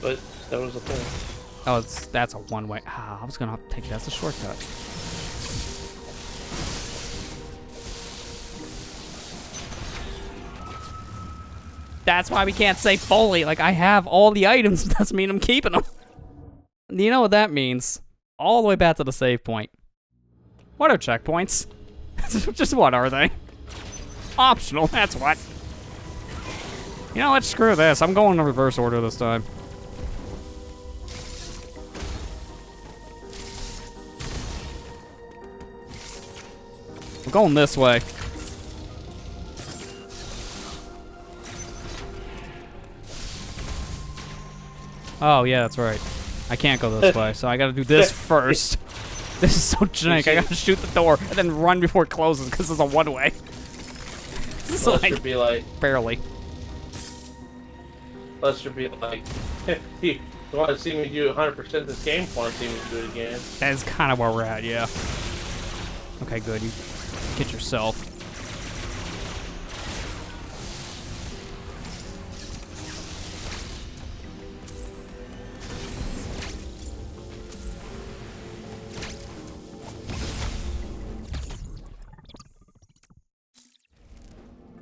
But that was the thing.
Oh, that's a one-way. Ah, I was gonna take that as a shortcut. That's why we can't say fully. Like, I have all the items, doesn't mean I'm keeping them. You know what that means? All the way back to the save point. What are checkpoints? Just what are they? Optional, that's what. You know what? Screw this. I'm going in reverse order this time. I'm going this way. Oh, yeah, that's right. I can't go this way, so I gotta do this first. This is so jank. I gotta shoot the door and then run before it closes because it's a one-way. This is
Lester be like,
barely.
Lester be like, you want to see me do 100% this game? Want to see me do it again?
That is kind of where we're at, yeah. Okay, good. You get yourself.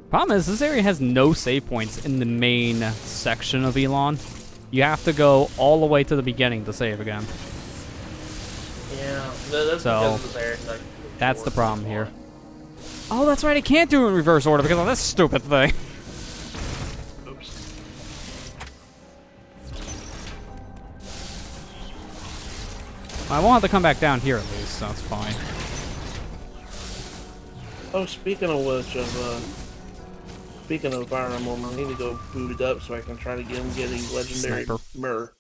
Problem is, this area has no save points in the main section of E.M.M.I. You have to go all the way to the beginning to save again.
Yeah, that's
So,
because there, like,
that's the problem here. Oh, that's right, I can't do it in reverse order because of this stupid thing.
Oops.
I won't have to come back down here at least, so it's fine.
Oh, speaking of which, speaking of Fire Emblem, I need to go boot it up so I can try to get a legendary
Sniper.
mirror.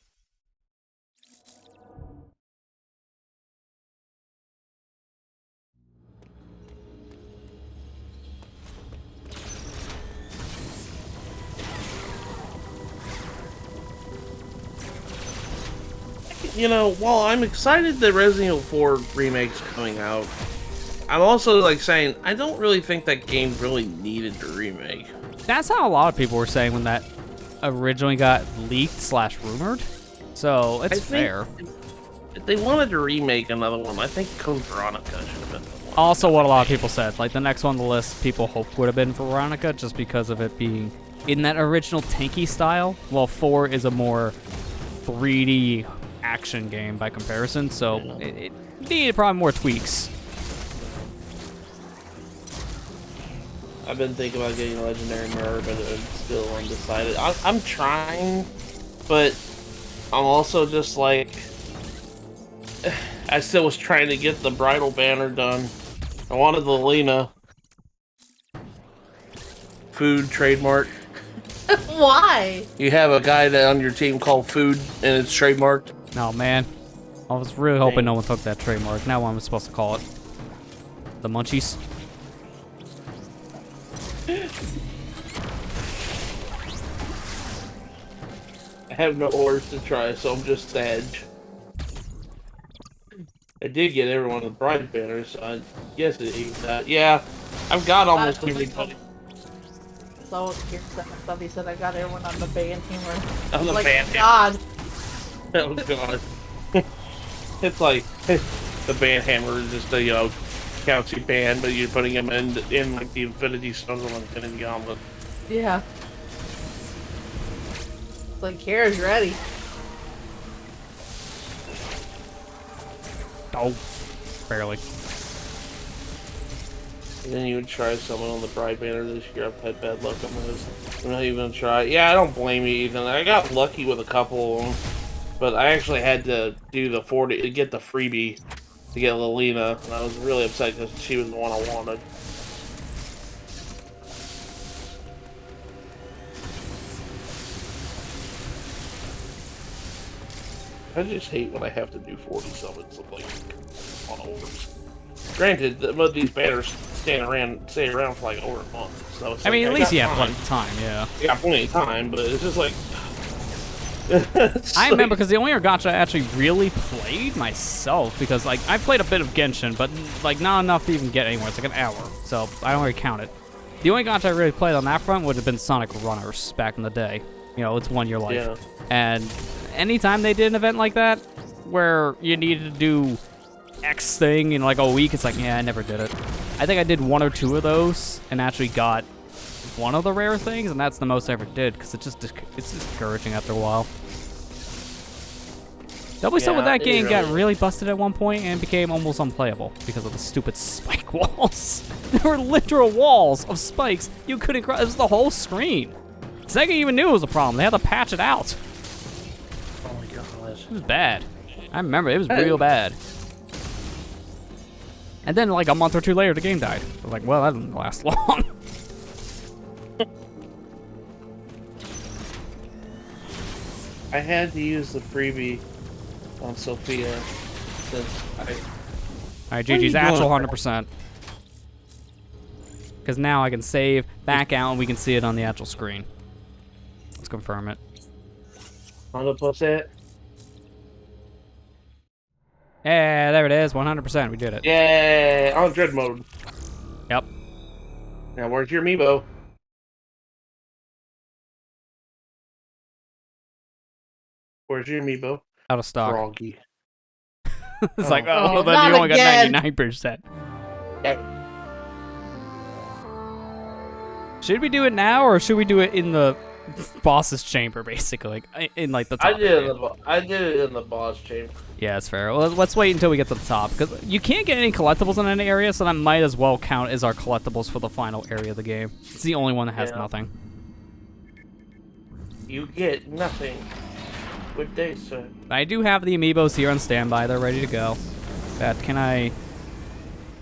You know, while I'm excited that Resident Evil 4 remake's coming out, I'm also like saying I don't really think that game really needed a remake.
That's how a lot of people were saying when that originally got leaked / rumored. So it's fair.
If they wanted to remake another one, I think Code Veronica should have been the one.
Also what a lot of people said. Like the next one on the list, people hoped would have been for Veronica just because of it being in that original tanky style, while 4 is a more 3D action game by comparison. So it needed probably more tweaks.
I've been thinking about getting a legendary mirror, but I'm still undecided. I'm trying, but I'm also just like, I still was trying to get the bridal banner done. I wanted the Lena food trademark.
Why?
You have a guy that on your team called Food, and it's trademarked.
Oh man, I was really hoping no one took that trademark. Now what am I supposed to call it? The Munchies?
I have no orders to try, so I'm just sad. I did get everyone the bride banner, so I guess it equals that. Yeah, I've got almost everybody.
So here's stuff. He said I got everyone on the band team.
On the
like,
band team.
God.
Oh god. It's like the band hammer is just a, you know, counts your band, but you're putting them in like the Infinity Stones or Infinity Gauntlet.
Yeah. It's like, Kara's ready.
Oh, barely.
And then you would try someone on the bride banner this year. I've had bad luck on those. I'm not even gonna try. Yeah, I don't blame you, Ethan. I got lucky with a couple of them, but I actually had to do the 40 to get the freebie to get Lilina, and I was really upset because she was the one I wanted. I just hate when I have to do 40 summons like on orbs. Granted, these banners stay around for like over a month. So it's
I mean,
like,
at least you have
time.
plenty of time, yeah.
You got plenty of time, but it's just like.
I remember because the only gacha I actually really played myself, because like I played a bit of Genshin, but like not enough to even get anywhere. It's like an hour, so I don't really count it. The only gacha I really played on that front would have been Sonic Runners back in the day. You know, it's 1 year life.
Yeah.
And anytime they did an event like that, where you needed to do X thing in like a week, it's like, yeah, I never did it. I think I did 1 or 2 of those and actually got one of the rare things, and that's the most I ever did, because it's discouraging after a while. Double some of that game got really busted at one point and became almost unplayable because of the stupid spike walls. There were literal walls of spikes you couldn't cross. It was the whole screen. Sega even knew it was a problem. They had to patch it out.
Oh my gosh.
It was bad. I remember, it was real bad. And then like a month or 2 later, the game died. I was like, well, that didn't last long.
I had to use the freebie on Sophia since
Alright, GG's actual 100%. Because now I can save, back out, and we can see it on the actual screen. Let's confirm it.
100%.
Yeah, there it is, 100%. We did it.
Yeah, on dread mode.
Yep.
Now, where's your amiibo? Where's your amiibo?
Out of stock.
Froggy.
It's like, oh,
Oh,
then
not
you only
again.
got 99%.
Yeah.
Should we do it now, or should we do it in the boss's chamber, basically? Like, in like the top
I did
area?
it in the boss chamber.
Yeah, that's fair. Well, let's wait until we get to the top, because you can't get any collectibles in any area, so that might as well count as our collectibles for the final area of the game. It's the only one that has nothing.
You get nothing with days, sir.
I do have the amiibos here on standby. They're ready to go. Can I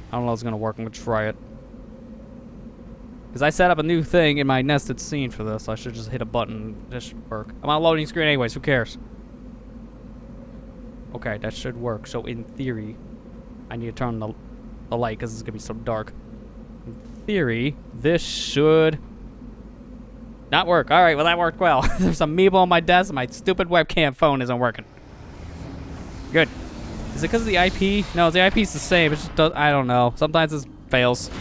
don't know if it's going to work. I'm going to try it. Because I set up a new thing in my nested scene for this. I should just hit a button. This should work. I'm on a loading screen anyways. Who cares? Okay, that should work. So in theory, I need to turn the light because it's going to be so dark. In theory, this should not work. All right, well, that worked well. There's a amiibo on my desk, and my stupid webcam phone isn't working. Good. Is it because of the IP? No, the IP's the same. It just does, I don't know. Sometimes it fails.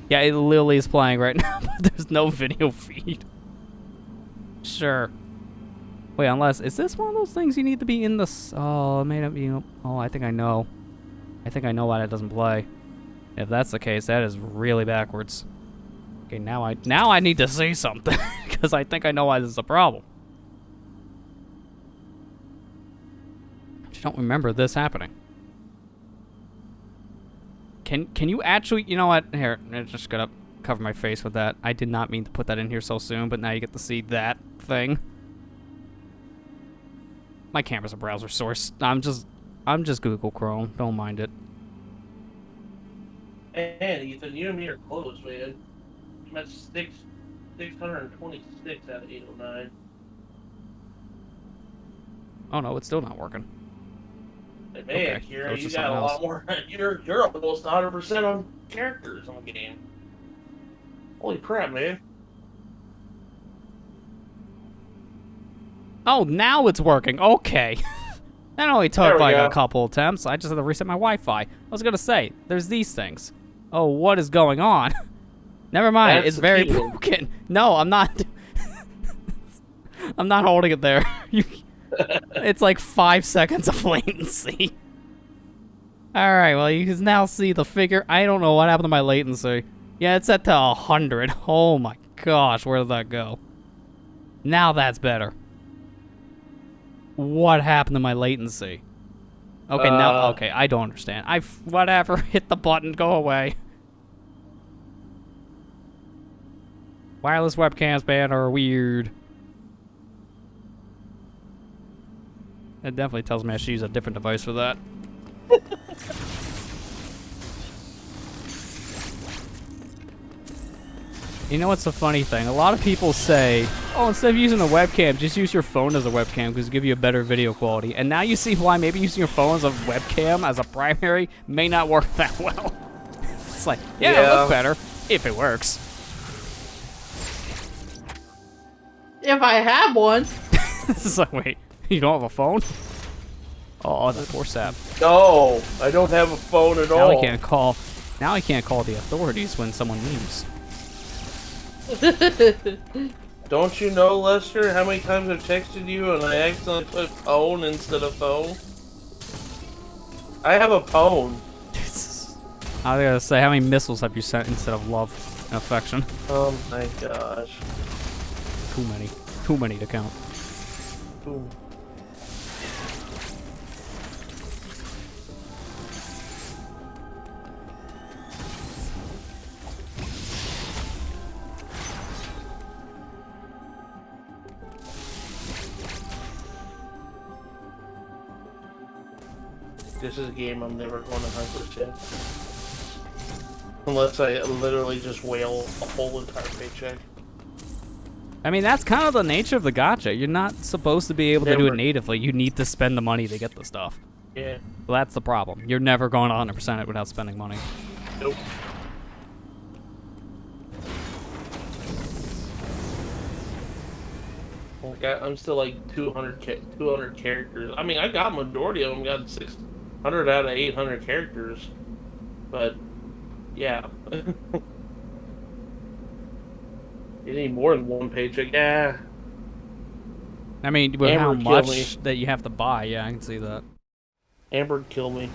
Yeah, it literally is playing right now, but there's no video feed. Sure. Wait, unless, is this one of those things you need to be in the, oh, it may not be, oh, I think I know. I think I know why that doesn't play. If that's the case, that is really backwards. Okay, now I need to say something, because I think I know why this is a problem. I just don't remember this happening. Can you actually, you know what, here, I'm just gonna cover my face with that. I did not mean to put that in here so soon, but now you get to see that thing. My camera's a browser source. I'm just Google Chrome, don't mind it.
Man, Ethan, you and me are close, man. I'm at 626 out of 809.
Oh no, it's still not working.
Hey, man,
Okay,
Kira,
so it's
you
just
got a
something
lot
else.
more. You're almost 100% on characters on the game. Holy crap, man.
Oh, now it's working. Okay. That only
There
took
we
like
go.
a couple attempts. I just had to reset my Wi-Fi. I was gonna say, there's these things. Oh, what is going on? Never mind.
That's
It's
the
very
key one.
broken. No, I'm not. I'm not holding it there. It's like 5 seconds of latency. All right. Well, you can now see the figure. I don't know what happened to my latency. Yeah, it's set to 100. Oh my gosh, where did that go? Now that's better. What happened to my latency? Okay, now, okay, I don't understand. Whatever, hit the button, go away. Wireless webcams, man, are weird. It definitely tells me I should use a different device for that. You know what's the funny thing? A lot of people say, oh, instead of using a webcam, just use your phone as a webcam because it'll give you a better video quality. And now you see why maybe using your phone as a webcam as a primary may not work that well. It's like, yeah, it'll look better if it works.
If I have one.
It's like, wait, you don't have a phone? Oh, that poor sap.
No, I don't have a phone at
Now
all.
I can't call. Now I can't call the authorities when someone leaves.
Don't you know, Lester, how many times I've texted you and I accidentally put phone instead of phone? I have a phone.
I was gonna say, how many missiles have you sent instead of love and affection?
Oh my gosh.
Too many. Too many to count.
Ooh. This is a game I'm never going to 100%. Unless I literally just whale a whole entire paycheck.
I mean, that's kind of the nature of the gacha. You're not supposed to be able to do it natively. You need to spend the money to get the stuff.
Yeah.
Well, that's the problem. You're never going to 100% it without spending money.
Nope. I'm still like 200 characters. I mean, I got majority of them. Got 600 out of 800 characters. But yeah, you need more than one paycheck. Yeah.
I mean, with
Amber
how
would kill
much
me.
that you have to buy, yeah, I can see that.
Amber would kill me.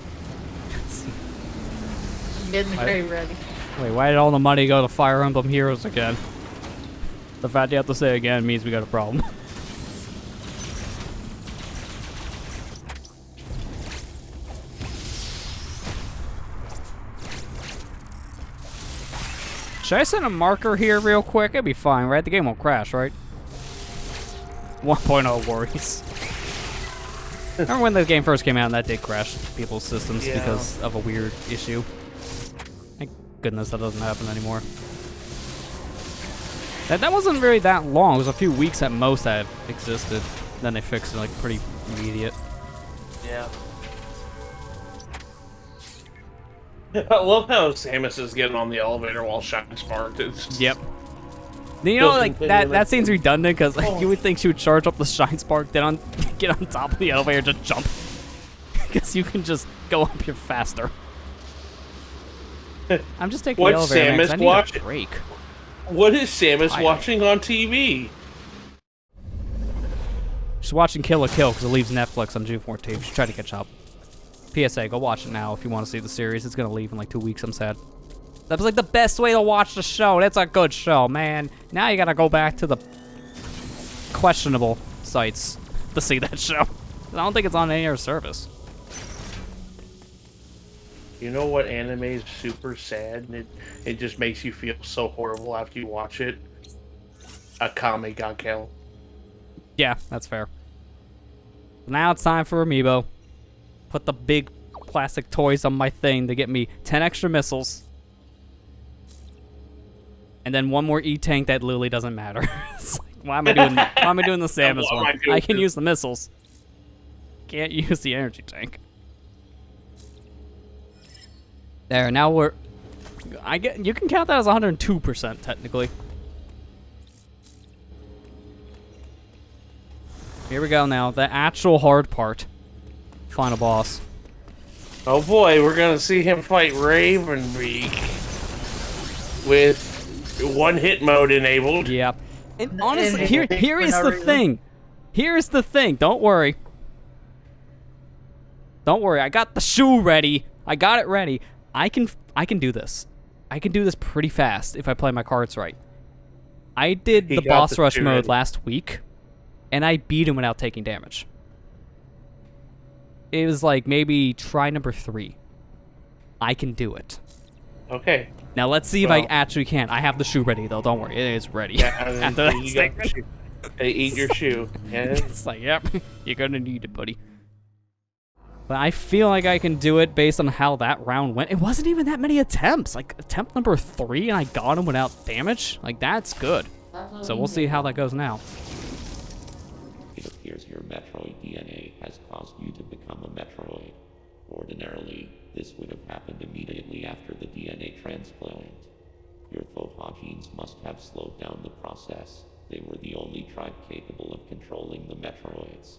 I'm getting very ready.
Wait, why did all the money go to Fire Emblem Heroes again? The fact you have to say again means we got a problem. Should I send a marker here real quick? It'd be fine, right? The game won't crash, right? 1.0 worries. Remember when the game first came out and that did crash people's systems because of a weird issue? Thank goodness that doesn't happen anymore. That wasn't really that long. It was a few weeks at most that it existed. Then they fixed it like pretty immediate.
Yeah. I love how Samus is getting on the elevator while Shine Sparked is.
Yep. You know, like that seems redundant because like, you would think she would charge up the Shine Spark, then get on top of the elevator, just jump, because you can just go up here faster. I'm just taking the elevator. Man, 'cause I need a break.
What is Samus watching on TV?
She's watching Kill la Kill because it leaves Netflix on June 14th. She tried to catch up. PSA, go watch it now if you want to see the series. It's going to leave in like 2 weeks, I'm sad. That was like the best way to watch the show. That's a good show, man. Now you got to go back to the questionable sites to see that show. I don't think it's on any other service.
You know what anime is super sad and it just makes you feel so horrible after you watch it? Akame ga Kill.
Yeah, that's fair. Now it's time for Amiibo. Put the big plastic toys on my thing to get me 10 extra missiles. And then one more E-Tank that literally doesn't matter. It's like, why am I doing the Samus one? I can use the missiles. Can't use the energy tank. There, now you can count that as 102% technically. Here we go now, the actual hard part. Final boss.
Oh boy, we're gonna see him fight Raven Beak with one-hit mode enabled.
Yep. And honestly, here is the thing. Here's the thing. Don't worry. Don't worry. I got the shoe ready. I got it ready. I can do this. I can do this pretty fast if I play my cards right. I did the boss rush mode last week, and I beat him without taking damage. It was like maybe try number 3. I can do it.
Okay.
Now let's see if I actually can. I have the shoe ready though. Don't worry, it is ready.
Yeah,
After that statement.
They eat your shoe. Yeah.
It's like, yep, you're gonna need it, buddy. But I feel like I can do it based on how that round went. It wasn't even that many attempts. Like attempt number 3, and I got him without damage. Like that's good. So we'll see how that goes now.
It appears your Metroid DNA has caused you to become a Metroid. Ordinarily, this would have happened immediately after the DNA transplant. Your Thoha genes must have slowed down the process. They were the only tribe capable of controlling the Metroids.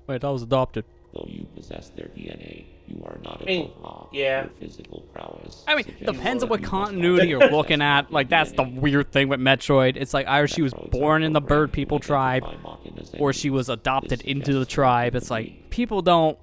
Wait, I was adopted.
Though you possess their DNA, you are not a Thoha.
yeah.
Your physical prowess.
I mean,
suggests
depends on
that
what
you must
continuity
have
you're looking at. Like, that's the
DNA.
weird thing with Metroid. It's like either she was
Metroids
born
are
in the bird
programmed to
people tribe,
identify Machina
or she
enemies.
was adopted
This
into the
suggests
tribe. It's like, people don't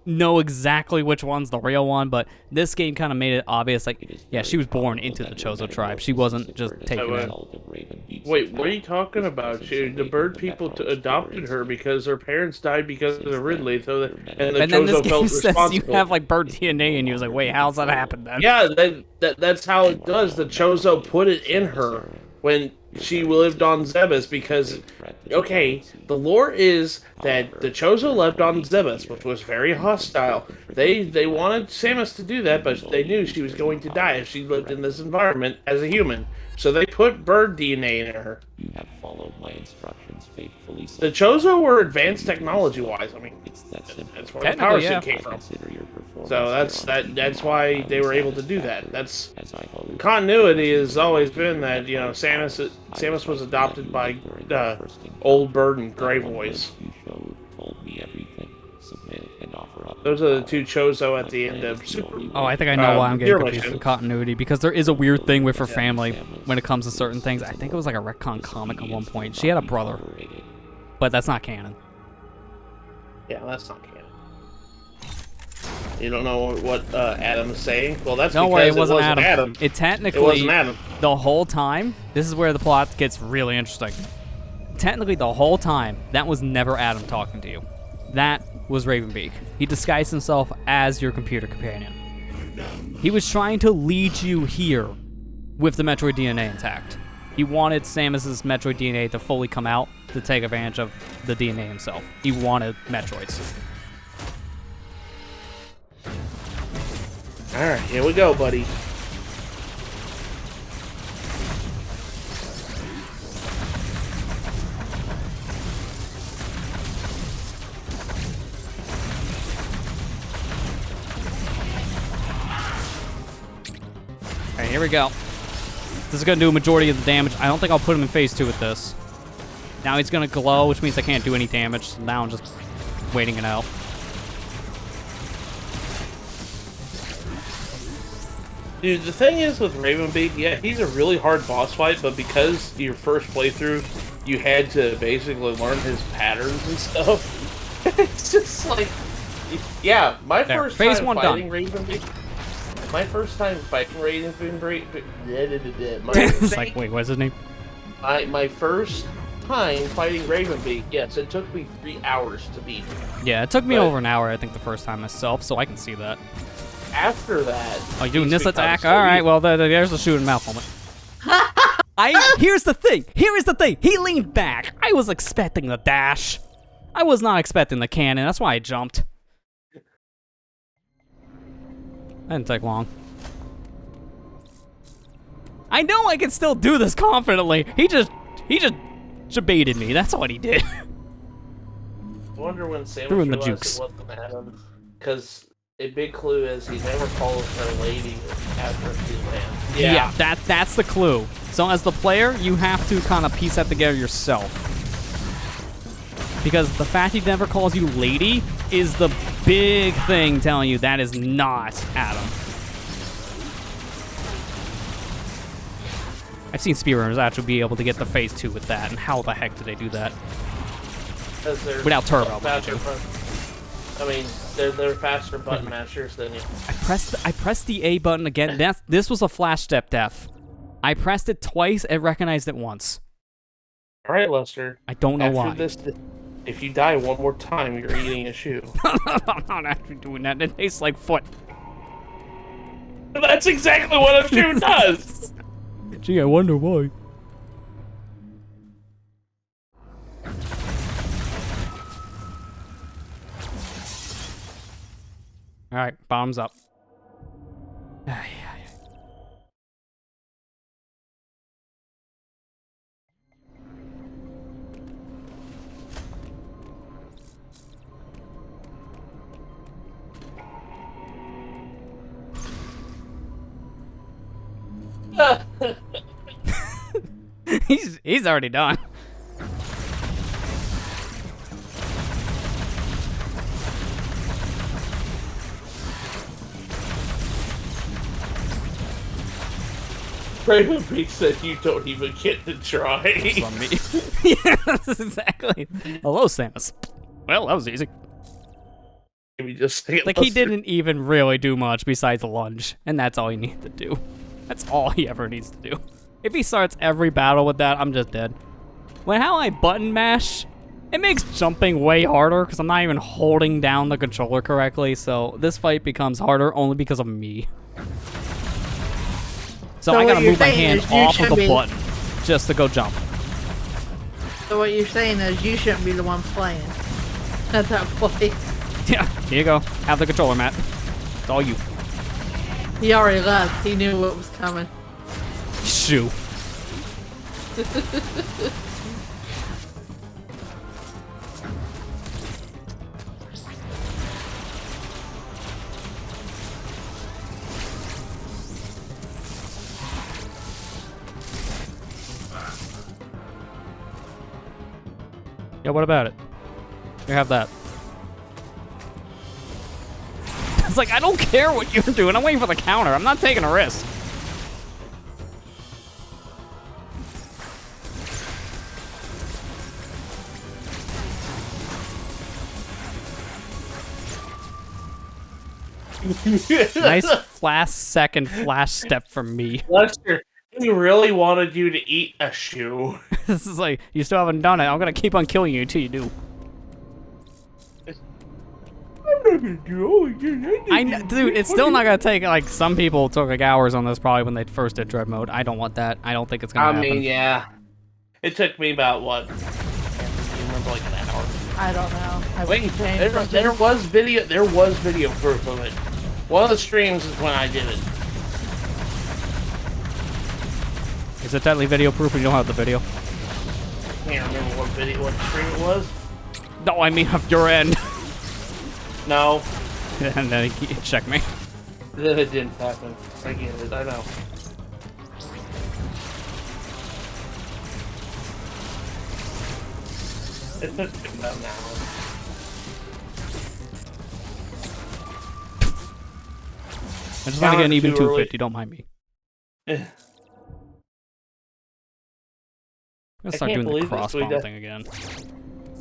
know exactly which one's the real one, but this game kind of made it obvious, like,
It is
yeah,
very
she was born
probable
into the
that your
Chozo tribe. She
metamorphosis
wasn't just
occurred as a
taken in.
result of Raven Beak's
Wait, what are you
attack.
talking
This
about?
presence
The
of
bird
the
people
Metroids
adopted her
figures
because her parents died because of Ridley, so that, and the
And then this
Chozo
game
felt
says you
responsible.
have, like, bird DNA, and you're like, wait, how's that happen then?
Yeah, that's how it does. The Chozo put it in her when she lived on Zebes because, okay, the lore is that the Chozo lived on Zebes, which was very hostile. They wanted Samus to do that, but they knew she was going to die if she lived in this environment as a human. So they put bird DNA in her.
You have followed my instructions faithfully.
The Chozo were advanced technology-wise. I mean,
It's that simple.
that's where the
Technically,
power
yeah.
suit came
I
from.
consider your performance
So
beyond
that's
reasonable
why
doubt
they were able to do
satisfactory,
that. That's
as I hoped.
continuity has always been that, you know, Samus was adopted by Old Bird and Grey Voice.
You showed, told me everything. Submit and offer up.
Those are the two Chozo at the end of Super.
Oh, I think I know why I'm getting
Zero
confused
Mission.
with continuity, because there is a weird thing with her family when it comes to certain things. I think it was like a retcon comic at one point. She had a brother, but that's not canon.
Yeah, that's not canon. You don't know what Adam is saying? Well, that's
No
because
way, it wasn't Adam.
Adam.
It technically,
It wasn't Adam.
the whole time, this is where the plot gets really interesting. Technically, the whole time, that was never Adam talking to you. That was Raven Beak. He disguised himself as your computer companion. He was trying to lead you here with the Metroid DNA intact. He wanted Samus's Metroid DNA to fully come out to take advantage of the DNA himself. He wanted Metroids.
Alright, here we go, buddy.
Alright, here we go. This is going to do a majority of the damage. I don't think I'll put him in phase 2 with this. Now he's going to glow, which means I can't do any damage. So now I'm just waiting it out.
Dude, the thing is with Raven Beak, yeah, he's a really hard boss fight, but because your first playthrough, you had to basically learn his patterns and stuff. It's just like, yeah, my
There,
first
phase
time
one
fighting
done.
Raven Beak. My first time fighting Raven Beak.
It's like, wait, what's his name?
My first time fighting Raven Beak, yes, it took me 3 hours to beat him.
Yeah, it took me
But-
over an hour, I think, the first time myself, so I can see that.
After that,
Oh, you're doing
he's
this
become
attack?
so
Alright,
easy.
well, there's the shooting mouth moment. Here's the thing. Here is the thing. He leaned back. I was expecting the dash. I was not expecting the cannon. That's why I jumped. That didn't take long. I know I can still do this confidently. He just baited me. That's what he did.
I wonder when Samus
Threw in the
realized
jukes.
it wasn't Adam, because a big clue is he never calls her lady after she lands.
Yeah, that's the clue. So as the player, you have to kind of piece that together yourself. Because the fact he never calls you lady is the big thing telling you that is not Adam. I've seen speedrunners actually be able to get the phase 2 with that, and how the heck did they do that?
'Cause they're
Without turbo, mind
faster
you.
I mean, they're faster button mashers than you.
I pressed the A button again. This was a flash step death. I pressed it twice and recognized it once.
All right, Lester.
I don't know
After
why.
this, if you die one more time, you're eating a shoe.
I'm not actually doing that. It tastes like foot.
That's exactly what a shoe does.
Gee, I wonder why. All right, bottoms up. Ay, ay, ay. He's already done.
Raven Beak said you don't even get to try.
It's on me. Yeah, that's exactly. Hello, Samus. Well, that was easy.
Give me just a second.
Like, he didn't even really do much besides lunge, and that's all he needed to do. That's all he ever needs to do. If he starts every battle with that, I'm just dead. When how I button mash, it makes jumping way harder because I'm not even holding down the controller correctly, so this fight becomes harder only because of me. So I gotta move my hand off of the button just to go jump.
So what you're saying is you shouldn't be the one playing at that point.
Yeah, here you go. Have the controller, Matt. It's all you.
He already left. He knew what was coming.
Shoo. Yeah, what about it? You have that. It's like, I don't care what you're doing. I'm waiting for the counter. I'm not taking a risk. Nice last second flash step from me.
Lester, he really wanted you to eat a shoe.
This is like, you still haven't done it. I'm gonna keep on killing you until you do. I know, dude, it's still not gonna take, like, some people took like hours on this probably when they first did Dread Mode. I don't want that. I don't think it's gonna happen.
I mean, yeah. It took me about, what? I can't remember, like an hour.
I don't know.
Wait, there was video proof of it. One of the streams is when I did it.
Is it deadly video proof when you don't have the video?
I can't remember what stream it was.
No, I mean of your end.
No.
And then he check me.
Then it didn't happen. I get it, I know. It took about an hour.
I just want to get an even 250, don't mind me. I'm gonna start doing the crossbow thing again.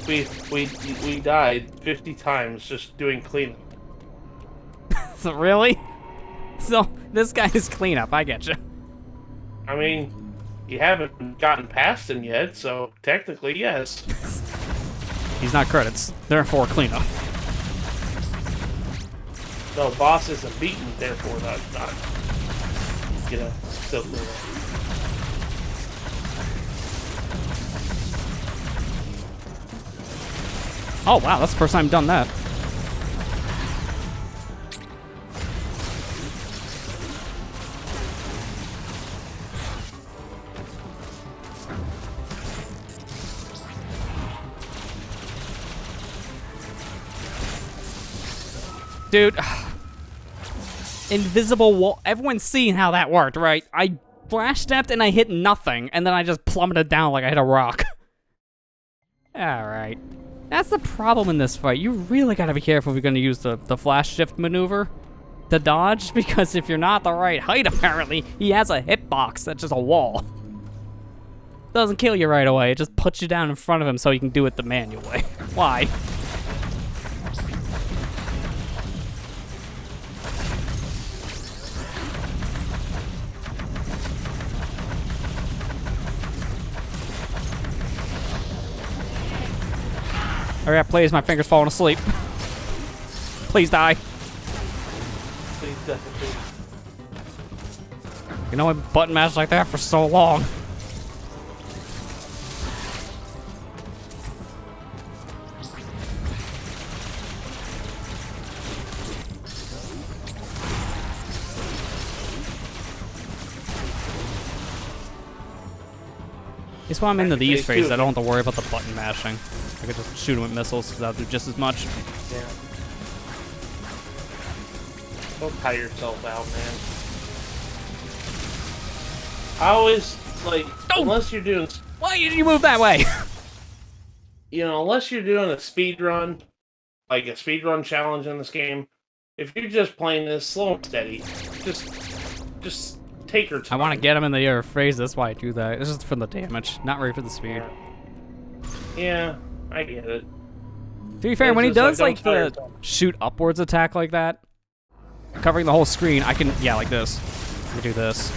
We died 50 times just doing cleanup.
So really? So this guy is cleanup, I get you.
I mean, you haven't gotten past him yet, so technically yes.
He's not credits, therefore cleanup.
No, boss isn't beaten, therefore not you know, still cleanup.
Oh wow, that's the first time I've done that. Dude, invisible wall. Everyone's seen how that worked, right? I flash stepped and I hit nothing, and then I just plummeted down like I hit a rock. Alright. That's the problem in this fight. You really gotta be careful if you're gonna use the flash shift maneuver to dodge, because if you're not the right height, apparently, he has a hitbox that's just a wall. Doesn't kill you right away, it just puts you down in front of him so you can do it the manual way. Why? Hurry up, please. My finger's falling asleep. Please die.
Please die.
You know, I button mashed like that for so long. It's why I'm into these phases. I don't have to worry about the button mashing. I could just shoot him with missiles because that'll do just as much.
Yeah. Don't tire yourself out, man. I always like
Oh!
unless you're doing,
Why did you move that way?
unless you're doing a speed run, like a speed run challenge in this game. If you're just playing this slow and steady, just take your
I
time.
want to get him in the air phrase. That's why I do that. It's just for the damage, not really for the speed.
Yeah, I get it.
To be fair,
It's
when he
just
does
don't
like
tire
the
yourself.
shoot upwards attack like that, covering the whole screen, I can, yeah, like this. Let me do this.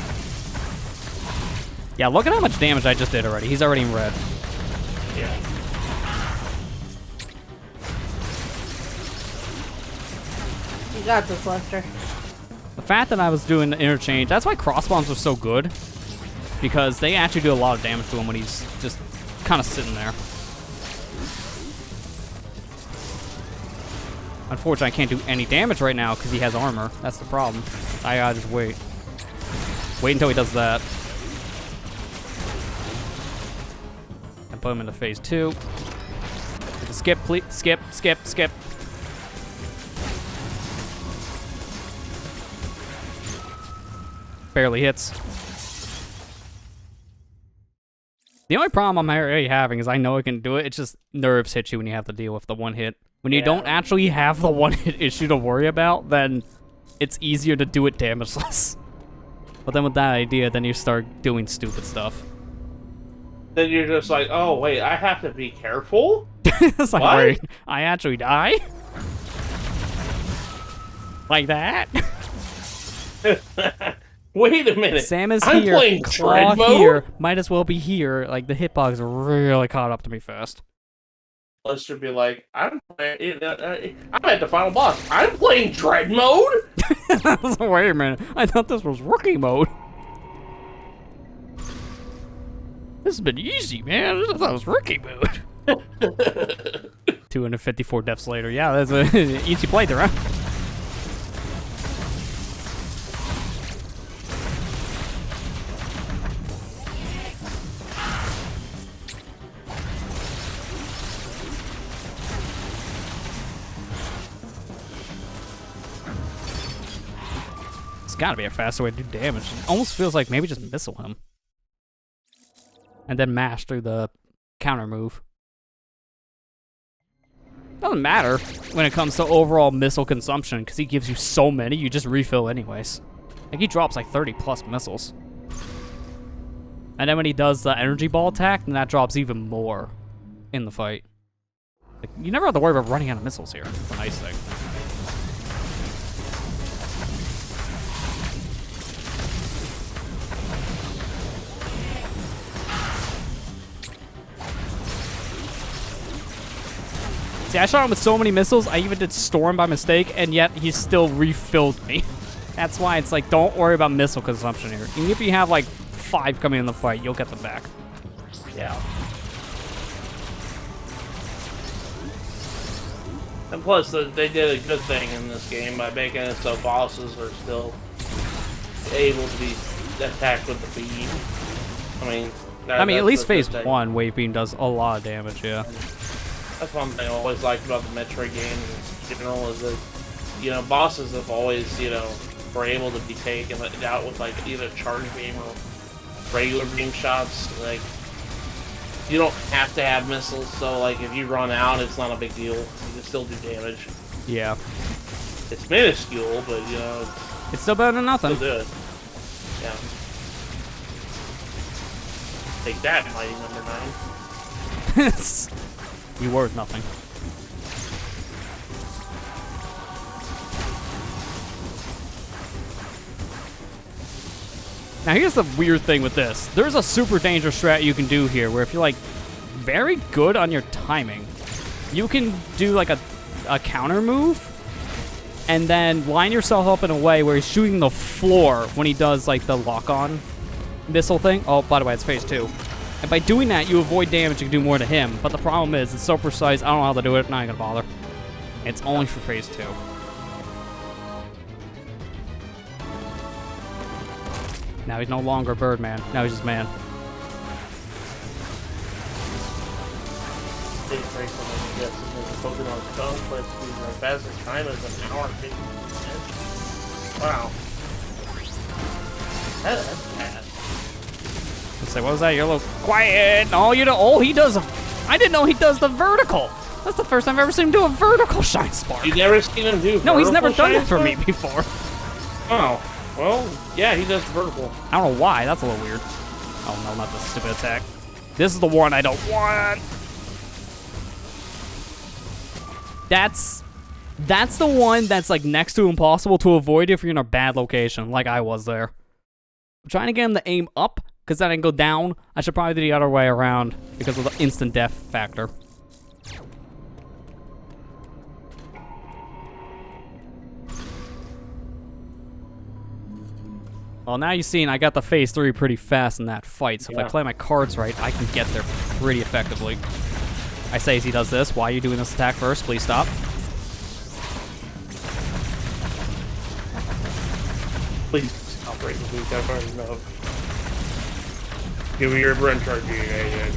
Yeah, look at how much damage I just did already. He's already in red.
Yeah.
You got this, Lester.
The fact that I was doing the interchange, that's why crossbombs are so good. Because they actually do a lot of damage to him when he's just kind of sitting there. Unfortunately, I can't do any damage right now because he has armor. That's the problem. I gotta just wait. Wait until he does that. And put him into phase 2. Skip, please. Skip, skip, skip. Barely hits. The only problem I'm already having is I know I can do it. It's just nerves hit you when you have to deal with the one hit. When you don't actually have the one hit issue to worry about, then it's easier to do it damageless. But then with that idea, then you start doing stupid stuff.
Then you're just like, oh wait, I have to be careful.
It's like,
What?
wait, I actually die? Like that?
Wait a minute.
Sam is
I'm
here,
playing
Claw
Dread mode?
here, might as well be here. Like, the hitbox really caught up to me fast.
Lester be like, I'm at the final boss. I'm playing Dread mode.
Wait a minute, I thought this was rookie mode. This has been easy, man. I thought it was rookie mode. 254 deaths later. Yeah, that's an easy playthrough, huh? It's gotta be a faster way to do damage. It almost feels like maybe just missile him. And then mash through the counter move. Doesn't matter when it comes to overall missile consumption, because he gives you so many, you just refill anyways. Like, he drops like 30 plus missiles. And then when he does the energy ball attack, then that drops even more in the fight. Like, you never have to worry about running out of missiles here. That's the nice thing. See, I shot him with so many missiles, I even did Storm by mistake, and yet he still refilled me. That's why it's like, don't worry about missile consumption here. Even if you have like 5 coming in the fight, you'll get them back.
Yeah. And plus, they did a good thing in this game by making it so bosses are still able to be attacked with the beam. I mean,
at least phase
thing.
1, Wave Beam does a lot of damage, yeah.
That's one thing I always liked about the Metroid games in general is that, bosses have always, were able to be taken out with like either charge beam or regular beam shots. Like, you don't have to have missiles, so like if you run out, it's not a big deal. You can still do damage.
Yeah.
It's minuscule, but
It's still better than nothing.
still do it. Yeah. Take that, Mighty Number 9.
You worth nothing. Now here's the weird thing with this. There's a super dangerous strat you can do here where if you're like very good on your timing, you can do like a counter move and then line yourself up in a way where he's shooting the floor when he does like the lock-on missile thing. Oh, by the way, it's phase 2. And by doing that, you avoid damage and do more to him. But the problem is, it's so precise, I don't know how to do it, not gonna bother. It's only for phase 2. Now he's no longer Birdman. Now he's just man.
Big break when they get Pokemon's tongue play speed as fast as China's an hour and 50 minutes. Wow. That's bad.
Say, what was that? You're a little quiet. No, you don't. Oh, he does. I didn't know he does the vertical. That's the first time I've ever seen him do a vertical shine spark.
You never seen him do?
No, he's never done
vertical
that for me
shine
before.
spark? Oh, well, yeah, he does vertical.
I don't know why. That's a little weird. Oh no, not this stupid attack. This is the one I don't want. That's the one that's like next to impossible to avoid if you're in a bad location, like I was there. I'm trying to get him to aim up, because then I can go down. I should probably do the other way around because of the instant death factor. Well, now you've seen I got the phase 3 pretty fast in that fight, so if I play my cards right, I can get there pretty effectively. I say as he does this, why are you doing this attack first? Please stop.
Please stop Raven Beak. I've already know. Give me your run charge. Yeah.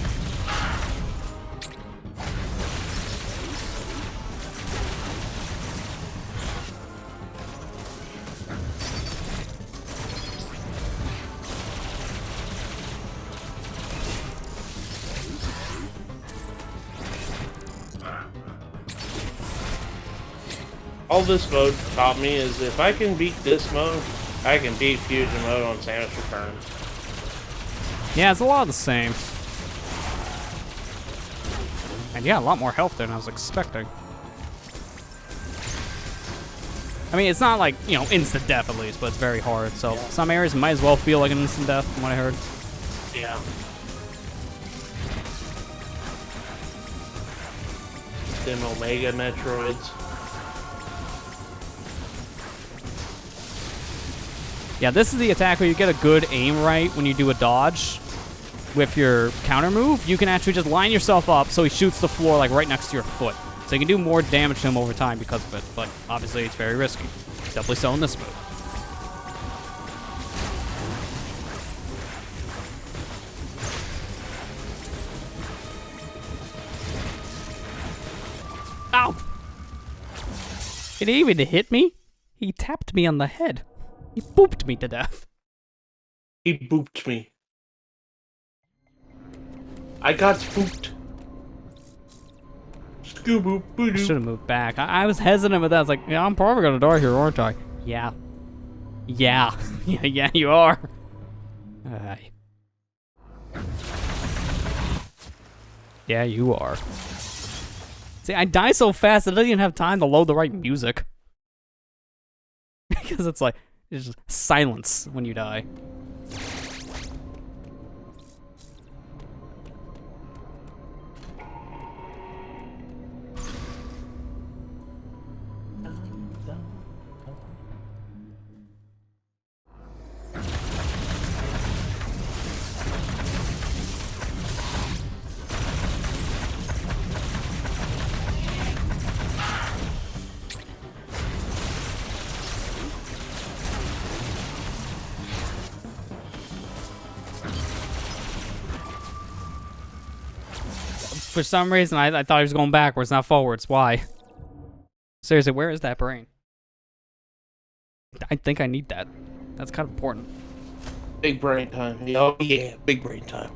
All this mode taught me is if I can beat this mode, I can beat Fusion mode on Samus Returns.
Yeah, it's a lot of the same. And yeah, a lot more health than I was expecting. I mean, it's not like, you know, instant death at least, but it's very hard. So some areas might as well feel like an instant death from what I heard.
Yeah. Them Omega Metroids.
Yeah, this is the attack where you get a good aim right when you do a dodge with your counter move. You can actually just line yourself up so he shoots the floor like right next to your foot. So you can do more damage to him over time because of it, but obviously it's very risky. Definitely so in this move. Ow! It didn't even hit me. He tapped me on the head. He booped me to death.
He booped me. I got spooked. Scoo-boop,
I
boo-doo.
should have moved back. I was hesitant with that. I was like, yeah, I'm probably gonna die here, aren't I? Yeah. Yeah. yeah, you are. Yeah, you are. See, I die so fast, it doesn't even have time to load the right music. Because it's like, it's just silence when you die. For some reason, I thought he was going backwards, not forwards. Why? Seriously, where is that brain? I think I need that. That's kind of important.
Big brain time. Oh yeah, big brain time.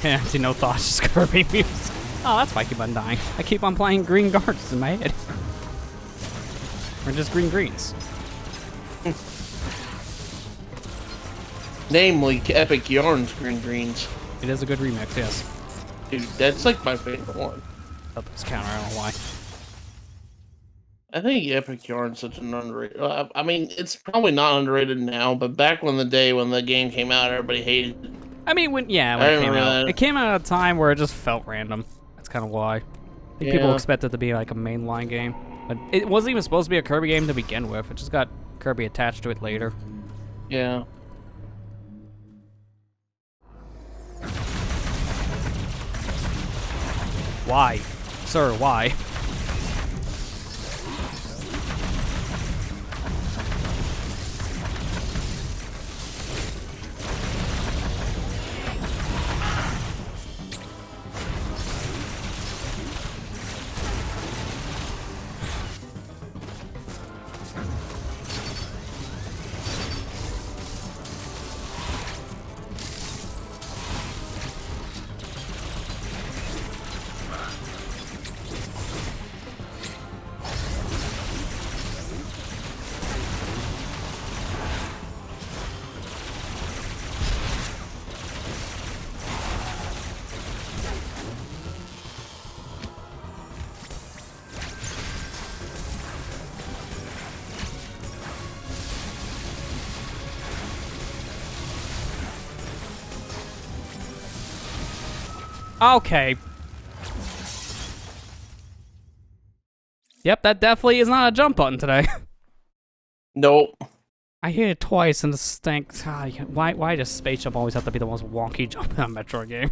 Yeah, I see no thoughts, just Kirby music. Oh, that's why I keep on dying. I keep on playing green guards in my head. Or just green greens.
Namely, Epic Yarn's Green Greens.
It is a good remix, yes.
Dude, that's like my favorite one.
Oh, this counter, I don't know why.
I think Epic Yarn's such an underrated. I mean, it's probably not underrated now, but back when the game came out, everybody hated it.
I mean, when it came out. It came out at a time where it just felt random. That's kind of why. I think people expect it to be like a mainline game. But it wasn't even supposed to be a Kirby game to begin with. It just got Kirby attached to it later.
Yeah.
Why? Sir, why? Okay. Yep, that definitely is not a jump button today.
Nope.
I hit it twice and the stinks. Why does space jump always have to be the most wonky jump in a Metroid game?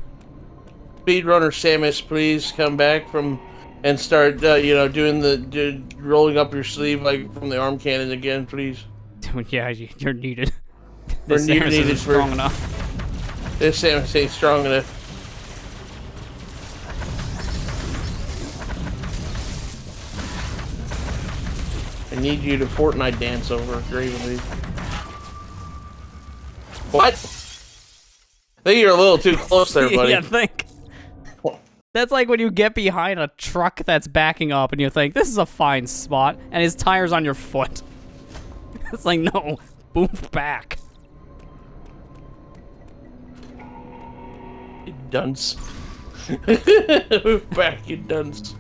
Speedrunner Samus, please come back and start, doing rolling up your sleeve like from the arm cannon again, please.
Dude, yeah, you're needed.
Or
This
you're
Samus
needed
isn't strong enough.
This Samus ain't strong enough. I need you to Fortnite dance over Raven Beak. What? I think you're a little too close there, buddy.
Yeah, think. That's like when you get behind a truck that's backing up and you think, this is a fine spot, and his tire's on your foot. It's like, no, move back.
You dunce. Move back, you dunce.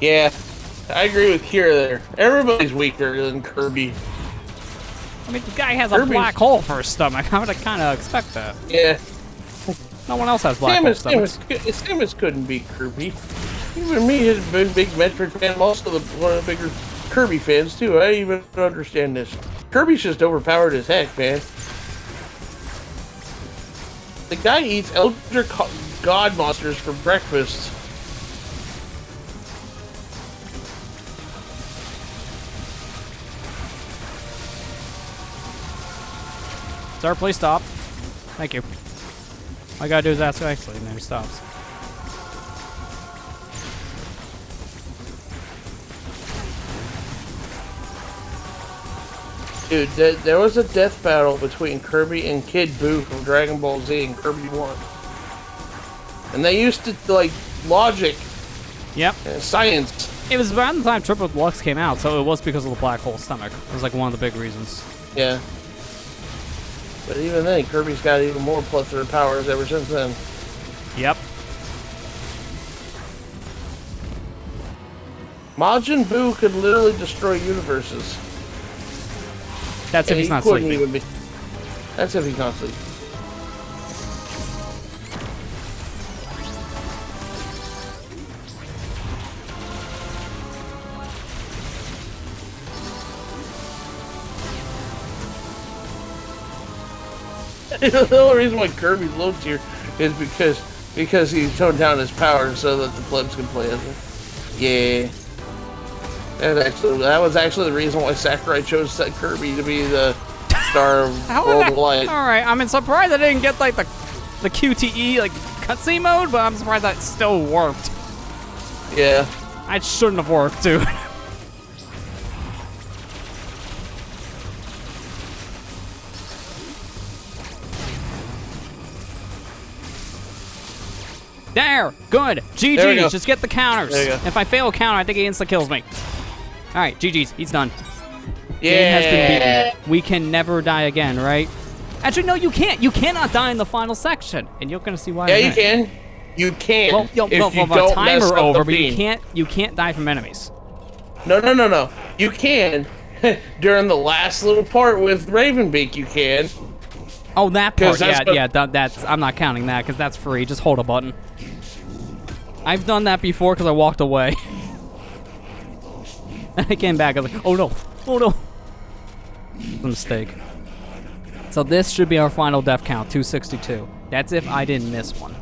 Yeah, I agree with Kira there. Everybody's weaker than Kirby.
I mean, the guy has a
Kirby's-
black hole for a stomach. I would kind of expect that.
Yeah.
No one else has black hole stomachs.
Samus couldn't beat Kirby. Even me, as a big Metroid fan, I'm also one of the bigger Kirby fans too. I even understand this. Kirby's just overpowered as heck, man. The guy eats Elder God monsters for breakfast.
Sir, please stop. Thank you. All I gotta do is ask nicely, and then he stops.
Dude, there was a death battle between Kirby and Kid Buu from Dragon Ball Z, and Kirby won. And they used to, like, logic
Yep.
and science.
It was around the time Triple Deluxe came out, so it was because of the black hole stomach. It was like one of the big reasons.
Yeah. But even then, Kirby's got even more plethora of powers ever since then.
Yep.
Majin Buu could literally destroy universes.
That's if
And
he's
he
not
couldn't
sleeping.
even be. That's if he's not sleeping. The only reason why Kirby's low tier is because he toned down his power so that the plebs can play as him. Yeah. That was actually the reason why Sakurai chose Kirby to be the star of World of Light.
Alright, I'm surprised I didn't get like the QTE like cutscene mode, but I'm surprised that still worked.
Yeah.
It shouldn't have worked, dude. There! Good!
There we go.
GG's, just get the counters.
There you go.
If I fail a counter, I think he insta-kills me. Alright, GG's, he's done.
Yeah.
Game has been beaten. We can never die again, right? Actually, no, you can't. You cannot die in the final section. And you're gonna see why.
Yeah,
in a
you
minute.
can. You can.
Well,
if you
well,
don't
a
mess
timer
up
over,
the
but
beam.
you can't die from enemies.
No. You can. During the last little part with Raven Beak, you can.
Oh, that
'Cause
part,
that's
yeah,
what-
that's. I'm not counting that because that's free. Just hold a button. I've done that before because I walked away. I came back. I was like, oh no, oh no. It's a mistake. So this should be our final death count, 262. That's if I didn't miss one.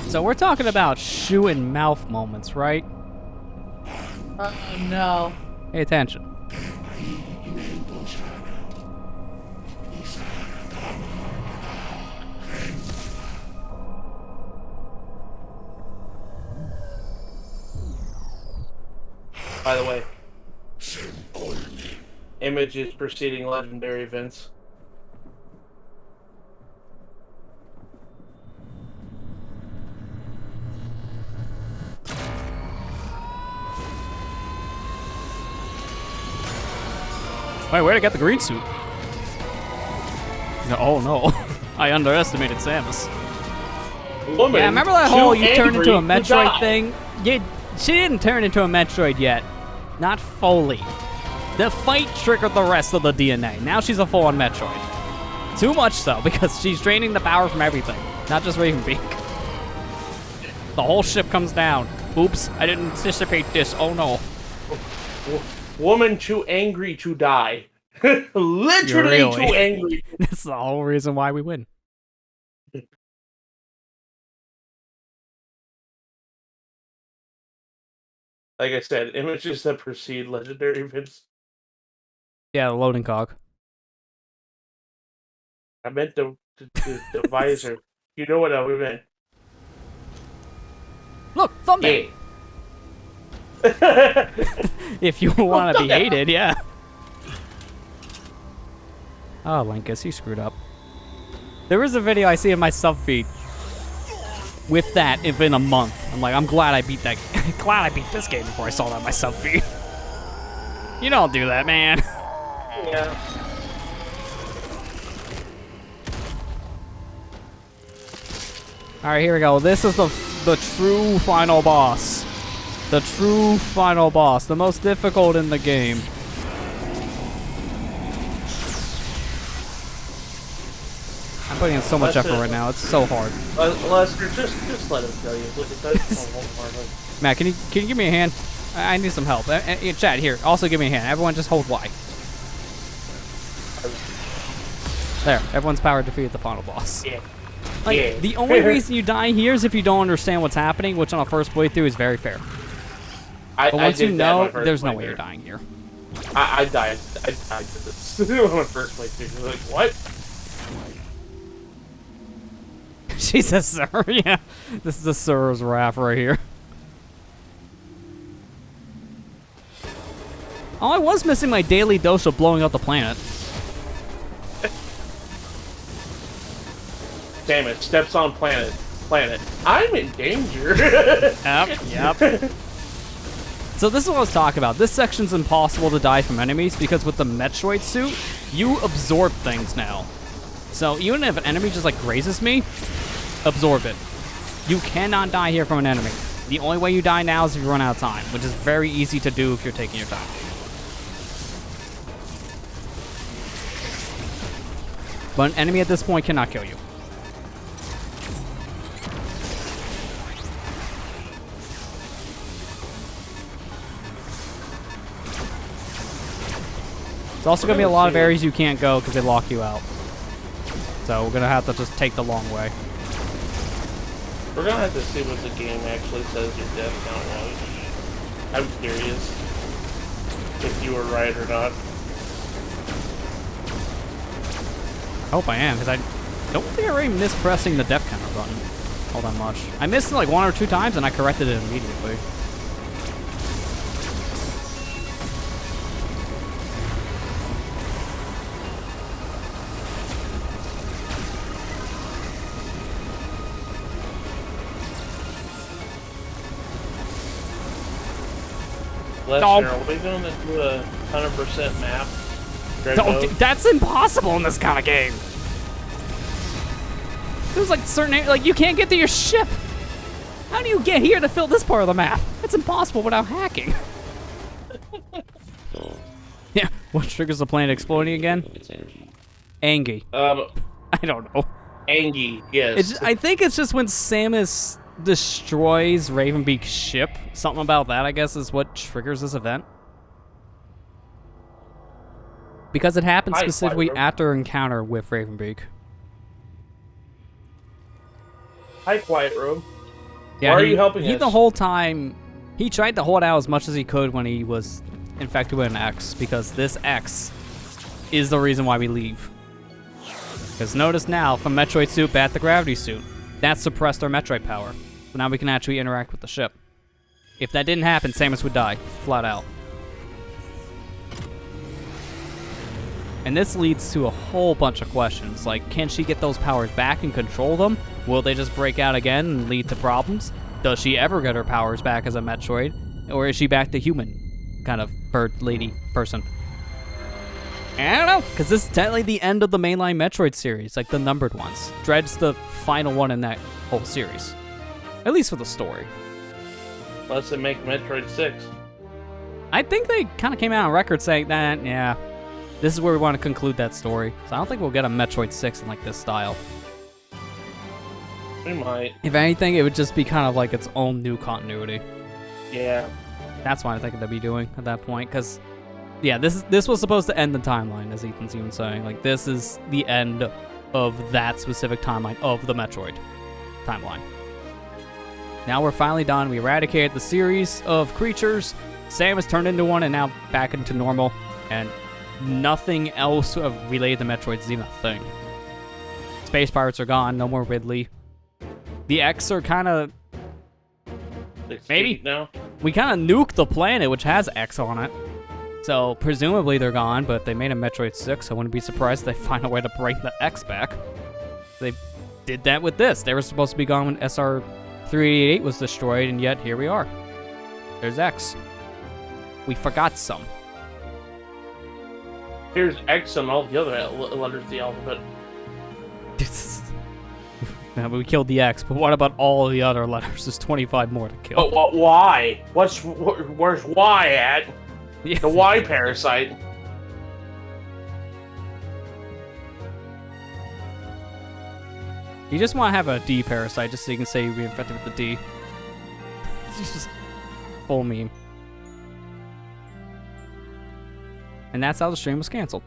So we're talking about shoe and mouth moments, right?
No.
Pay attention.
By the way. Images preceding legendary events.
Wait, where'd I get the green suit? No, oh no. I underestimated Samus.
Woman,
Yeah, remember that whole
too
you turned
angry
into a
to
Metroid
die.
thing? She didn't turn into a Metroid yet. Not fully. The fight triggered the rest of the DNA. Now she's a full-on Metroid. Too much so, because she's draining the power from everything. Not just Raven Beak. The whole ship comes down. Oops, I didn't anticipate this. Oh no.
Woman too angry to die. Literally
Really?
too angry.
That's the whole reason why we win.
Like I said, images that precede legendary events.
Yeah, the loading cog.
I meant the visor. You know what I meant.
Look, thumbnail.
Yeah.
If you want to be
thumbnail.
hated, yeah. Oh, Linkus, you screwed up. There was a video I see in my sub feed with that in a month. I'm like, I'm glad I beat that. Glad I beat this game before I saw that in my sub feed. You don't do that, man.
Yeah.
All right, here we go. This is the true final boss. The true final boss, the most difficult in the game. I'm putting in so much effort right now. It's so hard.
Lester, just let him tell you.
Matt, can you give me a hand? I need some help. Chat, here. Also give me a hand. Everyone just hold Y. There. Everyone's power defeated the final boss.
Yeah.
Like,
Yeah.
the only reason you die here is if you don't understand what's happening, which on a first playthrough is very fair. But once you know, there's no way you're dying here.
I died. I died to this on my first playthrough. Like, what?
She says, sir. Yeah. This is the sir's wrath right here. Oh, I was missing my daily dose of blowing up the planet.
Damn it! Steps on planet. I'm in danger.
Yep. So this is what I was talking about. This section's impossible to die from enemies because with the Metroid suit, you absorb things now. So even if an enemy just like grazes me, absorb it. You cannot die here from an enemy. The only way you die now is if you run out of time, which is very easy to do if you're taking your time. But an enemy at this point cannot kill you. There's also going to be a lot of areas you can't go because they lock you out. So we're going to have to just take the long way.
We're gonna have to see what the game actually says your death count was. I'm curious if you were right or not.
I hope I am, because I don't think I already missed pressing the death counter button all that much. I missed it like 1 or 2 times and I corrected it immediately.
Lester,
Dog.
are we going to do a 100% map?
That's impossible in this kind of game. There's like certain like you can't get to your ship. How do you get here to fill this part of the map? That's impossible without hacking. Yeah, what triggers the planet exploding again?
Its energy.
Angie. I don't know.
Angie, yes.
I think it's just when Samus destroys Raven Beak's ship. Something about that, I guess, is what triggers this event. Because it happened specifically after her encounter with Raven Beak.
Hi, Quiet Room.
Yeah,
Why are you helping
he
us?
the whole time, he tried to hold out as much as he could when he was infected with an X, because this X is the reason why we leave. Because notice now, from Metroid suit back to gravity suit, that suppressed our Metroid power. So now we can actually interact with the ship. If that didn't happen, Samus would die, flat out. And this leads to a whole bunch of questions, like, can she get those powers back and control them? Will they just break out again and lead to problems? Does she ever get her powers back as a Metroid? Or is she back to human kind of bird lady person? I don't know, because this is technically the end of the mainline Metroid series, like the numbered ones. Dread's the final one in that whole series. At least for the story.
Unless they make Metroid 6.
I think they kind of came out on record saying that, yeah, this is where we want to conclude that story. So I don't think we'll get a Metroid 6 in like this style.
We might.
If anything, it would just be kind of like its own new continuity.
Yeah.
That's what I think they'd be doing at that point, because, yeah, this was supposed to end the timeline, as Ethan's even saying. Like, this is the end of that specific timeline of the Metroid timeline. Now we're finally done. We eradicated the series of creatures. Sam has turned into one and now back into normal, and nothing else related to Metroid is even a thing. Space pirates are gone. No more Ridley. The X are kind of... Maybe?
No.
We kind of nuked the planet, which has X on it. So, presumably they're gone, but if they made a Metroid 6, I wouldn't be surprised if they find a way to bring the X back. They did that with this. They were supposed to be gone when SR-388 was destroyed, and yet here we are. There's X. We forgot some.
Here's X and all the other letters of the alphabet.
Yeah, but we killed the X, but what about all the other letters? There's 25 more to kill.
But why? Where's Y at?
Yeah.
The Y parasite.
You just want to have a D parasite just so you can say you're infected with the D. It's just full meme. And that's how the stream was canceled.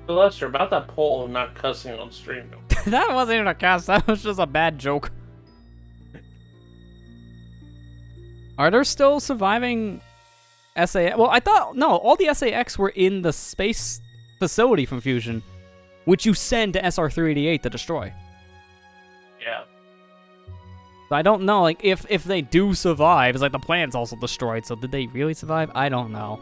Lester, about that poll of not cussing on stream.
That wasn't even a cast, that was just a bad joke. Are there still surviving SAX? Well, I thought, no, all the SAX were in the space facility from Fusion, which you send to SR-388 to destroy.
Yeah.
So I don't know, like, if they do survive, it's like the planet's also destroyed, so did they really survive? I don't know.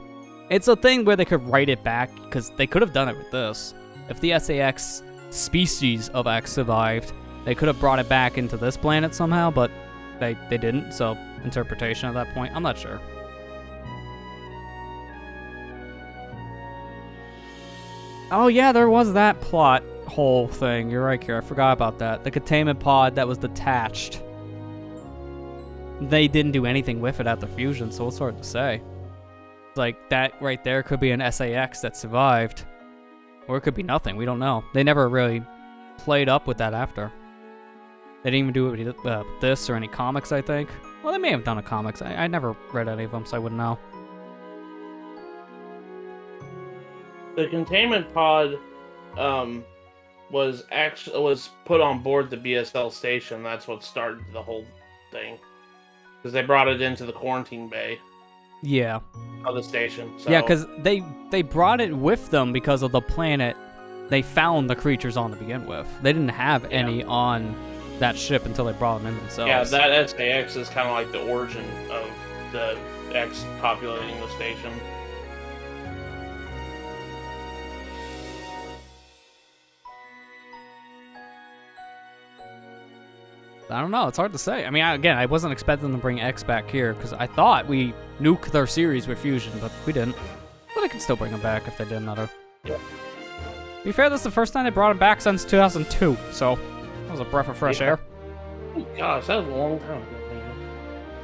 It's a thing where they could write it back, because they could have done it with this. If the SAX species of X survived, they could have brought it back into this planet somehow, but they didn't, so interpretation at that point, I'm not sure. Oh yeah, there was that plot hole thing. You're right, Kira. I forgot about that. The containment pod that was detached. They didn't do anything with it at the fusion, so it's hard to say. Like, that right there could be an SAX that survived. Or it could be nothing. We don't know. They never really played up with that after. They didn't even do it with this or any comics, I think. Well, they may have done a comics. I never read any of them, so I wouldn't know.
The containment pod was put on board the BSL station. That's what started the whole thing. Because they brought it into the quarantine bay.
Yeah.
Of the station. So.
Yeah, because they brought it with them because of the planet they found the creatures on to begin with. They didn't have any on that ship until they brought them in themselves.
Yeah, that SAX is kind of like the origin of the X populating the station.
I don't know. It's hard to say. I mean, I wasn't expecting them to bring X back here because I thought we nuked their series with Fusion, but we didn't. But I could still bring them back if they did another.
Yeah.
To be fair, this is the first time they brought him back since 2002, so that was a breath of fresh air.
Oh, gosh, that was a long time ago.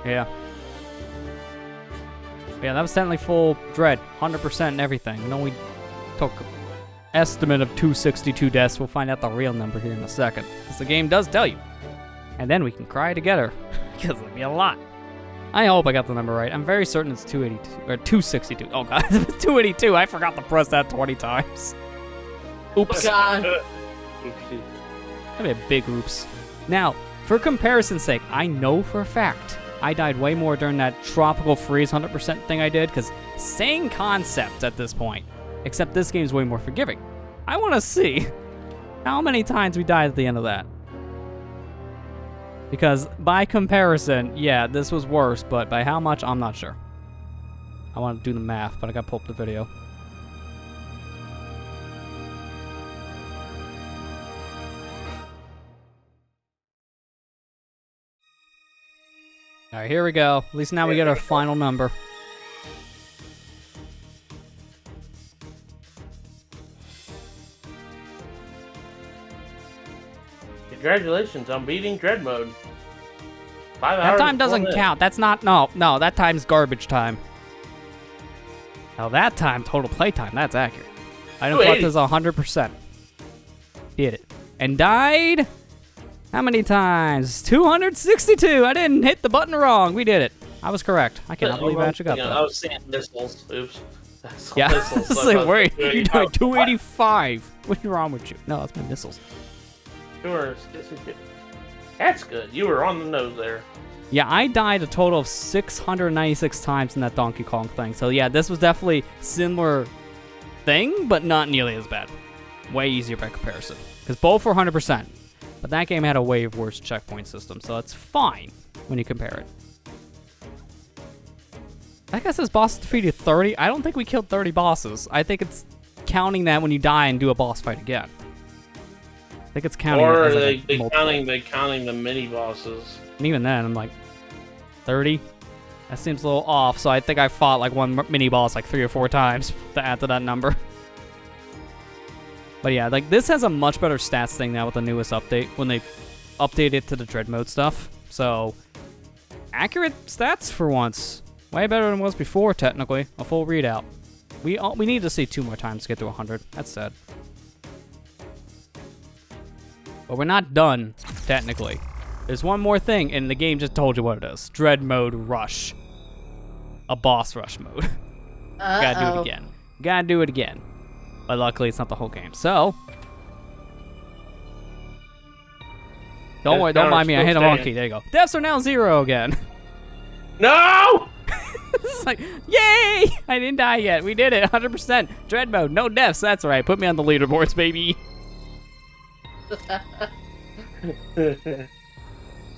Yeah. Yeah, that was technically full Dread, 100% and everything. You know, we took estimate of 262 deaths. We'll find out the real number here in a second, because the game does tell you. And then we can cry together, because it'll be a lot. I hope I got the number right. I'm very certain it's 282, or 262. Oh god, it's 282. I forgot to press that 20 times. Oops.
God.
Oopsie.
That'd be a big oops. Now, for comparison's sake, I know for a fact I died way more during that tropical freeze 100% thing I did, because same concept at this point, except this game's way more forgiving. I want to see how many times we died at the end of that. Because by comparison, yeah, this was worse, but by how much, I'm not sure. I want to do the math, but I gotta pull up the video. All right, here we go. At least now we get our final number.
Congratulations on beating Dread Mode. 5 hours.
That time doesn't count. That's not, no, that time's garbage time. Now that time, total play time, that's accurate. Item collect is 100%. Did it. And died? How many times? 262. I didn't hit the button wrong. We did it. I was correct. I cannot believe I actually got that.
I was saying missiles. Oops.
Yeah.
Missiles,
It's like, wait, you died 285. What's wrong with you? No, that's my missiles.
That's good. You were on the nose there.
Yeah, I died a total of 696 times in that Donkey Kong thing. So yeah, this was definitely similar thing, but not nearly as bad. Way easier by comparison. Because both were 100%. But that game had a way worse checkpoint system, so it's fine when you compare it. That guy says bosses defeated 30. I don't think we killed 30 bosses. I think it's counting that when you die and do a boss fight again. I think it's counting.
Or
it as
they
like
counting the mini bosses.
And even then, I'm like, 30? That seems a little off, so I think I fought like one mini boss like 3 or 4 times to add to that number. But yeah, like this has a much better stats thing now with the newest update, when they update it to the Dread Mode stuff. So, accurate stats for once. Way better than it was before, technically. A full readout. We need to see 2 more times to get to 100. That's sad. But we're not done, technically. There's one more thing, and the game just told you what it is. Dread Mode Rush. A boss rush mode. Gotta do it again. Gotta do it again. But luckily, it's not the whole game. So, don't worry, don't mind me. I hit a monkey. There you go. Deaths are now 0 again.
No!
It's like, yay! I didn't die yet. We did it. 100%. Dread Mode. No deaths. That's right. Put me on the leaderboards, baby. Hang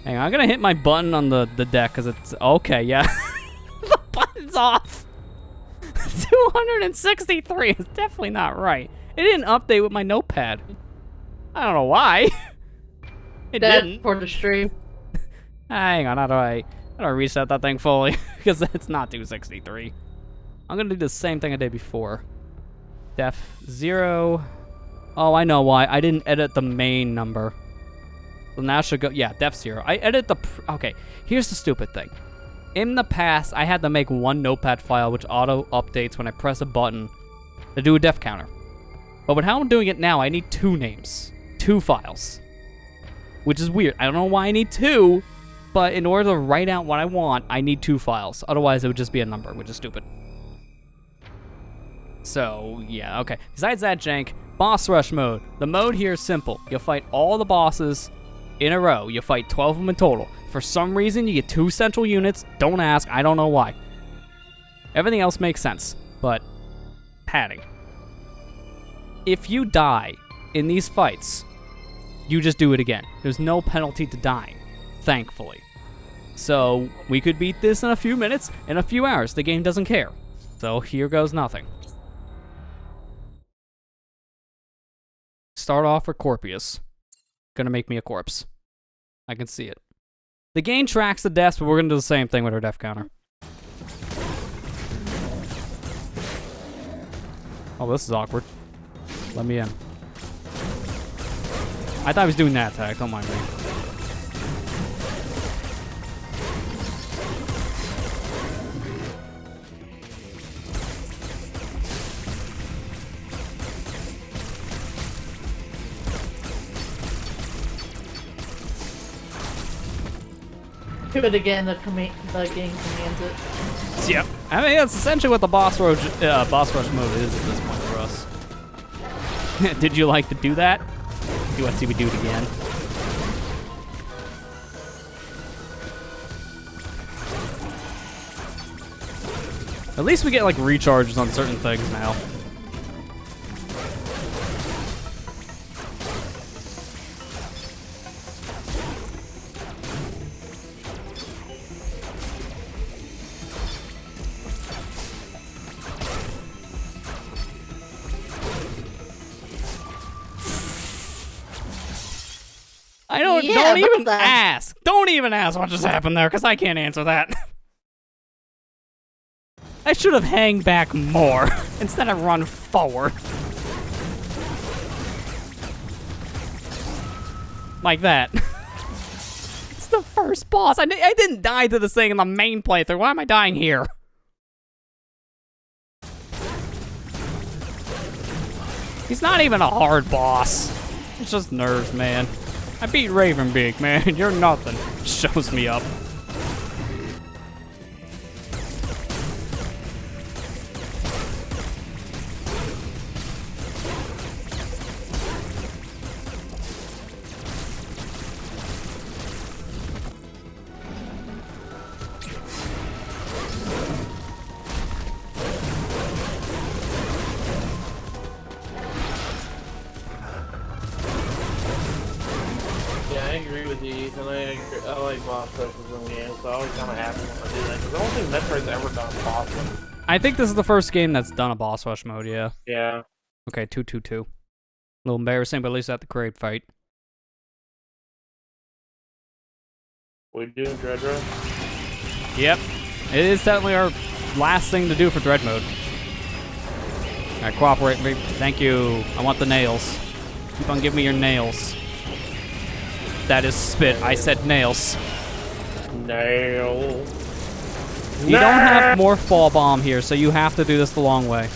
on, I'm gonna hit my button on the deck because it's okay. Yeah, the button's off. 263 is definitely not right. It didn't update with my notepad. I don't know why. It didn't.
For the stream.
Hang on, how do I reset that thing fully? Because it's not 263. I'm gonna do the same thing I did before. Def 0. Oh, I know why. I didn't edit the main number. So now I should go, yeah, def 0. I edit the, okay, here's the stupid thing. In the past, I had to make one notepad file which auto-updates when I press a button to do a def counter. But with how I'm doing it now, I need 2 names. 2 files. Which is weird. I don't know why I need 2, but in order to write out what I want, I need 2 files. Otherwise, it would just be a number, which is stupid. So, yeah, okay. Besides that, jank, boss rush mode. The mode here is simple. You'll fight all the bosses in a row. You fight 12 of them in total. For some reason, you get 2 central units. Don't ask. I don't know why. Everything else makes sense, but padding. If you die in these fights, you just do it again. There's no penalty to dying, thankfully. So we could beat this in a few minutes, in a few hours. The game doesn't care. So here goes nothing. Start off with Corpius. Gonna make me a corpse. I can see it. The game tracks the deaths, but we're gonna do the same thing with our death counter. Oh, this is awkward. Let me in. I thought I was doing that attack, don't mind me.
Do it again, the game commands it.
Yep. I mean, that's essentially what the boss rush mode is at this point for us. Did you like to do that? Do you want to see me do it again? At least we get like recharges on certain things now. I don't.
Yeah,
don't even
about that.
ask. Don't even ask what just happened there, because I can't answer that. I should have hang back more instead of run forward. Like that. It's the first boss. I didn't die to this thing in the main playthrough. Why am I dying here? He's not even a hard boss. It's just nerves, man. I beat Raven Beak, man. You're nothing. Shows me up.
I agree with you, Ethan. I like boss rushes in games, so I always kind of happy when I do that, because I don't think Metroid's ever done a boss rush.
I think this is the first game that's done a boss rush mode, yeah.
Yeah.
Okay, 2-2-2. A little embarrassing, but at least at the crate fight.
We doing Dread Rush?
Yep. It is definitely our last thing to do for Dread mode. Alright, cooperate. Thank you. I want the nails. Keep on giving me your nails. That is spit. I said nails.
Nail.
You don't have more fall bomb here, so you have to do this the long way.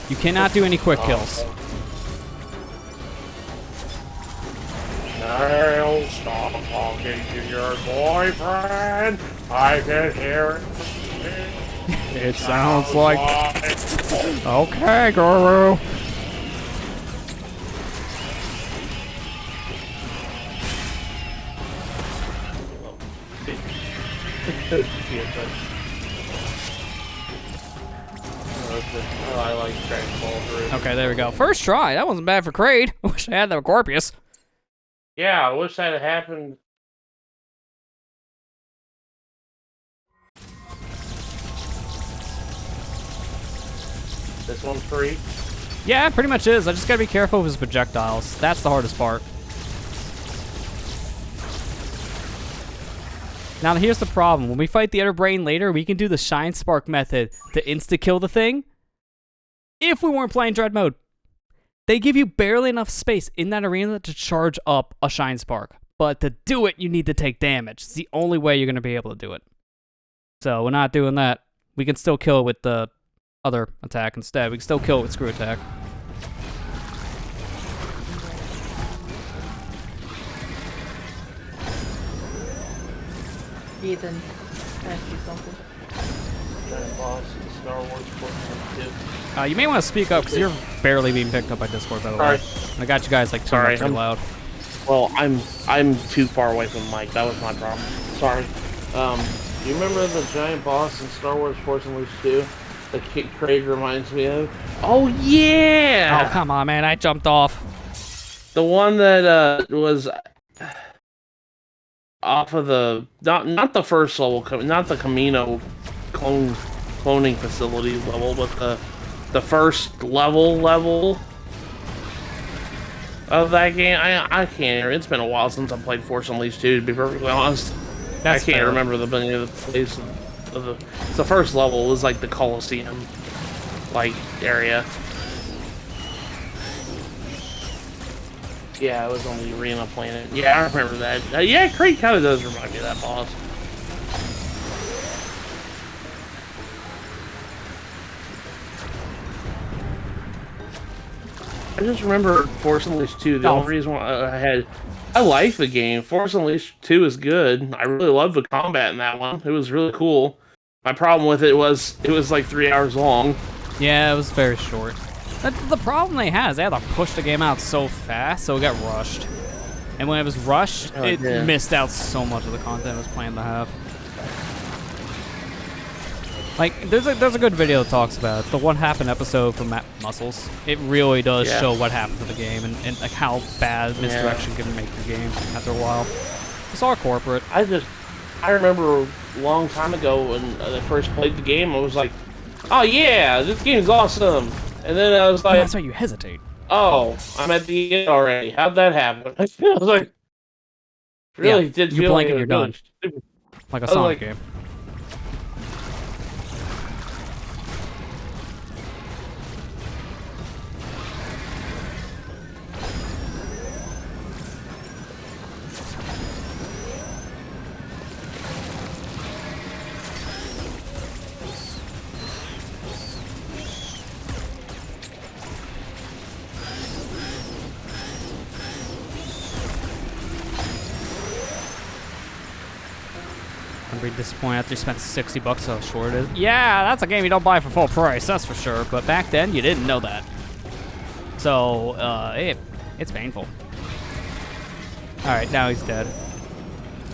You cannot do any quick kills.
Nail, stop talking to your boyfriend. I can hear it.
It sounds like... Okay, Guru.
Oh, I like Dragon Ball 3.
Okay, there we go. First try. That wasn't bad for Kraid. I wish I had that with Corpius.
Yeah, I wish that had happened. This one's free.
Yeah, it pretty much is. I just gotta be careful of his projectiles. That's the hardest part. Now, here's the problem. When we fight the other brain later, we can do the Shine Spark method to insta-kill the thing. If we weren't playing Dread mode. They give you barely enough space in that arena to charge up a Shine Spark. But to do it, you need to take damage. It's the only way you're going to be able to do it. So, we're not doing that. We can still kill it with the other attack instead. We can still kill it with Screw Attack.
Ethan, ask you something.
Giant boss in Star Wars Portland 2.
You may want to speak up because you're barely being picked up by Discord, by the way. I got you guys like turned up pretty loud.
Well, I'm too far away from the mic. That was my problem. Sorry. You remember the giant boss in Star Wars Force Unleashed 2 that Craig reminds me of? Oh yeah!
Oh come on, man! I jumped off.
The one that was off of the not the first level, not the Camino cloning facility level, but the first level of that game. I can't. It's been a while since I played Force Unleashed 2. To be perfectly honest, I can't remember the beginning of the place. The first level was like the Coliseum area. Yeah, it was on the Arena Planet. Yeah, I remember that. Yeah, Craig kind of does remind me of that boss. I just remember Force Unleashed 2. The only reason why I like the game. Force Unleashed 2 is good. I really love the combat in that one. It was really cool. My problem with it was like 3 hours long.
Yeah, it was very short. The problem they had is they had to push the game out so fast, so it got rushed. And when it was rushed, it missed out so much of the content it was planned to have. Like, there's a good video that talks about it. It's the What Happened episode from Matt Muscles. It really does show what happened to the game and like how bad misdirection can make your game after a while. It's all corporate.
I remember a long time ago when I first played the game, I was like, oh yeah, this game's awesome. And then I was
Oh,
like,
that's why you hesitate.
oh, I'm at the end already. How'd that happen? I was like, really did
you
feel
blink
like
and
it
you're
was really
done.
stupid.
Like a
I was
Sonic
like-
game. I'm pretty disappointed after you spent $60 how short it is. Yeah, that's a game you don't buy for full price, that's for sure. But back then, you didn't know that. So, it's painful. Alright, now he's dead.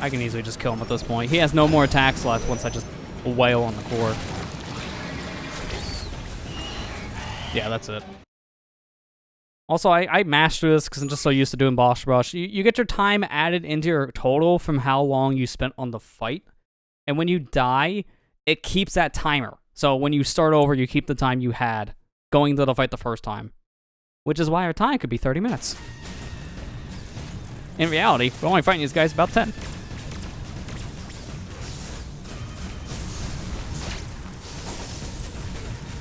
I can easily just kill him at this point. He has no more attacks left once I just wail on the core. Yeah, that's it. Also, I mashed through this because I'm just so used to doing boss rush. You get your time added into your total from how long you spent on the fight. And when you die, it keeps that timer. So when you start over, you keep the time you had going to the fight the first time. Which is why our time could be 30 minutes. In reality, we're only fighting these guys about 10.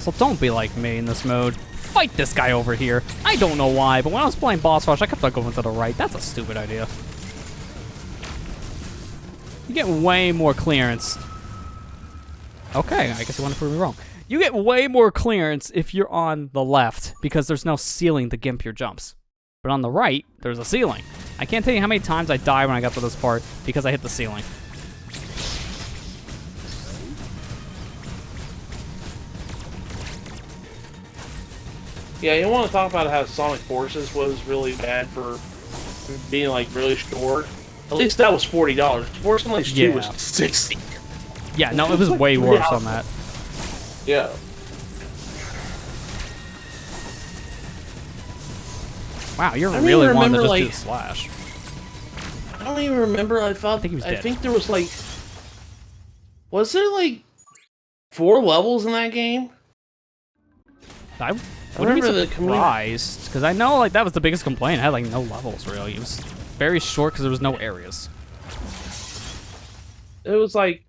So don't be like me in this mode. Fight this guy over here. I don't know why, but when I was playing boss rush, I kept on going to the right. That's a stupid idea. You get way more clearance. Okay, I guess you want to prove me wrong. You get way more clearance if you're on the left because there's no ceiling to gimp your jumps. But on the right, there's a ceiling. I can't tell you how many times I died when I got to this part because I hit the ceiling.
Yeah, you want to talk about how Sonic Forces was really bad for being like really short. At least that was $40. Force Unleashed 2 was
Yeah.
60.
Yeah, no, it was way worse on that.
Yeah.
Wow, you're
don't
really
even
wanting to
remember,
just do
like-
the slash.
I don't even remember. I
think he was dead.
think there was like, was there like 4 levels in that game?
I wouldn't be
remember the community-
surprised, because I know like that was the biggest complaint. It had like no levels really. It was very short because there was no areas.
It was like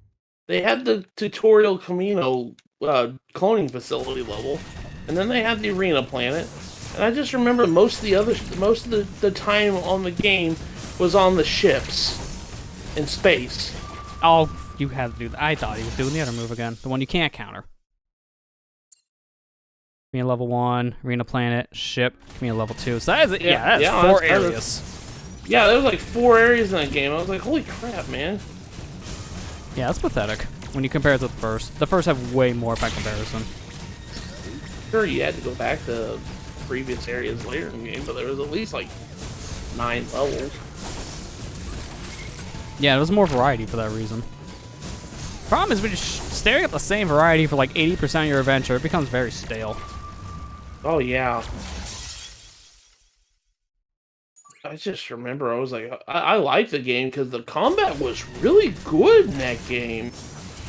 they had the tutorial Camino cloning facility level, and then they had the arena planet. And I just remember most of the time on the game was on the ships in space.
Oh, you had to do that. I thought he was doing the other move again, the one you can't counter. Arena level 1, arena planet, ship, arena level 2. So that is it. Yeah, that's 4
that's-
areas.
Yeah, there was like 4 areas in that game. I was like, holy crap, man.
Yeah, that's pathetic when you compare it to the first. The first had way more by comparison.
Sure, you had to go back to previous areas later in the game, but there was at least like 9 levels.
Yeah, there was more variety for that reason. Problem is, when you're staring at the same variety for like 80% of your adventure, it becomes very stale.
Oh yeah. I just remember I was like, I liked the game because the combat was really good in that game.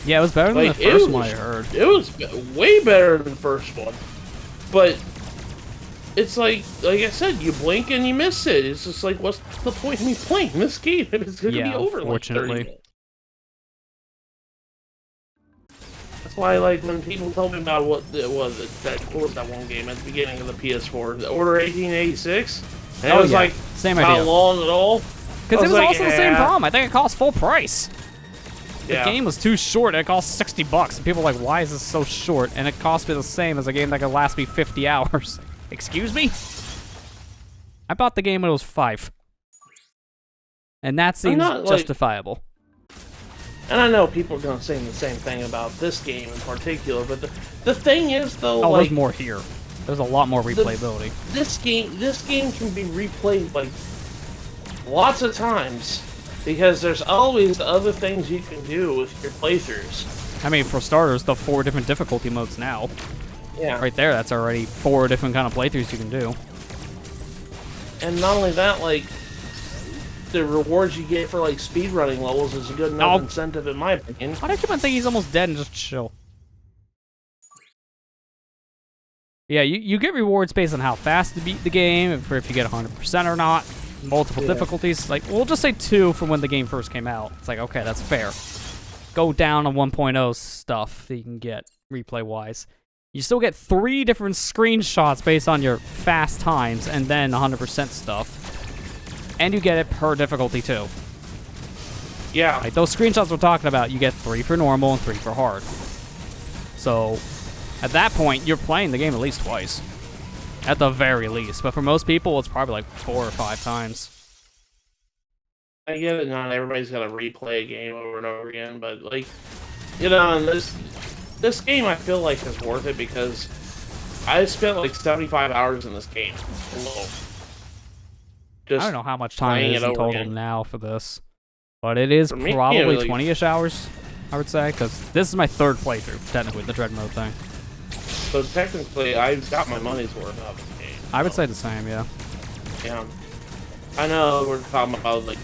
Yeah, it was better than
Like,
the first
it
one I
was-
heard.
It was way better than the first one. But it's like I said, you blink and you miss it. It's just like, what's the point of me playing this game if it's going to
Yeah,
be over in like 30
unfortunately.
minutes? That's why, like, when people tell me about what was that one game at the beginning of the PS4, the Order 1886, and
Oh,
it was
yeah.
like
Same
not
idea.
long at all.
Because it was
like,
also the same
yeah.
problem. I think it cost full price. The
Yeah.
game was too short. It cost $60. And people were like, why is this so short? And it cost me the same as a game that could last me 50 hours. Excuse me? I bought the game when it was 5. And that seems
not, like-
justifiable.
And I know people are going to say the same thing about this game in particular, but the thing is, though,
Oh,
like,
there's more here. There's a lot more replayability.
this game can be replayed like lots of times because there's always other things you can do with your playthroughs.
I mean, for starters, the 4 different difficulty modes now.
Yeah.
Right there, that's already 4 different kind of playthroughs you can do.
And not only that, like, the rewards you get for like speedrunning levels is a good enough
Oh.
incentive, in my opinion.
Why don't you think he's almost dead and just chill? Yeah, you get rewards based on how fast you beat the game, for if you get 100% or not. Multiple difficulties. Like, we'll just say 2 from when the game first came out. It's like, okay, that's fair. Go down on 1.0 stuff that you can get replay-wise. You still get 3 different screenshots based on your fast times, and then 100% stuff. And you get it per difficulty, too.
Yeah.
Like, those screenshots we're talking about, you get 3 for normal and 3 for hard. So, at that point, you're playing the game at least twice. At the very least. But for most people, it's probably like 4 or 5 times.
I get it, not everybody's got to replay a game over and over again, but, like, you know, and this game I feel like is worth it because I spent like 75 hours in this game alone.
I don't know how much time it is in total
again.
Now for this. But it is
me,
probably
like,
20-ish hours, I would say, because this is my 3rd playthrough, technically, the Dread Mode thing.
So technically, I've got my money's worth out of the game.
I would say the same, yeah.
Yeah. I know we're talking about, like,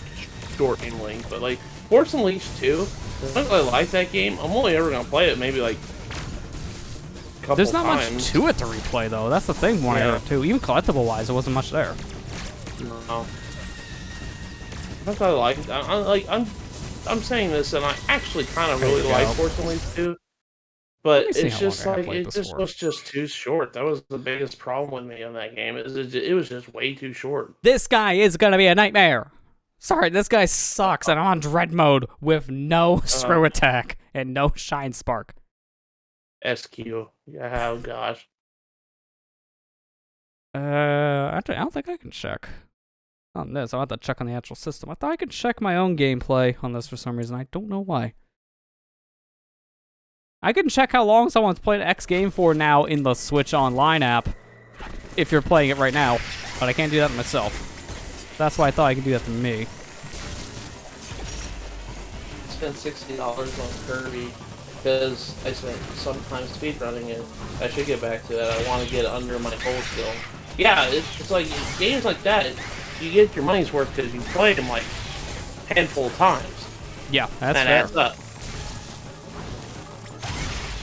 short game length, but, like, Force Unleashed 2, as much as I like that game, I'm only ever going to play it maybe, like, a couple
There's not
times.
much to it to replay, though. That's the thing, more too. Even collectible-wise, there wasn't much there.
No. That's what I like. I'm saying this, and I actually kind of really like Force Unleashed 2. But it's just like, it just was just too short. That was the biggest problem with me on that game. It was just way too short.
This guy is going to be a nightmare. Sorry, this guy sucks, and I'm on Dread Mode with no screw attack and no shine spark.
SQ. Yeah, oh gosh.
I don't think I can check on this. I'll have to check on the actual system. I thought I could check my own gameplay on this for some reason. I don't know why. I can check how long someone's played X game for now in the Switch Online app, if you're playing it right now, but I can't do that myself. That's why I thought I could do that to me.
I spent $60 on Kirby because I spent some time speedrunning it. I should get back to that. I want to get under my hole still. Yeah, it's like games like that, you get your money's worth because you play them like a handful of times.
Yeah, that's
that
fair.
Adds up.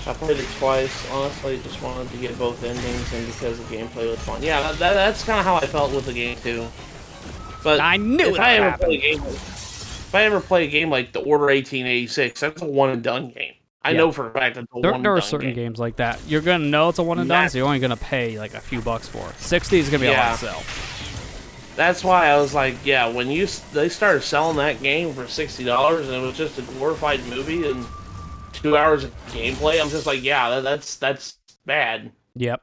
I played it twice. Honestly, just wanted to get both endings, and because the gameplay was fun. Yeah, that's kind of how I felt with the game too. But
I knew
if I ever play a game like The Order 1886, that's a one and done game. I know for a fact that's a one and done game.
There are certain games like that. You're gonna know it's a one and done, so you're only gonna pay like a few bucks for it. 60 is gonna be a lot to sell.
That's why I was like, yeah, when they started selling that game for $60 and it was just a glorified movie and 2 hours of gameplay, I'm just like, yeah, that's bad.
Yep.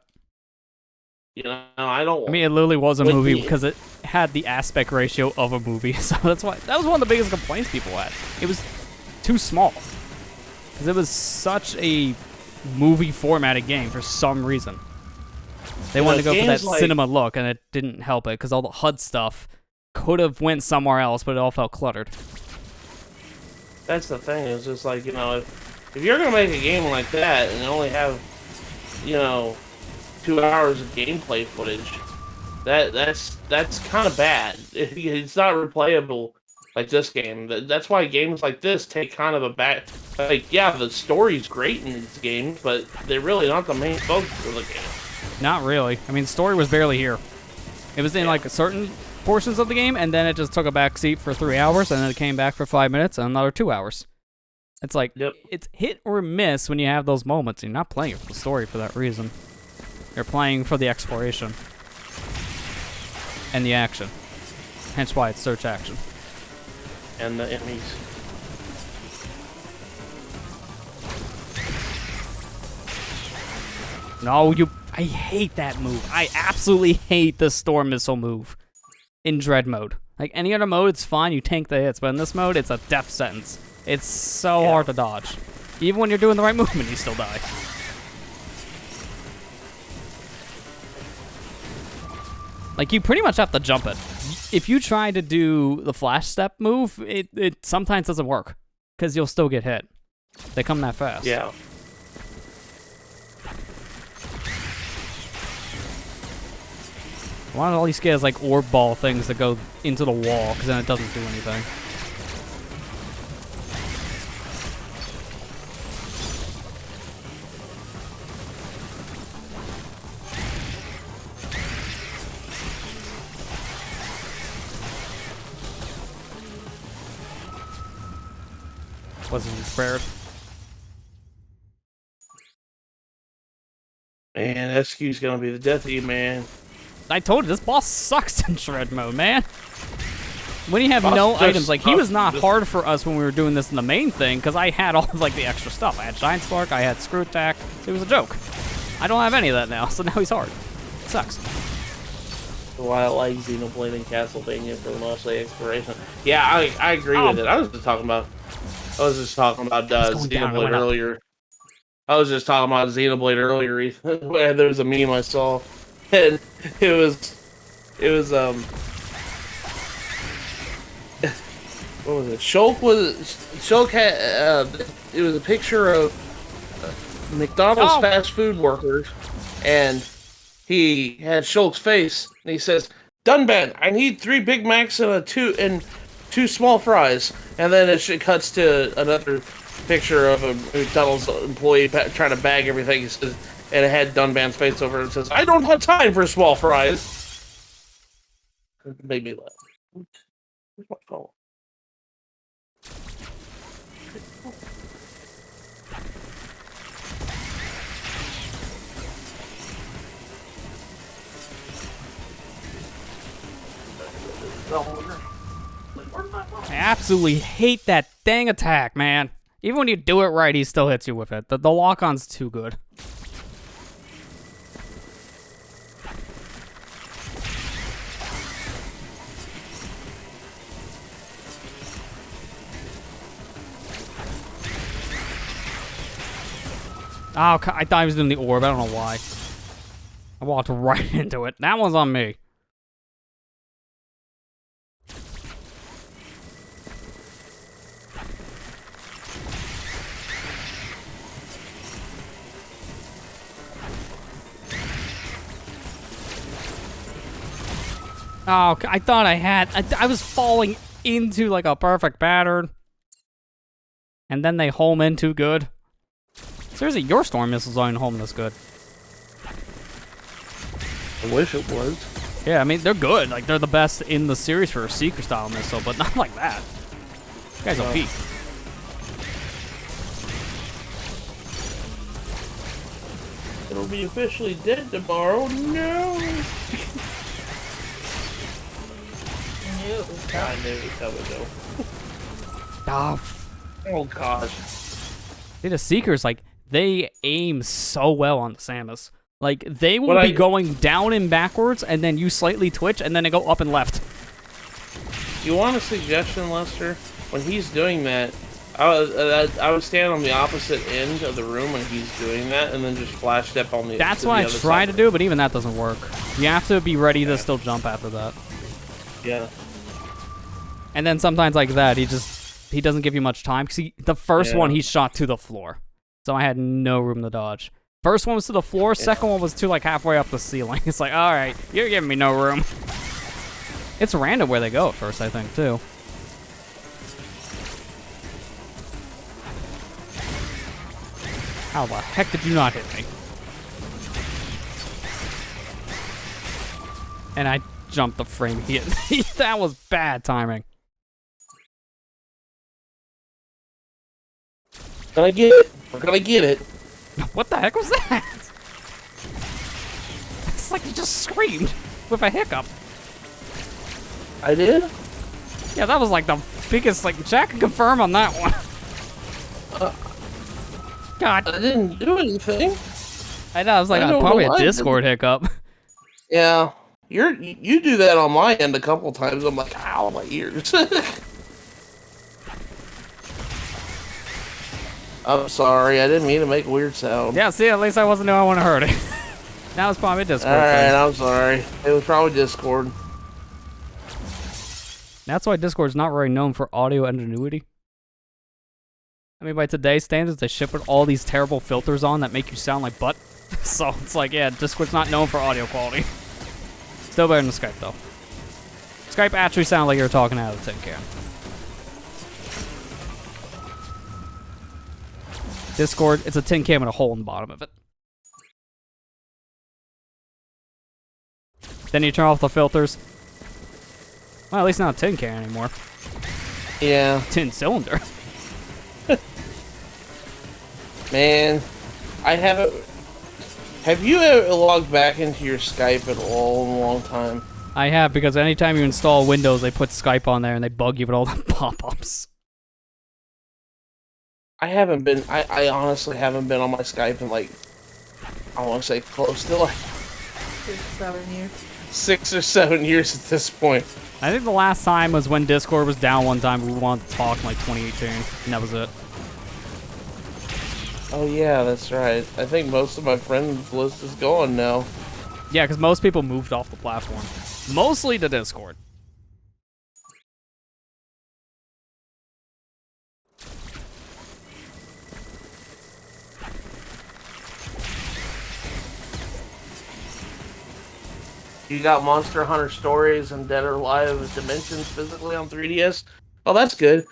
You know, I don't.
I mean, it literally was a movie because it had the aspect ratio of a movie, so that's why that was one of the biggest complaints people had. It was too small because it was such a movie formatted game for some reason. They wanted to go for that cinema look, and it didn't help it because all the HUD stuff could have went somewhere else, but it all felt cluttered.
That's the thing. It's just like, you know, if you're gonna make a game like that and only have, you know, 2 hours of gameplay footage, that's kind of bad. It's not replayable like this game. That's why games like this take kind of a back. Like, yeah, the story's great in these games, but they're really not the main focus of the game.
Not really. I mean, story was barely here. It was in like certain portions of the game, and then it just took a back seat for 3 hours, and then it came back for 5 minutes, and another 2 hours. It's like, it's hit or miss when you have those moments. You're not playing it for the story for that reason. You're playing for the exploration. And the action. Hence why it's search action.
And the enemies.
No, I hate that move. I absolutely hate the storm missile move in Dread mode. Like, any other mode, it's fine, you tank the hits, but in this mode, it's a death sentence. It's so hard to dodge. Even when you're doing the right movement, you still die. Like, you pretty much have to jump it. If you try to do the flash step move, it sometimes doesn't work, because you'll still get hit. They come that fast.
Yeah.
Why don't all these guys like orb ball things that go into the wall, because then it doesn't do anything. Wasn't prepared.
Man, SQ's gonna be the death of you, man.
I told you, this boss sucks in shred mode, man. When you have
Boss
no
just
items, like, he was
sucks.
not hard for us when we were doing this in the main thing, because I had all of, like, the extra stuff. I had Shine Spark, I had Screw Attack, so it was a joke. I don't have any of that now, so now he's hard. It sucks.
Why I like Xenoblade and Castlevania for mostly exploration. Yeah, I agree with it. I was just talking about
going down,
Xenoblade
it went up.
earlier. I was just talking about Xenoblade earlier. Ethan. There was a meme I saw, and it was what was it? Shulk had it was a picture of McDonald's fast food workers, and he had Shulk's face, and he says, "Dunban, I need 3 Big Macs and two small fries." And then it cuts to another picture of a McDonald's employee trying to bag everything. He says, and it had Dunban's face over it, and says, "I don't have time for small fries." It made me laugh. Where's my phone?
I absolutely hate that dang attack, man. Even when you do it right, he still hits you with it. The lock-on's too good. Oh, I thought he was doing the orb. I don't know why. I walked right into it. That one's on me. Oh, I thought I had... I was falling into, like, a perfect pattern. And then they home in too good. Seriously, your storm missiles aren't home this good.
I wish it was.
Yeah, I mean, they're good. Like, they're the best in the series for a Seeker-style missile, but not like that. You guys are peak.
It'll be officially dead tomorrow. No! I knew that would go. Oh gosh.
See, the Seekers, like, they aim so well on the Samus. Like, they will be going down and backwards, and then you slightly twitch, and then they go up and left.
You want a suggestion, Lester? When he's doing that, I would stand on the opposite end of the room when he's doing that, and then just flash step on the.
That's what I try to do, but even that doesn't work. You have to be ready to still jump after that.
Yeah.
And then sometimes like that, he doesn't give you much time. Cause the first one he shot to the floor, so I had no room to dodge. First one was to the floor. Second one was to like halfway up the ceiling. It's like, all right, you're giving me no room. It's random where they go at first, I think, too. How the heck did you not hit me? And I jumped the frame he hit me. That was bad timing.
Gonna get it. We're gonna get it.
What the heck was that? It's like you just screamed with a hiccup.
I did?
Yeah, that was like the biggest, like, Jack can confirm on that one. God.
I didn't do anything.
I know, I was like, probably a Discord hiccup.
Yeah. You do that on my end a couple times. I'm like, ow, my ears. I'm sorry. I didn't mean to make a weird sound.
Yeah, see, at least I wasn't the only one who heard it. That was probably Discord.
Alright, I'm sorry. It was probably Discord.
That's why Discord's not very known for audio ingenuity. I mean, by today's standards, they ship with all these terrible filters on that make you sound like butt. So it's like, yeah, Discord's not known for audio quality. Still better than Skype, though. Skype actually sounded like you were talking out of the tin can. Discord, it's a tin can with a hole in the bottom of it. Then you turn off the filters. Well, at least not a tin can anymore.
Yeah.
Tin cylinder.
Man, I haven't. Have you ever logged back into your Skype at all in a long time?
I have, because anytime you install Windows, they put Skype on there and they bug you with all the pop-ups.
I haven't been. I honestly haven't been on my Skype in like, I want to say close to like
7 years.
6 or 7 years at this point.
I think the last time was when Discord was down one time. We wanted to talk in like 2018, and that was it.
Oh yeah, that's right. I think most of my friends list is gone now.
Yeah, because most people moved off the platform. Mostly to Discord.
You got Monster Hunter Stories and Dead or Alive Dimensions physically on 3DS. Oh, that's good.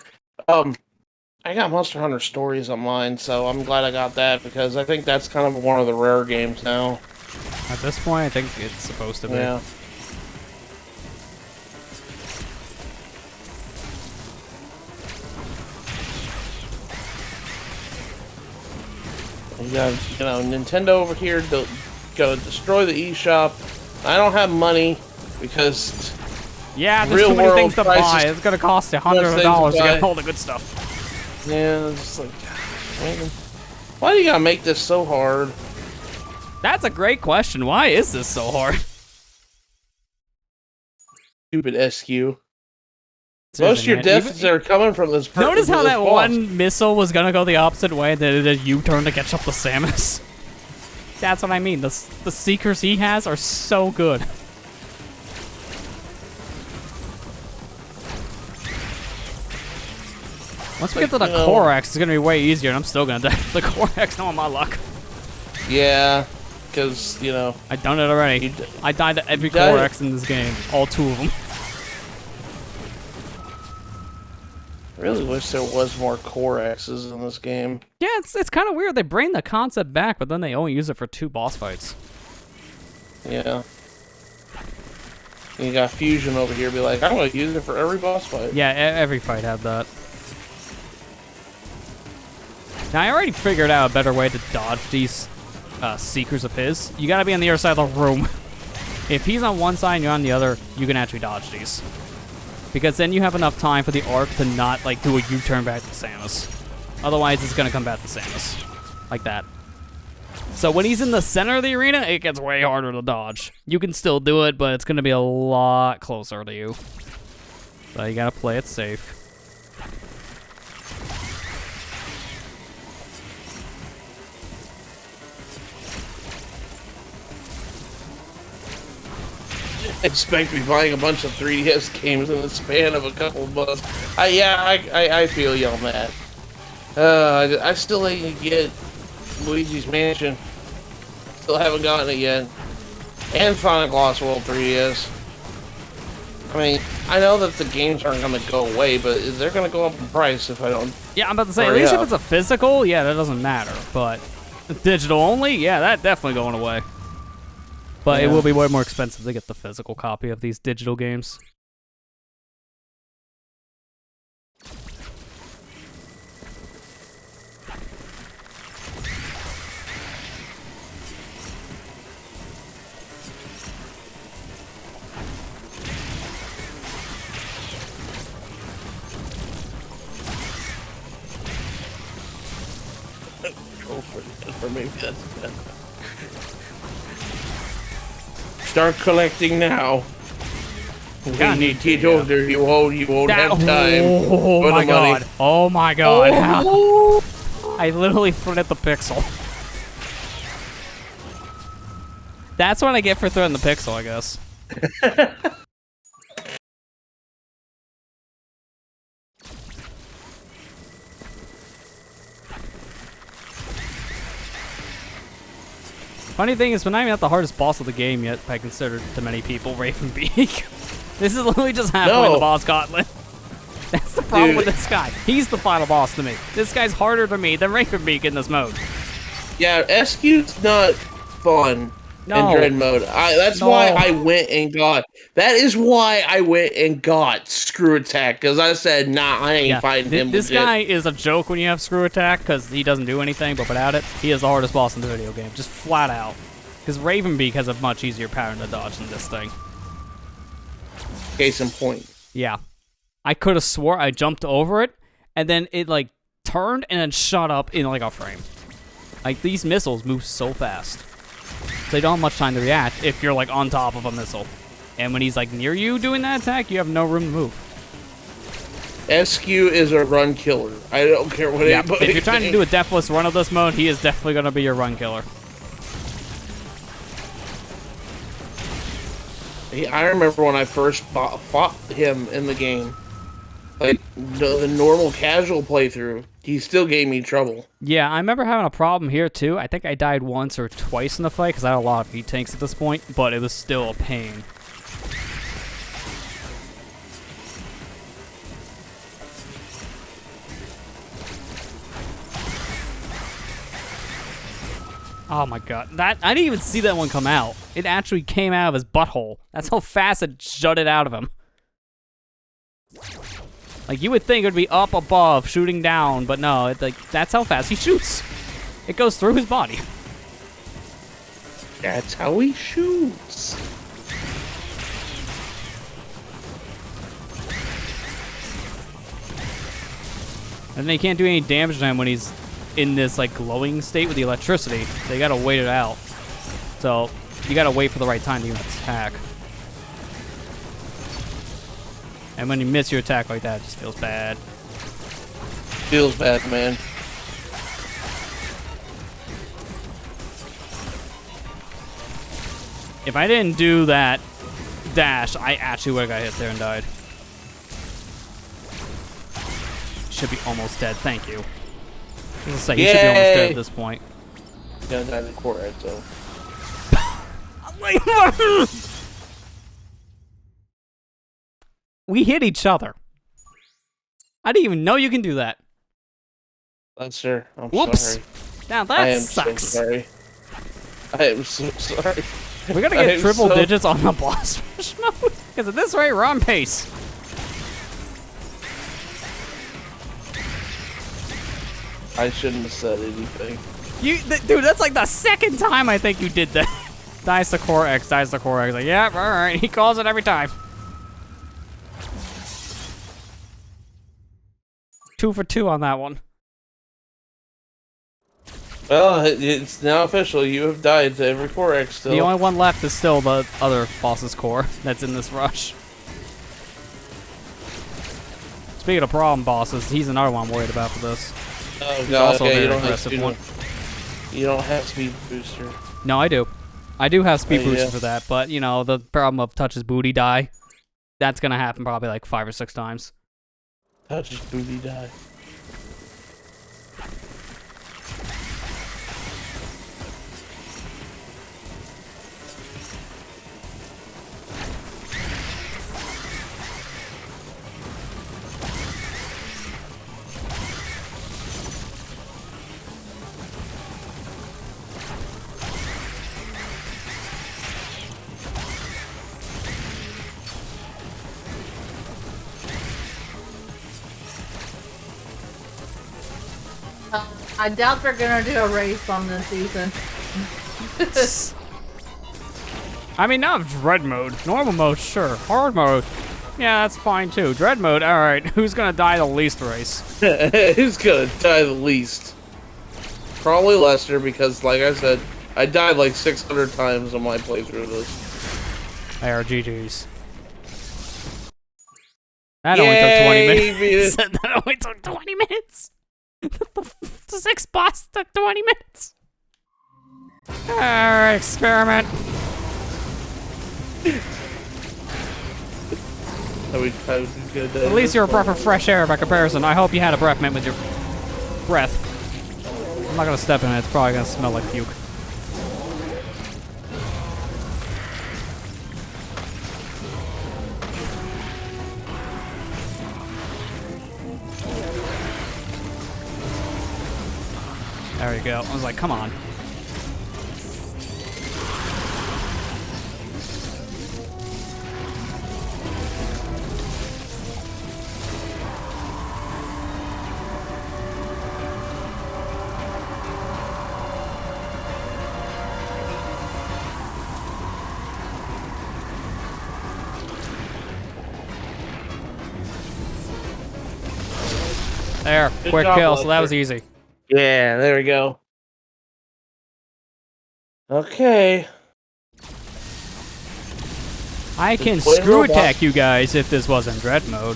I got Monster Hunter Stories on mine, so I'm glad I got that because I think that's kind of one of the rare games now.
At this point, I think it's supposed to be.
Yeah. You got, Nintendo over here gonna destroy the eShop. I don't have money because
Yeah, there's
real
too many
world
things to buy.
prices-
It's gonna cost $100 to get all the good stuff.
yeah, it's just like, gosh, man. Why do you gotta make this so hard?
That's a great question. Why is this so hard?
Stupid SQ. Most of
Seriously,
your
man.
deaths are coming from this.
Notice how
this
that
boss.
one missile was gonna go the opposite way, then it did a U-turn to catch up to Samus? That's what I mean. The Seekers he has are so good. Once we get to the Korax, it's gonna be way easier, and I'm still gonna die. The Korax, no, my luck.
Yeah, because
I've done it already. I died to every
died-
Korax in this game. All 2 of them.
I really wish there was more Koraxes in this game.
Yeah, it's kind of weird. They bring the concept back, but then they only use it for 2 boss fights.
Yeah. And you got Fusion over here be like, I'm gonna use it for every boss fight.
Yeah, every fight had that. Now, I already figured out a better way to dodge these Seekers of his. You gotta be on the other side of the room. If he's on one side and you're on the other, you can actually dodge these. Because then you have enough time for the arc to not, like, do a U-turn back to Samus. Otherwise, it's gonna come back to Samus. Like that. So when he's in the center of the arena, it gets way harder to dodge. You can still do it, but it's gonna be a lot closer to you. So you gotta play it safe.
Expect me buying a bunch of 3DS games in the span of a couple of months. I feel you on that. I still ain't get Luigi's Mansion. Still haven't gotten it yet. And Sonic Lost World 3DS. I mean, I know that the games aren't going to go away, but they're going to go up in price if I don't.
Yeah, I'm about to say, at
hurry
least if
up.
it's a physical, yeah, that doesn't matter. But digital only, yeah, that definitely going away. But it
Yeah.
will be way more expensive to get the physical copy of these digital games.
Or maybe that's better. Start collecting now. When you get older, you won't have time
Oh
for
my
the money.
god. Oh my god.
Oh.
I literally threaded the pixel. That's what I get for threading the pixel, I guess. Funny thing is, we're not even at the hardest boss of the game yet, I consider to many people, Raven Beak. This is literally just halfway
No.
the boss gauntlet. That's the problem
Dude.
with this guy. He's the final boss to me. This guy's harder to me than Raven Beak in this mode.
Yeah, SQ's not fun.
No.
Dread mode. That's
No.
why I went and got. That is why I went and got Screw Attack, because I said, nah, I ain't fighting him.
This
legit.
guy is a joke when you have Screw Attack, because he doesn't do anything, but without it, he is the hardest boss in the video game. Just flat out. Because Raven Beak has a much easier pattern to dodge than this thing.
Case in point.
Yeah. I could have swore I jumped over it, and then it, like, turned and then shot up in, like, a frame. Like, these missiles move so fast. So they don't have much time to react if you're, like, on top of a missile. And when he's, like, near you doing that attack, you have no room to move.
SQ is a run killer. I don't care what anybody
If you're trying to
thinks.
do a deathless run of this mode, he is definitely going to be your run killer.
I remember when I first fought him in the game. Like, the normal casual playthrough, he still gave me trouble.
Yeah, I remember having a problem here, too. I think I died once or twice in the fight, because I had a lot of E-tanks at this point, but it was still a pain. Oh my god. I didn't even see that one come out. It actually came out of his butthole. That's how fast it jutted out of him. Like, you would think it would be up above, shooting down, but no, that's how fast he shoots. It goes through his body.
That's how he shoots.
And then you can't do any damage to him when he's in this, like, glowing state with the electricity. So you gotta wait it out. So, you gotta wait for the right time to even attack. And when you miss your attack like that, it just feels bad.
Feels bad, man.
If I didn't do that dash, I actually would have got hit there and died. Should be almost dead. Thank you. I was gonna say, he should be almost dead at this point.
Yeah, that's the core right, so.
We hit each other. I didn't even know you can do that.
Lester, I'm
Whoops.
sorry.
Now
I
that
am
sucks.
so sorry. I am so sorry.
We're gonna
I
get
am
triple
so-
digits on the boss rush mode. Because at this rate, we're on pace.
I shouldn't have said anything.
Dude, that's like the second time I think you did that. Dies the core X, dies the core X. Like, yeah, alright. He calls it every time. 2 for 2 on that one.
Well, it's now official. You have died to every core X still.
The only one left is still the other boss's core that's in this rush. Speaking of problem bosses, he's another one I'm worried about for this.
Oh
He's
god,
also a
okay,
very
you don't have
aggressive
speed
one.
You don't have speed booster.
No, I do. I do have speed
Oh,
boosters
yeah.
for that, but, you know, the problem of touch his booty die, that's gonna happen probably like 5 or 6 times.
Touch his booty die.
I doubt they're gonna do a race on this season.
I mean, not Dread mode. Normal mode, sure. Hard mode, yeah, that's fine too. Dread mode, alright. Who's gonna die the least race?
Who's gonna die the least? Probably Lester, because, like I said, I died like 600 times on my playthrough of this.
They are GG's. That only took 20
Yay,
minutes.
beat
That only took 20 minutes. The 6 boss took 20 minutes. Alright, experiment. At least you're a breath of fresh air by comparison. I hope you had a breath mint with your breath. I'm not gonna step in it. It's probably gonna smell like puke. There you go. I was like, come on. There,
Good
quick
job,
kill, so that
Lester.
was easy.
Yeah, there we go. Okay.
I can
Just play
screw
robot.
attack you guys if this wasn't dread mode.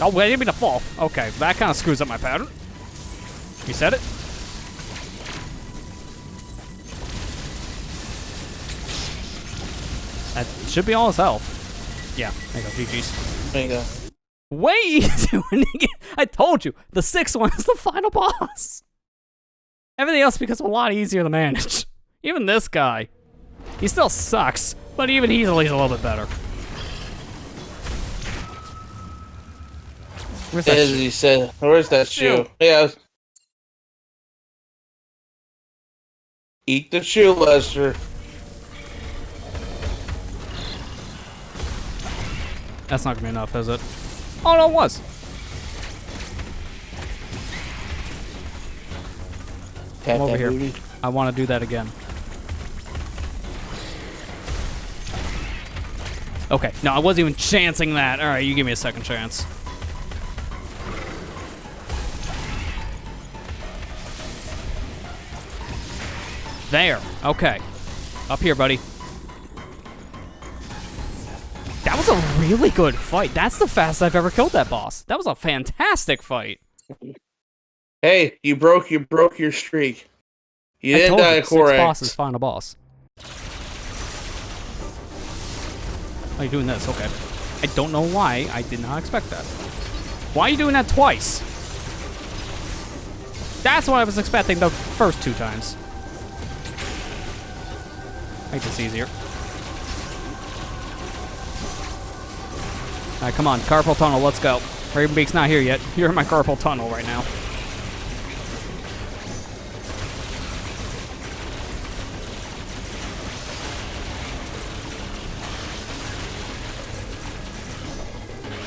Oh, wait, I didn't mean to fall. Okay, that kind of screws up my pattern. You said it? That should be all his health. Yeah, there you go, GG's.
There you go.
Way easier when you get, I told you, the 6th one is the final boss. Everything else becomes a lot easier to manage. Even this guy. He still sucks, but even he's at least a little bit better. Where's that
As
shoe?
he said, where's that shoe?
Shoe.
Yeah. Eat the shoe, Lester.
That's not gonna be enough, is it? Oh, no, it was.
Tap
Come over
that
here.
booty.
I want to do that again. Okay, no, I wasn't even chancing that. All right, you give me a second chance. There. Okay. Up here, buddy. That was a really good fight. That's the fastest I've ever killed that boss. That was a fantastic fight.
Hey, you broke your streak. You
I
didn't
told
die
you,
of
6
core
bosses, final boss. Oh, you're doing this. Okay. I don't know why. I did not expect that. Why are you doing that twice? That's what I was expecting the first 2 times. Make this easier. Alright, come on. Carpal tunnel, let's go. Raven Beak's not here yet. You're in my carpal tunnel right now.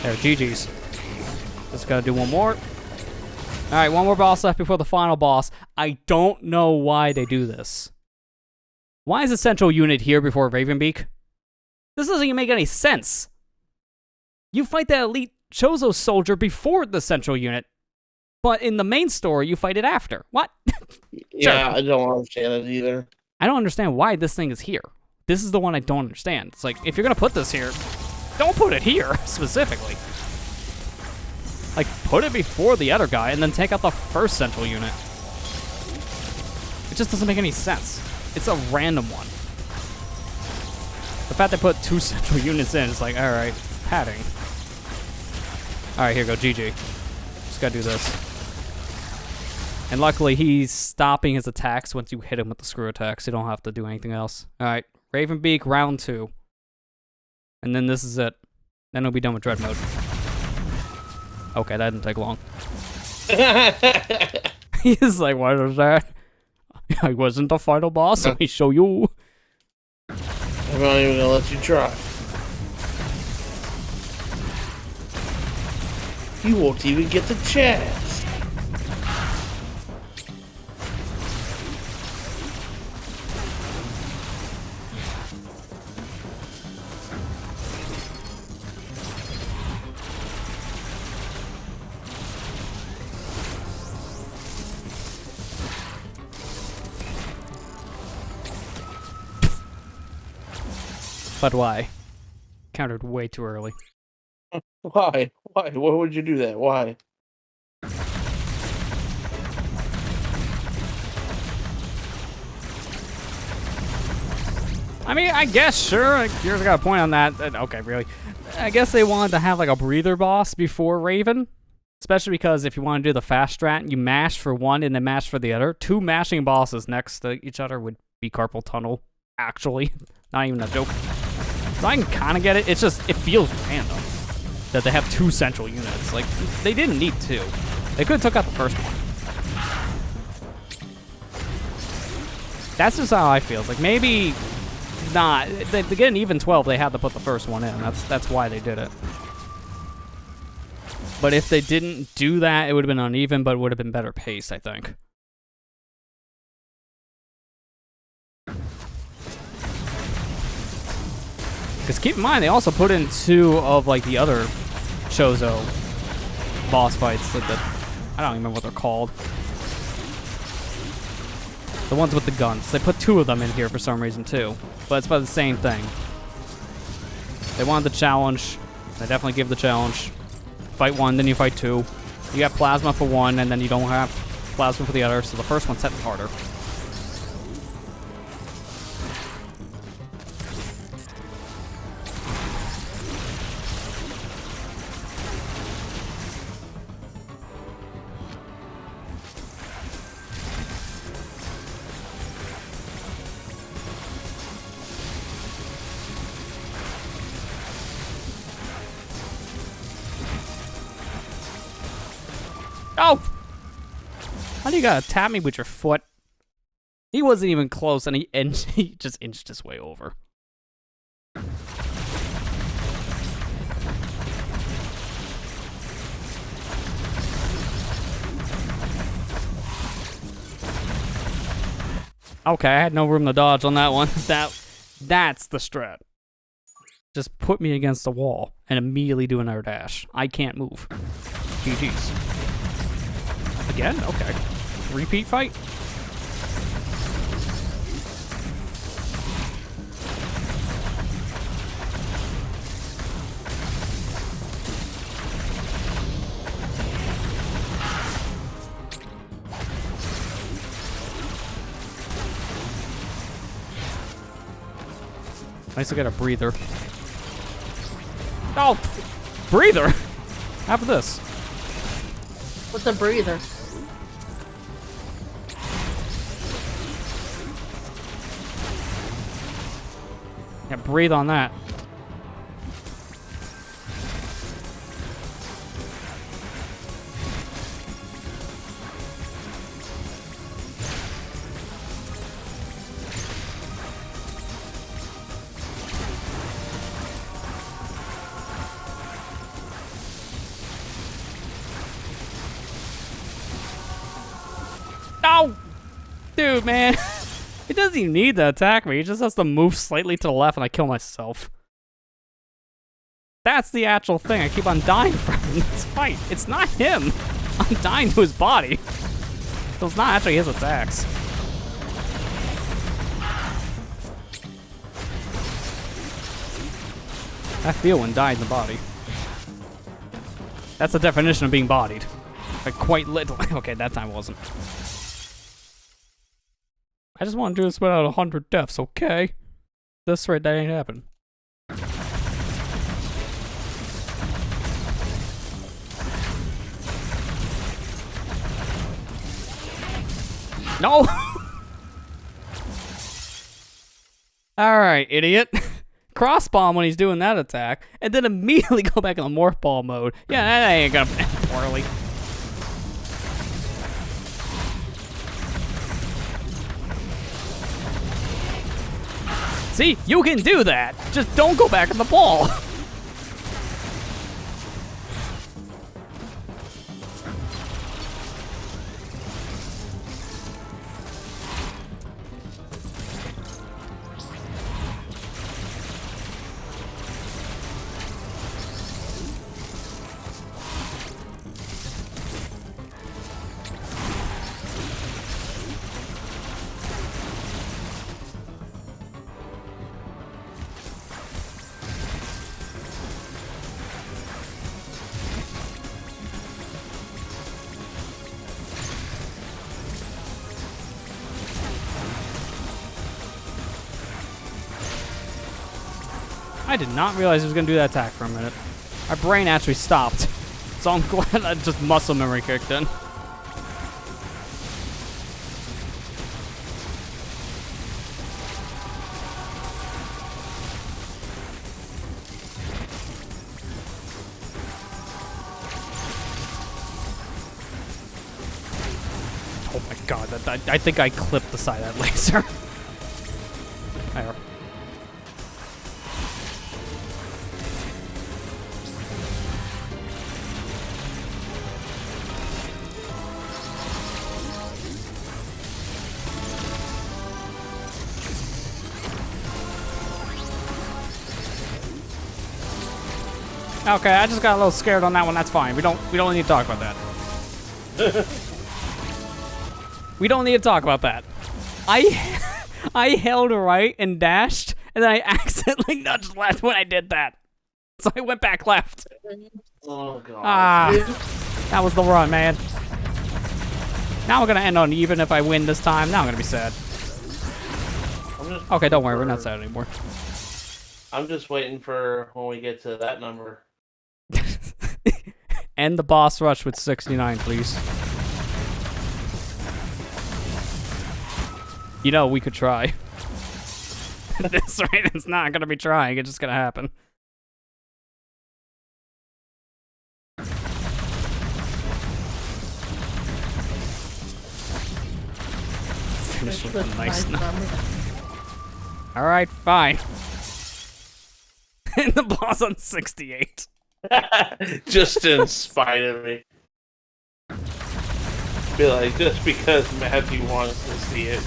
There, GG's. Just gotta do one more. Alright, one more boss left before the final boss. I don't know why they do this. Why is the central unit here before Raven Beak? This doesn't even make any sense. You fight that elite Chozo soldier before the central unit, but in the main story, you fight it after. What?
Yeah, I don't understand it either.
I don't understand why this thing is here. This is the one I don't understand. It's like, if you're gonna put this here, don't put it here, specifically. Like, put it before the other guy and then take out the first central unit. It just doesn't make any sense. It's a random one. The fact they put 2 central units in is like, alright, padding. Alright, here you go, GG. Just gotta do this. And luckily, he's stopping his attacks once you hit him with the screw attacks. You don't have to do anything else. Alright, Raven Beak, round 2. And then this is it. Then we'll be done with Dread Mode. Okay, that didn't take long. He's like, what is that? I wasn't the final boss, let me show you.
I'm not even gonna let you try. You won't even get the chance.
But why? Countered way too early.
Why? Why? Why would you do that? Why?
I mean, I guess, sure. Yours got a point on that. Okay, really. I guess they wanted to have like a breather boss before Raven. Especially because if you want to do the fast strat, you mash for one and then mash for the other. 2 mashing bosses next to each other would be carpal tunnel, actually. Not even a joke. So I can kind of get it. It's just, it feels random that they have 2 central units. Like, they didn't need 2. They could have took out the first one. That's just how I feel. It's like, maybe not. To get an even 12, they had to put the first one in. That's why they did it. But if they didn't do that, it would have been uneven, but it would have been better paced, I think. Because keep in mind, they also put in 2 of like the other Chozo boss fights that I don't even remember what they're called. The ones with the guns. They put 2 of them in here for some reason too, but it's about the same thing. They wanted the challenge. They definitely give the challenge. Fight 1, then you fight 2. You got plasma for 1, and then you don't have plasma for the other. So the first one's setting harder. Oh! How do you gotta tap me with your foot? He wasn't even close, and he just inched his way over. Okay, I had no room to dodge on that one. That's the strat. Just put me against the wall and immediately do another dash. I can't move. GG's. Again? Okay. Repeat fight? Nice to get a breather. Oh! Breather? Have this.
What's a breather?
Yeah, breathe on that. No! Dude, man. He doesn't even need to attack me. He just has to move slightly to the left and I kill myself. That's the actual thing. I keep on dying from in this fight. It's not him. I'm dying to his body. So it's not actually his attacks. I feel when dying in the body. That's the definition of being bodied. Like quite literally. Okay, that time wasn't. I just want to do this without 100 deaths, okay? This right, that ain't happening. No! Alright, idiot. Cross bomb when he's doing that attack, and then immediately go back in the morph ball mode. Yeah, that ain't gonna end poorly. See, you can do that. Just don't go back in the ball. I did not realize he was going to do that attack for a minute. My brain actually stopped. So I'm glad I just muscle memory kicked in. Oh my god, I think I clipped the side of that laser. There. Okay, I just got a little scared on that one. That's fine. We don't need to talk about that. We don't need to talk about that. I held right and dashed, and then I accidentally nudged left when I did that. So I went back left.
Oh god.
Ah, that was the run, man. Now we're gonna end on even if I win this time. Now I'm gonna be sad. Okay, don't worry, we're not sad anymore.
I'm just waiting for when we get to that number.
End the boss rush with 69, please. You know, we could try. At this rate, it's not gonna be trying, it's just gonna happen. Finish with a nice number. Alright, fine. And the boss on 68.
Just in spite of me. Be like, just because Matthew wants to see it.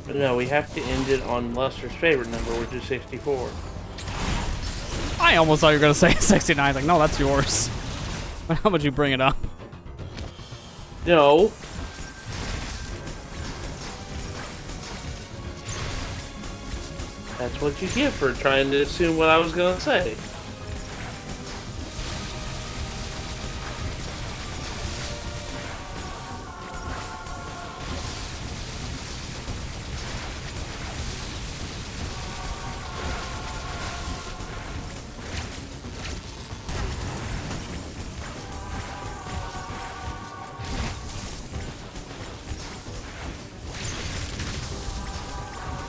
But no, we have to end it on Lester's favorite number, which is 64.
I almost thought you were gonna say 69. Like, no, that's yours. How would you bring it up?
No. That's what you get for trying to assume what I was gonna say.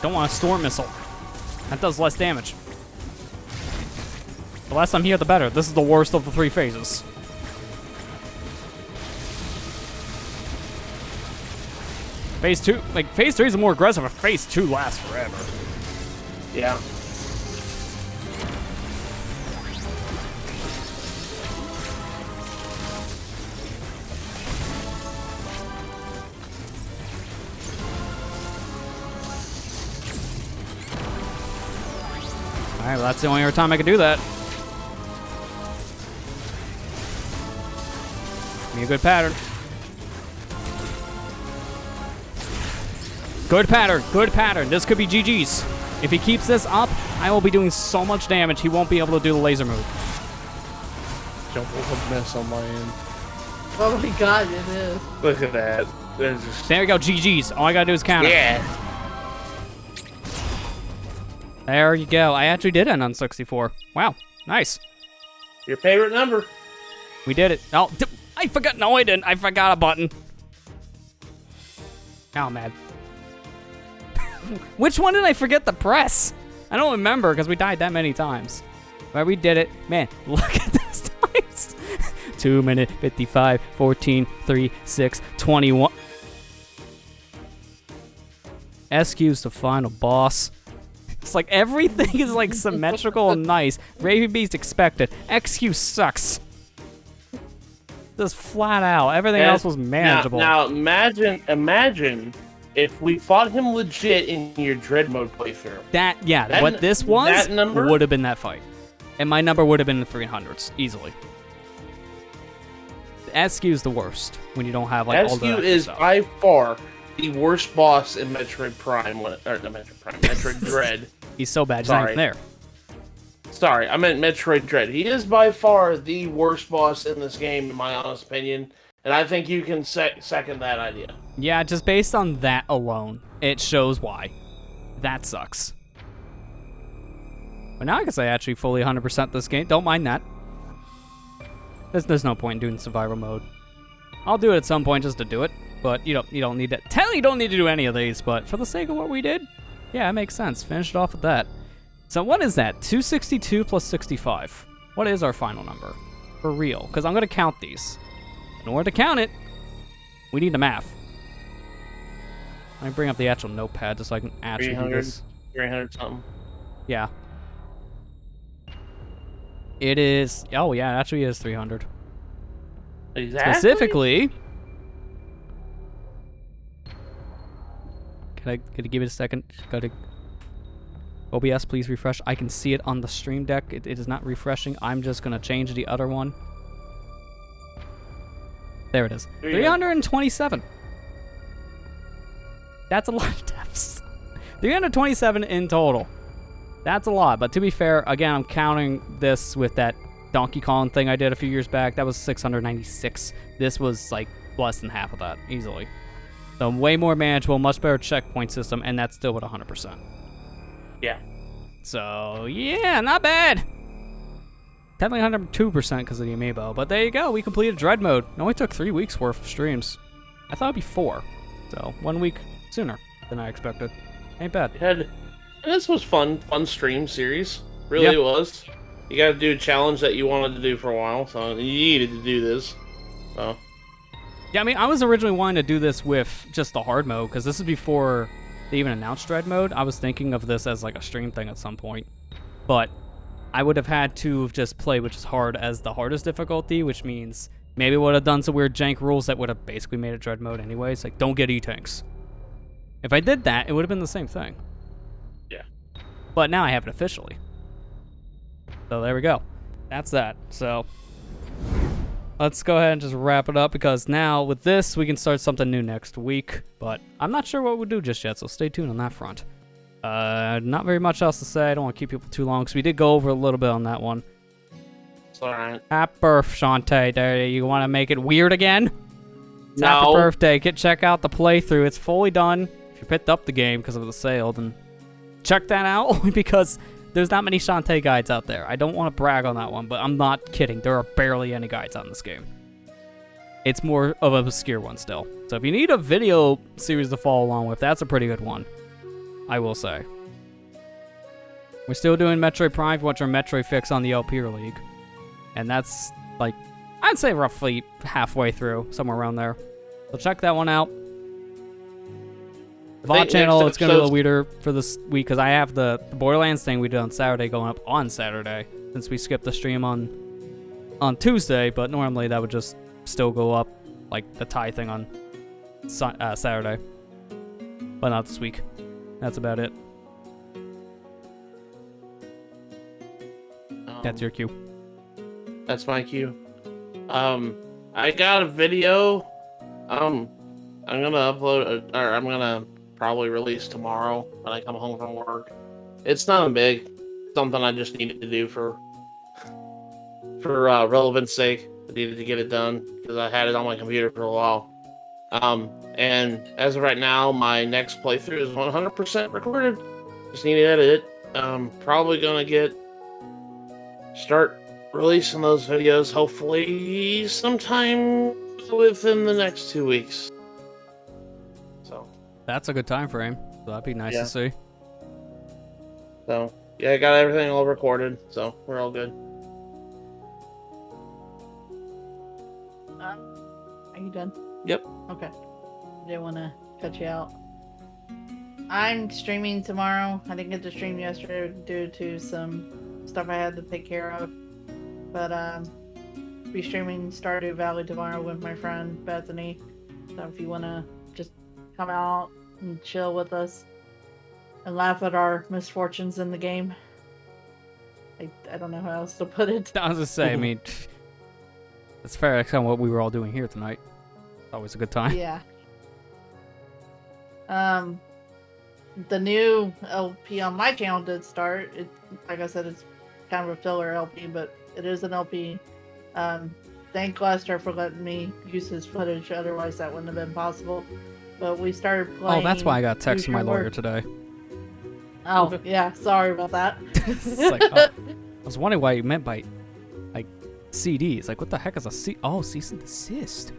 Don't want a storm missile. That does less damage. The less I'm here, the better. This is the worst of the 3 phases. Phase 2, like, Phase 3 is more aggressive, but Phase 2 lasts forever.
Yeah.
Alright, well, that's the only other time I could do that. Give me a good pattern. Good pattern, good pattern. This could be GG's. If he keeps this up, I will be doing so much damage, he won't be able to do the laser move.
Jump with a mess on my end.
Oh my god, it is.
Look at that. Just...
There we go, GG's. All I gotta do is counter.
Yeah.
There you go. I actually did end on 64. Wow, nice.
Your favorite number.
We did it. Oh, I forgot. No, I didn't. I forgot a button. Now I'm mad. Which one did I forget to press? I don't remember because we died that many times. But we did it. Man, look at those times. 2 minute, 55, 14, 3, 6, 21. SQ's the final boss. It's like everything is like symmetrical and nice. Raven Beak expected. XQ sucks. Just flat out. Everything else was manageable.
Now imagine if we fought him legit in your Dread mode playthrough.
What this was
that number
would have been that fight. And my number would have been in the 300s, easily. The SQ is the worst when you don't have like all the
SQ is
stuff.
by far the worst boss in Metroid Prime, Metroid Dread.
He's so bad, he's not even there.
Sorry, I meant Metroid Dread. He is by far the worst boss in this game, in my honest opinion, and I think you can second that idea.
Yeah, just based on that alone, it shows why. That sucks. But now I can say I actually fully 100% this game. Don't mind that. There's no point in doing survival mode. I'll do it at some point just to do it. But you don't need to. Tell you don't need to do any of these, but for the sake of what we did, yeah, it makes sense. Finish it off with that. So what is that? 262 plus 65. What is our final number? For real. Because I'm going to count these. In order to count it, we need the math. Let me bring up the actual notepad just so I can actually do
300,
this.
300 something.
Yeah. It is... Oh, yeah, it actually is 300.
Exactly.
Specifically... Can you give it a second? Gotta... OBS, please refresh. I can see it on the stream deck. It is not refreshing. I'm just going to change the other one. There it is. 327. That's a lot of deaths. 327 in total. That's a lot. But to be fair, again, I'm counting this with that Donkey Kong thing I did a few years back. That was 696. This was like less than half of that, easily. So way more manageable, much better checkpoint system, and that's still at 100%.
Yeah.
So, yeah, not bad. Technically 102% because of the amiibo, but there you go. We completed Dread Mode. It only took 3 weeks worth of streams. I thought it'd be 4. So, 1 week sooner than I expected. Ain't bad.
This was fun stream series. Really was. You got to do a challenge that you wanted to do for a while, so you needed to do this. So.
Yeah, I mean, I was originally wanting to do this with just the hard mode, because this is before they even announced Dread Mode. I was thinking of this as like a stream thing at some point. But I would have had to just play which is hard as the hardest difficulty, which means maybe would have done some weird jank rules that would have basically made it Dread Mode anyways. Like, don't get E-Tanks. If I did that, it would have been the same thing.
Yeah.
But now I have it officially. So there we go. That's that. So let's go ahead and just wrap it up, because now with this, we can start something new next week. But I'm not sure what we'll do just yet, so stay tuned on that front. Not very much else to say. I don't want to keep people too long, because we did go over a little bit on that one.
It's alright.
Happy birthday, Shantae. There, you want to make it weird again? It's
No.
Happy birthday. Check out the playthrough. It's fully done. If you picked up the game because of the sale, then check that out, only because there's not many Shantae guides out there. I don't want to brag on that one, but I'm not kidding. There are barely any guides on this game. It's more of an obscure one still. So if you need a video series to follow along with, that's a pretty good one, I will say. We're still doing Metroid Prime. Watch our Metroid fix on the LP League. And that's, like, I'd say roughly halfway through, somewhere around there. So check that one out. The VOD channel, it's going to be a little weirder for this week, because I have the Borderlands thing we did on Saturday going up on Saturday, since we skipped the stream on Tuesday, but normally that would just still go up, like the tie thing on Saturday. But not this week. That's about it. That's your cue.
That's my cue. I got a video. I'm gonna upload, or I'm gonna probably release tomorrow when I come home from work. It's nothing big. Something I just needed to do for relevance sake. I needed to get it done because I had it on my computer for a while. And as of right now, my next playthrough is 100% recorded. Just need to edit it. Probably gonna start releasing those videos hopefully sometime within the next 2 weeks. So
That's a good time frame. So that'd be nice to see.
So yeah, I got everything all recorded, so we're all good.
Are you done?
Yep.
Okay. Didn't want to cut you out. I'm streaming tomorrow. I didn't get to stream yesterday due to some stuff I had to take care of. But be streaming Stardew Valley tomorrow with my friend Bethany. So if you want to just come out and chill with us and laugh at our misfortunes in the game. I don't know how else to put it.
I was just say, I mean, it's fair. That's kind of what we were all doing here tonight. Always a good time.
Yeah. The new LP on my channel did start. It, like I said, it's kind of a filler LP, but it is an LP. Thank Lester for letting me use his footage. Otherwise, that wouldn't have been possible. But we started playing.
Oh, that's why I got a text from my
Future
lawyer
Work.
today.
Oh, yeah. Sorry about that.
It's like, oh, I was wondering why you meant by, like, CD. It's like, what the heck is a C? Oh, cease and desist.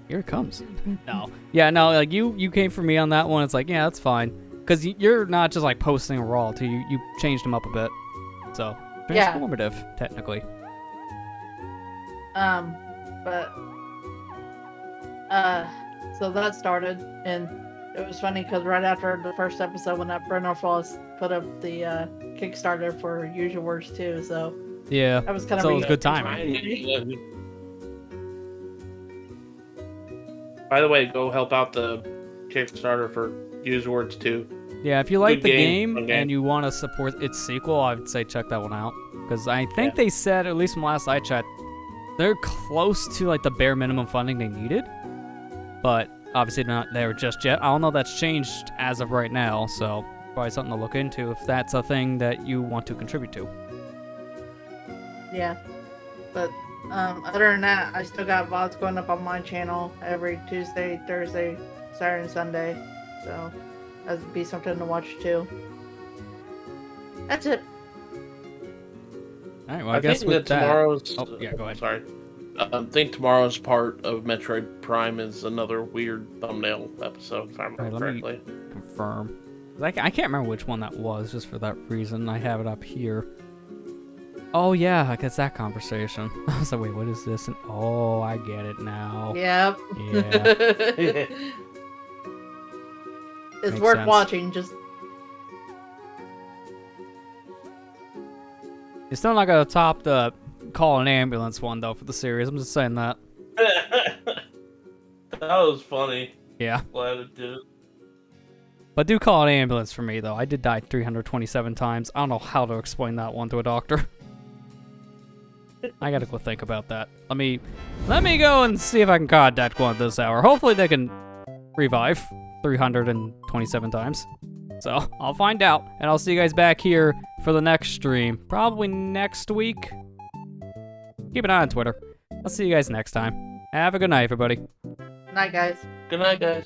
Here it comes. No. Yeah, no, like, you came for me on that one. It's like, yeah, that's fine. because you're not just like posting raw too. You changed them up a bit, so
Yeah.
transformative technically.
But so that started, and it was funny because right after the first episode, when that Brenner Falls put up the Kickstarter for Usual Words too, so
Yeah,
that was kind
so
of
it was good timing.
By the way, go help out the Kickstarter for Use Words 2.
Yeah, if you like
Good
the
game,
game
okay.
and you want to support its sequel, I would say check that one out. Because I think
Yeah.
they said, at least from last I checked, they're close to like the bare minimum funding they needed. But obviously not there just yet. I don't know if that's changed as of right now, so probably something to look into if that's a thing that you want to contribute to.
Yeah, but other than that, I still got VODs going up on my channel every Tuesday, Thursday, Saturday, and Sunday. So that'd be something to watch too. That's it.
All right, well, I guess
think
with
that
that...
tomorrow's.
Oh, yeah, go ahead.
Sorry. I think tomorrow's part of Metroid Prime is another weird thumbnail episode, if I remember
Alright, let me-
correctly.
Confirm. 'Cause I can't remember which one that was, just for that reason. I have it up here. Oh, yeah, I guess that conversation. I was like, wait, what is this? And oh, I get it now.
Yep.
Yeah.
It's
Makes
worth
sense.
watching. Just
It's still not gonna top the call an ambulance one, though, for the series. I'm just saying that.
That was funny.
Yeah.
Glad it did.
But do call an ambulance for me, though. I did die 327 times. I don't know how to explain that one to a doctor. I gotta go think about that. Let me go and see if I can contact one this hour. Hopefully they can revive 327 times. So I'll find out, and I'll see you guys back here for the next stream. Probably next week. Keep an eye on Twitter. I'll see you guys next time. Have a good night, everybody.
night, guys.
Good night, guys.